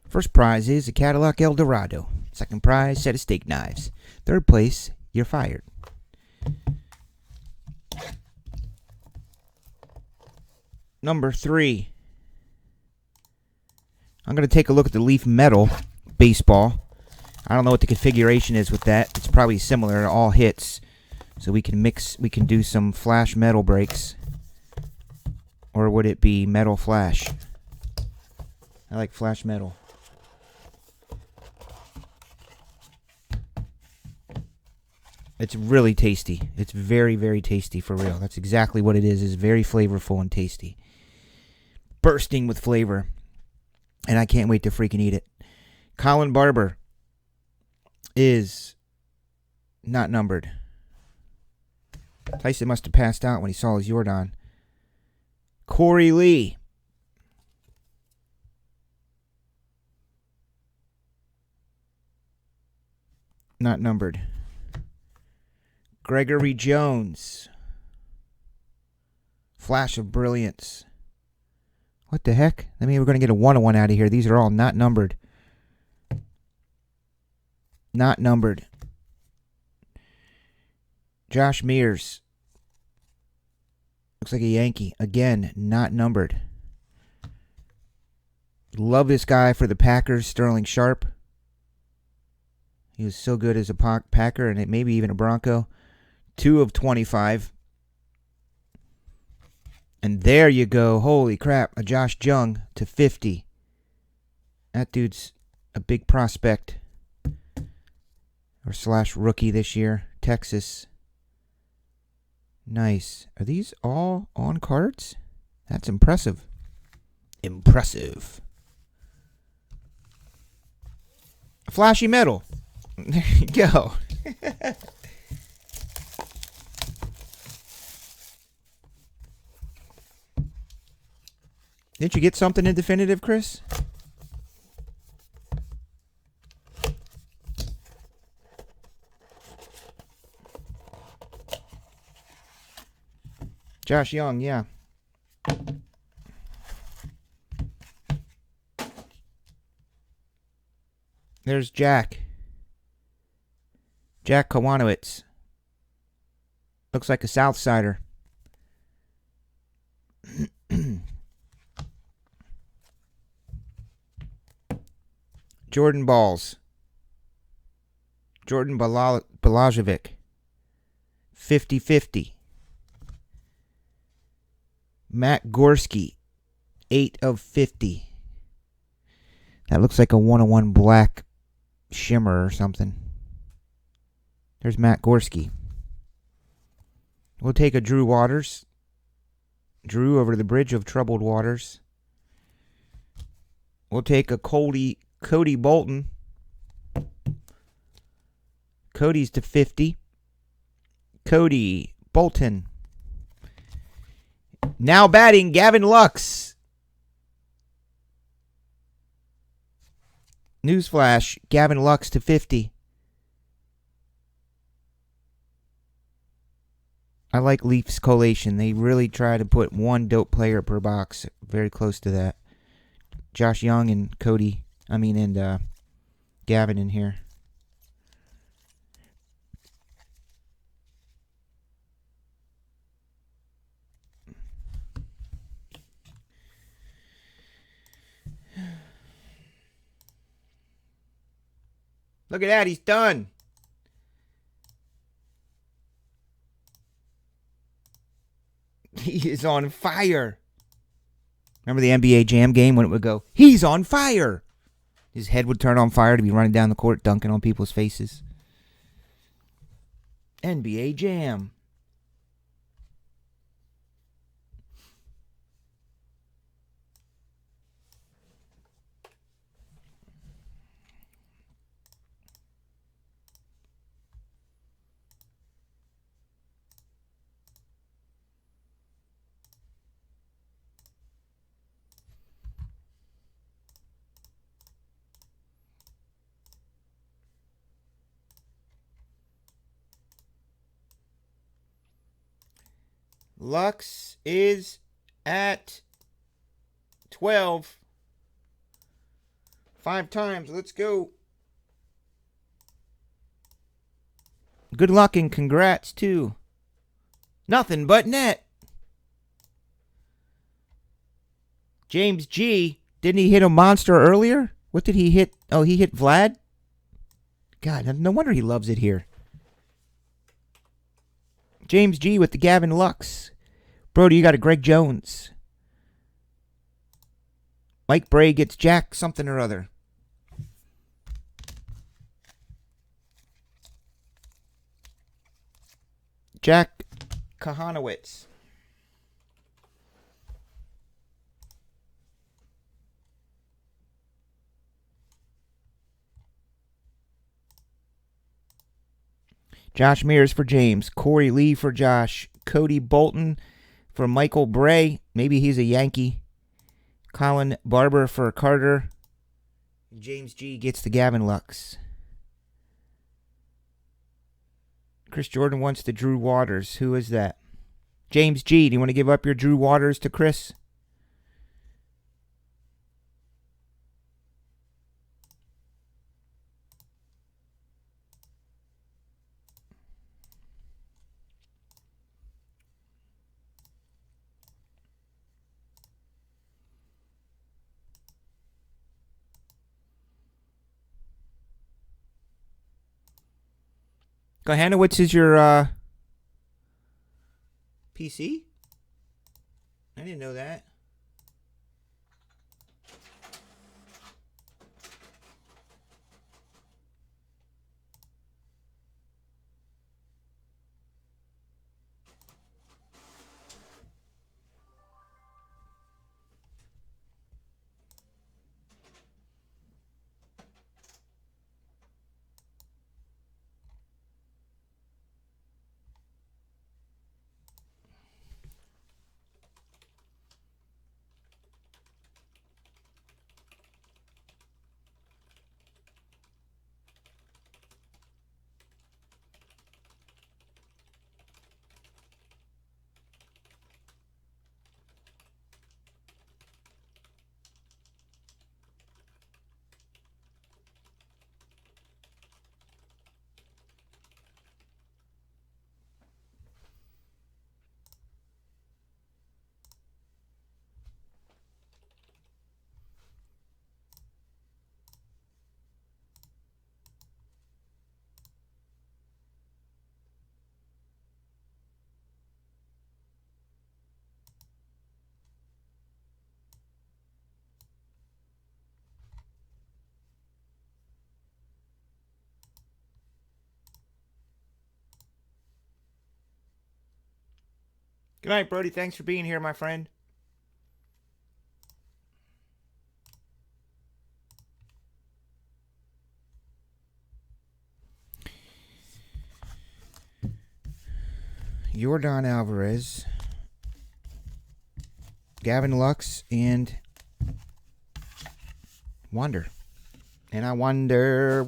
First prize is a Cadillac Eldorado. Second prize, set of steak knives. Third place, you're fired. Number 3. I'm going to take a look at the Leaf Metal baseball. I don't know what the configuration is with that. It's probably similar to all hits. So we can do some flash metal breaks. Or would it be metal flash? I like flash metal. It's really tasty. It's very, very tasty for real. That's exactly what it is. It's very flavorful and tasty. Bursting with flavor. And I can't wait to freaking eat it. Colin Barber is not numbered. Tyson must have passed out when he saw his Jordan. Corey Lee. Not numbered. Gregory Jones. Flash of brilliance. What the heck? I mean, we're going to get a 101 out of here. These are all not numbered. Not numbered. Josh Mears. Looks like a Yankee. Again, not numbered. Love this guy for the Packers, Sterling Sharp. He was so good as a Packer and maybe even a Bronco. 2 of 25. And there you go. Holy crap. A Josh Jung to 50. That dude's a big prospect. Or / rookie this year. Texas. Nice. Are these all on cards? That's impressive. Impressive. Flashy metal. There you go. Didn't you get something in definitive, Chris? Josh Young, yeah. There's Jack. Jack Kawanowitz. Looks like a Southsider. Jordan Balls. Jordan Balajovic. 50-50. Matt Gorski. 8 of 50. That looks like a 101 black shimmer or something. There's Matt Gorski. We'll take a Drew Waters. Drew over the bridge of troubled waters. We'll take a Cody Bolton. Cody's to 50. Cody Bolton. Now batting, Gavin Lux. Newsflash, Gavin Lux to 50. I like Leafs collation. They really try to put one dope player per box. Very close to that. Josh Young and Gavin in here. Look at that, he's done. He is on fire. Remember the NBA Jam game when it would go, he's on fire. His head would turn on fire to be running down the court, dunking on people's faces. NBA Jam. Lux is at 12. 5 times. Let's go. Good luck and congrats, too. Nothing but net. James G. Didn't he hit a monster earlier? What did he hit? Oh, he hit Vlad? God, no wonder he loves it here. James G. with the Gavin Lux. Brody, you got a Greg Jones. Mike Bray gets Jack something or other. Jack Kahanowitz. Josh Mears for James. Corey Lee for Josh. Cody Bolton for Michael Bray. Maybe he's a Yankee. Colin Barber for Carter. James G. gets the Gavin Lux. Chris Jordan wants the Drew Waters. Who is that? James G. Do you want to give up your Drew Waters to Chris? Hanowitz is your PC? I didn't know that. Good night, Brody. Thanks for being here, my friend. Yordan Alvarez, Gavin Lux, and Wonder. And I wonder.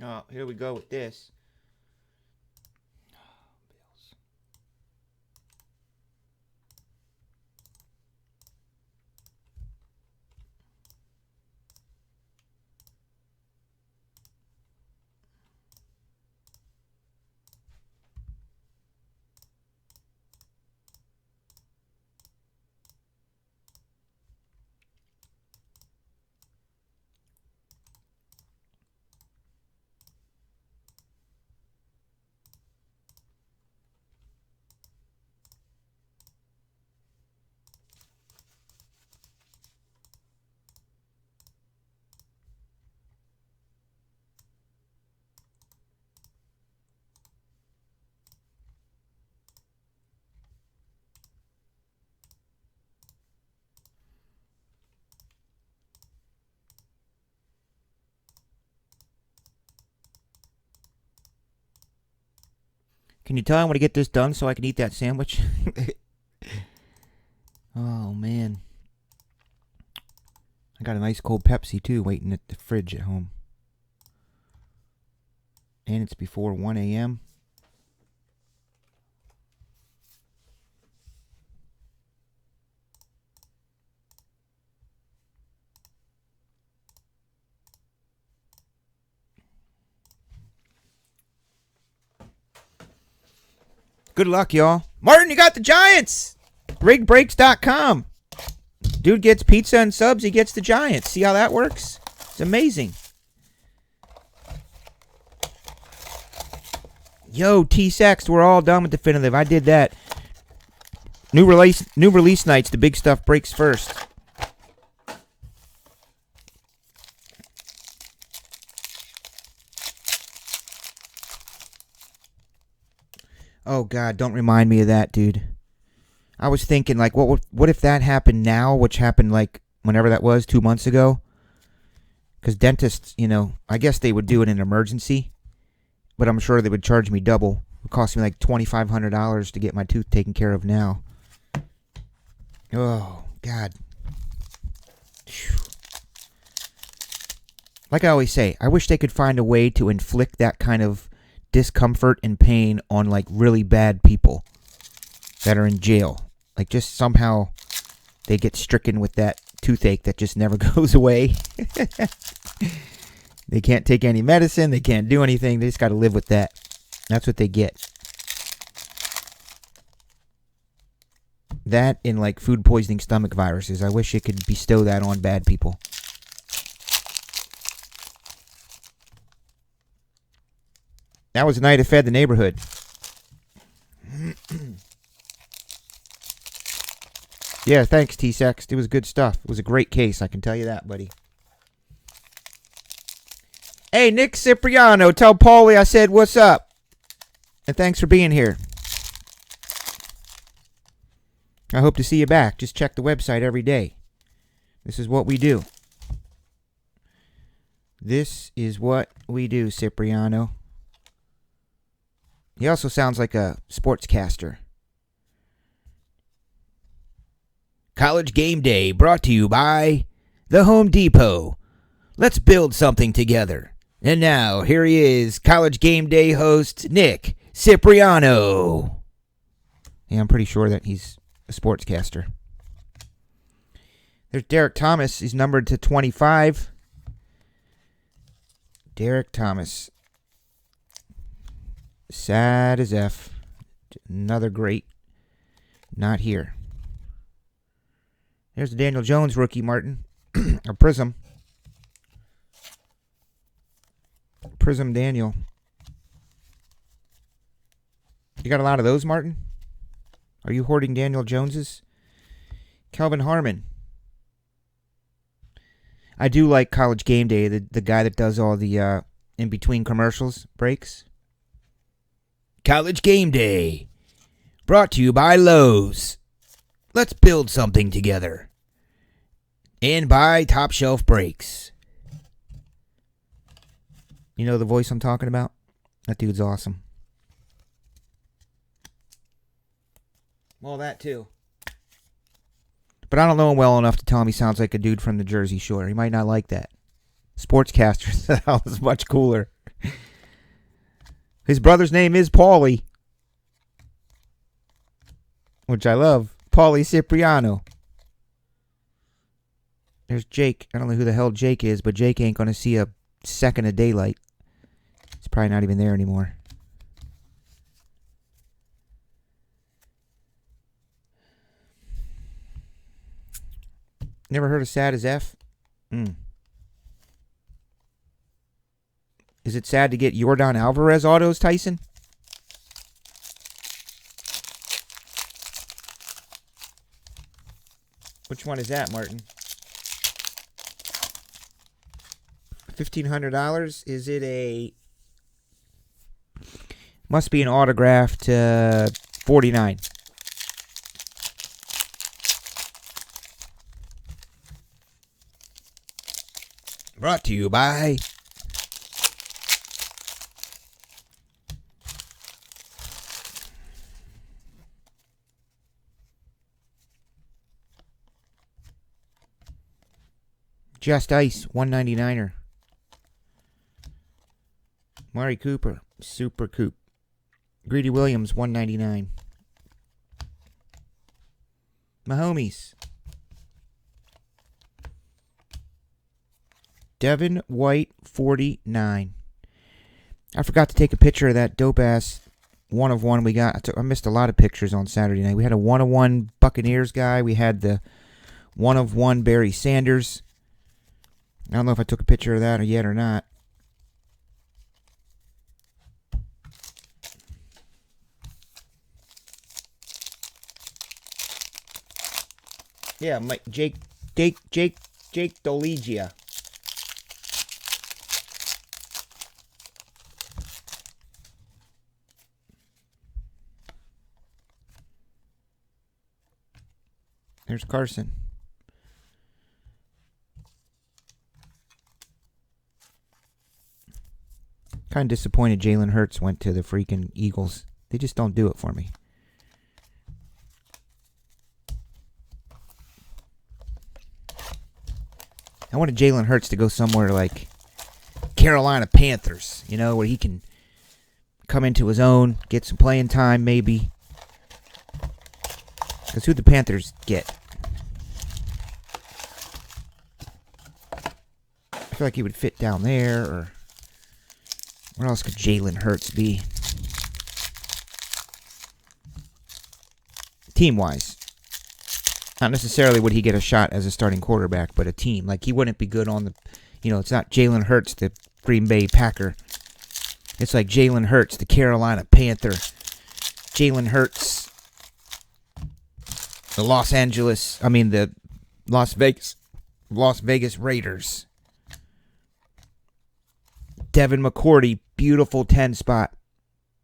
Oh, here we go with this. Can you tell I want to get this done so I can eat that sandwich? Oh, man. I got a nice cold Pepsi, too, waiting at the fridge at home. And it's before 1 a.m. Good luck, y'all. Martin, you got the Giants. Rigbreaks.com. Dude gets pizza and subs. He gets the Giants. See how that works? It's amazing. Yo, T-Sex, we're all done with Definitive. I did that. New release nights. The big stuff breaks first. Oh, God, don't remind me of that, dude. I was thinking, like, what if that happened now, which happened, like, whenever that was, 2 months ago? Because dentists, you know, I guess they would do it in an emergency, but I'm sure they would charge me double. It would cost me, like, $2,500 to get my tooth taken care of now. Oh, God. Whew. Like I always say, I wish they could find a way to inflict that kind of discomfort and pain on, like, really bad people that are in jail. Like, just somehow they get stricken with that toothache that just never goes away. They can't take any medicine. They can't do anything. They just got to live with that. That's what they get. That and, like, food poisoning stomach viruses. I wish it could bestow that on bad people. That was the night it fed the neighborhood. Yeah, thanks, T-Sex. It was good stuff. It was a great case, I can tell you that, buddy. Hey, Nick Cipriano, tell Paulie I said what's up. And thanks for being here. I hope to see you back. Just check the website every day. This is what we do. This is what we do, Cipriano. He also sounds like a sportscaster. College Game Day brought to you by The Home Depot. Let's build something together. And now, here he is, College Game Day host Nick Cipriano. Yeah, I'm pretty sure that he's a sportscaster. There's Derek Thomas. He's numbered to 25. Derek Thomas. Sad as F. Another great. Not here. There's the Daniel Jones rookie, Martin. Or Prism. Prism Daniel. You got a lot of those, Martin? Are you hoarding Daniel Joneses? Kelvin Harmon. I do like College Game Day, the guy that does all the in-between commercials, breaks. College Game Day, brought to you by Lowe's. Let's build something together. And by Top Shelf Breaks. You know the voice I'm talking about? That dude's awesome. Well, that too. But I don't know him well enough to tell him he sounds like a dude from the Jersey Shore. He might not like that. Sportscaster sounds much cooler. His brother's name is Paulie, which I love. Paulie Cipriano. There's Jake. I don't know who the hell Jake is, but Jake ain't going to see a second of daylight. He's probably not even there anymore. Never heard of Sad as F? Is it sad to get Yordan Alvarez autos, Tyson? Which one is that, Martin? $1,500? Is it a... Must be an autographed 49. Brought to you by... Just Ice, 199er. Mari Cooper, Super Coupe. Greedy Williams, 199. Mahomes. Devin White, 49. I forgot to take a picture of that dope-ass one-of-one we got. I missed a lot of pictures on Saturday night. We had a one-of-one Buccaneers guy. We had the one-of-one Barry Sanders. I don't know if I took a picture of that yet or not. Yeah, Jake Doligia. There's Carson. Kind of disappointed Jalen Hurts went to the freaking Eagles. They just don't do it for me. I wanted Jalen Hurts to go somewhere like Carolina Panthers, you know, where he can come into his own, get some playing time maybe. Because who the Panthers get? I feel like he would fit down there, or where else could Jalen Hurts be? Team-wise. Not necessarily would he get a shot as a starting quarterback, but a team. Like, he wouldn't be good on the... You know, it's not Jalen Hurts, the Green Bay Packer. It's like Jalen Hurts, the Carolina Panther. Jalen Hurts, the Las Vegas Raiders. Devin McCourty, beautiful 10 spot.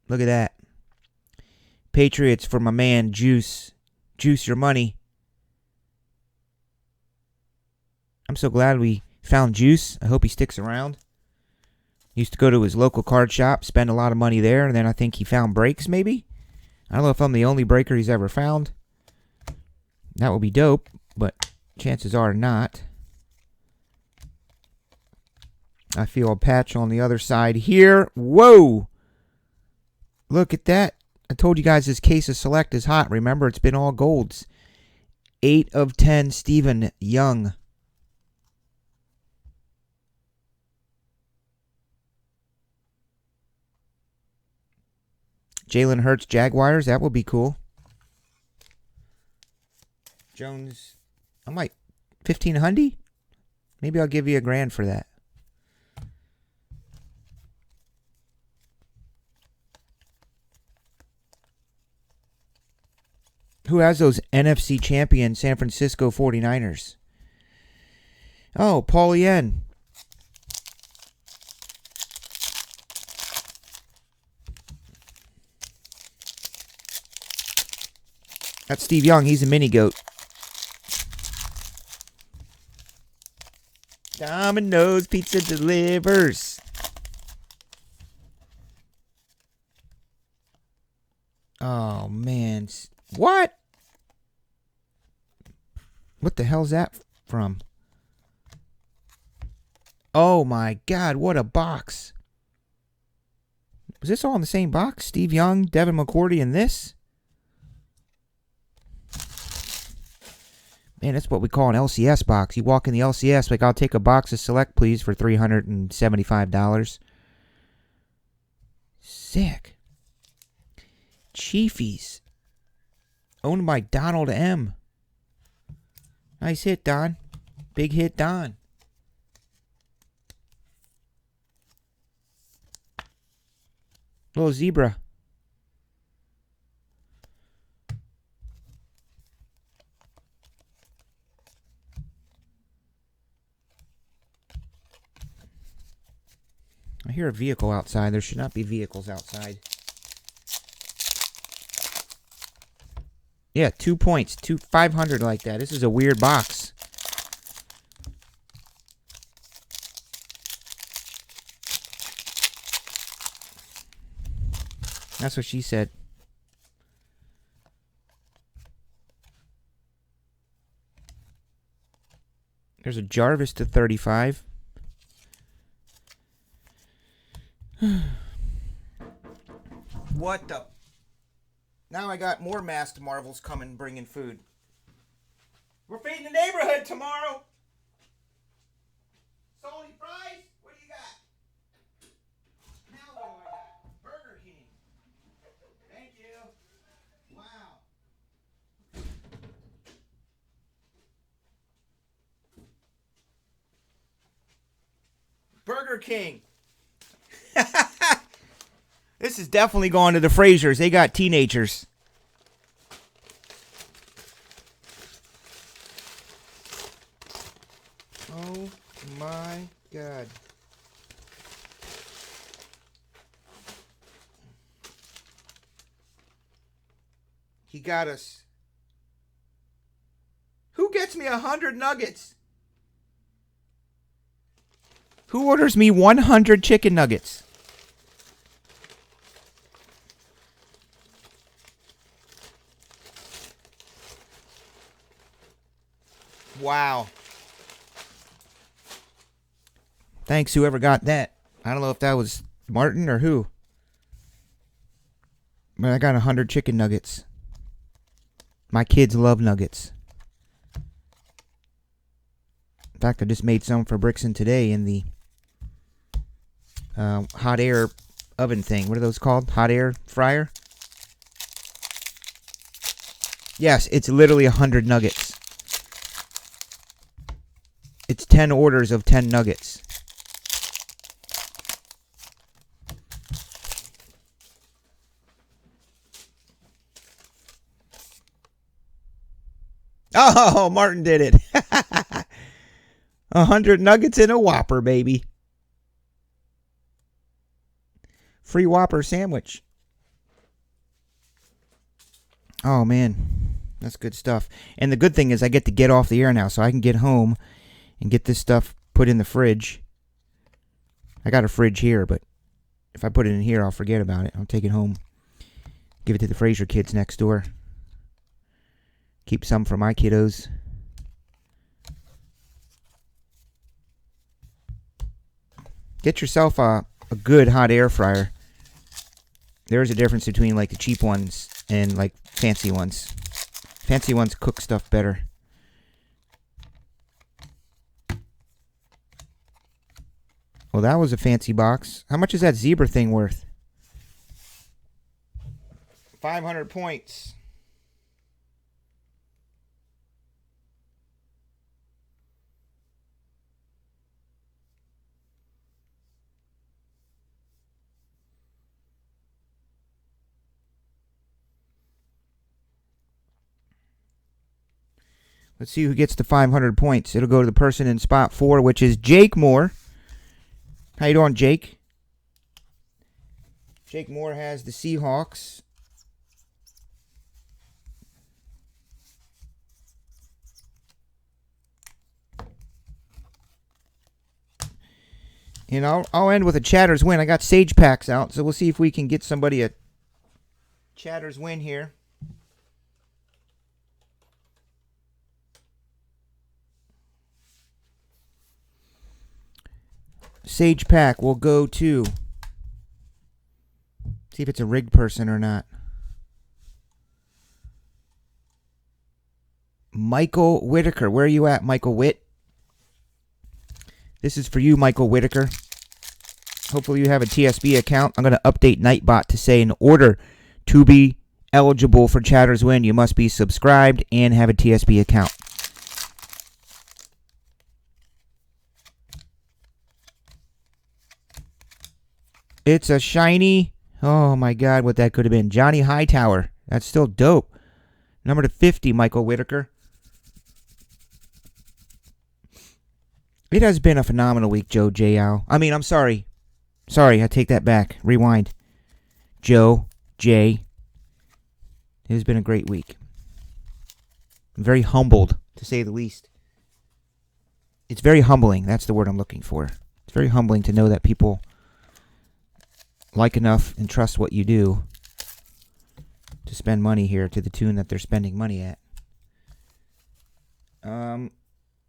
Look at that. Patriots for my man, Juice. Juice your money. I'm so glad we found Juice. I hope he sticks around. Used to go to his local card shop, spend a lot of money there, and then I think he found breaks, maybe? I don't know if I'm the only breaker he's ever found. That would be dope, but chances are not. I feel a patch on the other side here. Whoa! Look at that. I told you guys this case of Select is hot. Remember, it's been all golds. 8 of 10, Stephen Young. Jalen Hurts, Jaguars. That would be cool. Jones. I might. 1,500? Maybe I'll give you $1,000 for that. Who has those NFC champion San Francisco 49ers? Oh, Paulie N. That's Steve Young. He's a mini goat. Domino's Pizza delivers. Oh, man. What? What the hell's that from? Oh, my God. What a box. Was this all in the same box? Steve Young, Devin McCourty, and this? Man, that's what we call an LCS box. You walk in the LCS, like, I'll take a box of Select, please, for $375. Sick. Chiefies. Owned by Donald M. Nice hit, Don. Big hit, Don. Little zebra. I hear a vehicle outside. There should not be vehicles outside. Yeah, 2 points. 500 like that. This is a weird box. That's what she said. There's a Jarvis to 35. What the? Now I got more masked Marvels coming, bringing food. We're feeding the neighborhood tomorrow. Salty fries? What do you got? Now what do I got? Burger King. Thank you. Wow. Burger King. This is definitely going to the Frasers. They got teenagers. Oh my God. He got us. Who gets me 100 nuggets? Who orders me 100 chicken nuggets? Wow. Thanks, whoever got that. I don't know if that was Martin or who. But I got 100 chicken nuggets. My kids love nuggets. In fact, I just made some for Brixton today in the hot air oven thing. What are those called? Hot air fryer? Yes, it's literally 100 nuggets. It's 10 orders of 10 nuggets. Oh, Martin did it. 100 nuggets in a Whopper, baby. Free Whopper sandwich. Oh, man. That's good stuff. And the good thing is I get to get off the air now, so I can get home and get this stuff put in the fridge. I got a fridge here, but if I put it in here, I'll forget about it. I'll take it home. Give it to the Fraser kids next door. Keep some for my kiddos. Get yourself a good hot air fryer. There's a difference between like the cheap ones and like fancy ones. Fancy ones cook stuff better. Well, that was a fancy box. How much is that zebra thing worth? 500 points. Let's see who gets the 500 points. It'll go to the person in spot 4, which is Jake Moore. How you doing, Jake? Jake Moore has the Seahawks. And I'll end with a Chatters win. I got Sage Packs out, so we'll see if we can get somebody a Chatters win here. Sage Pack will go to See if it's a rigged person or not. Michael Whitaker. Where are you at, Michael Witt? This is for you, Michael Whitaker. Hopefully you have a TSB account. I'm going to update Nightbot to say in order to be eligible for Chatters Win, you must be subscribed and have a TSB account. It's a shiny. Oh my God, what that could have been. Johnny Hightower. That's still dope. Number to 50, Michael Whitaker. It has been a phenomenal week, Joe J. Al. I mean, I'm sorry. Sorry, I take that back. Rewind. Joe J. It has been a great week. I'm very humbled, to say the least. It's very humbling. That's the word I'm looking for. It's very humbling to know that people like enough and trust what you do to spend money here to the tune that they're spending money at.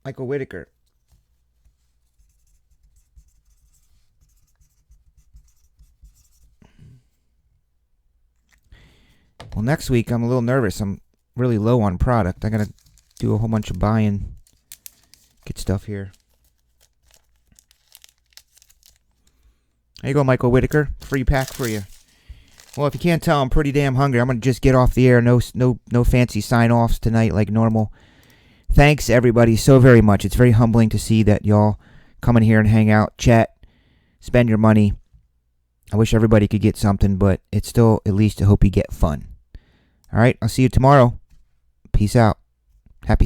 Michael Whitaker. Well, next week I'm a little nervous. I'm really low on product. I gotta do a whole bunch of buying, get stuff here. There you go, Michael Whitaker. Free pack for you. Well, if you can't tell, I'm pretty damn hungry. I'm gonna just get off the air. No fancy sign-offs tonight like normal. Thanks everybody so very much. It's very humbling to see that y'all come in here and hang out, chat, spend your money. I wish everybody could get something, but it's still, at least I hope you get fun. All right, I'll see you tomorrow. Peace out.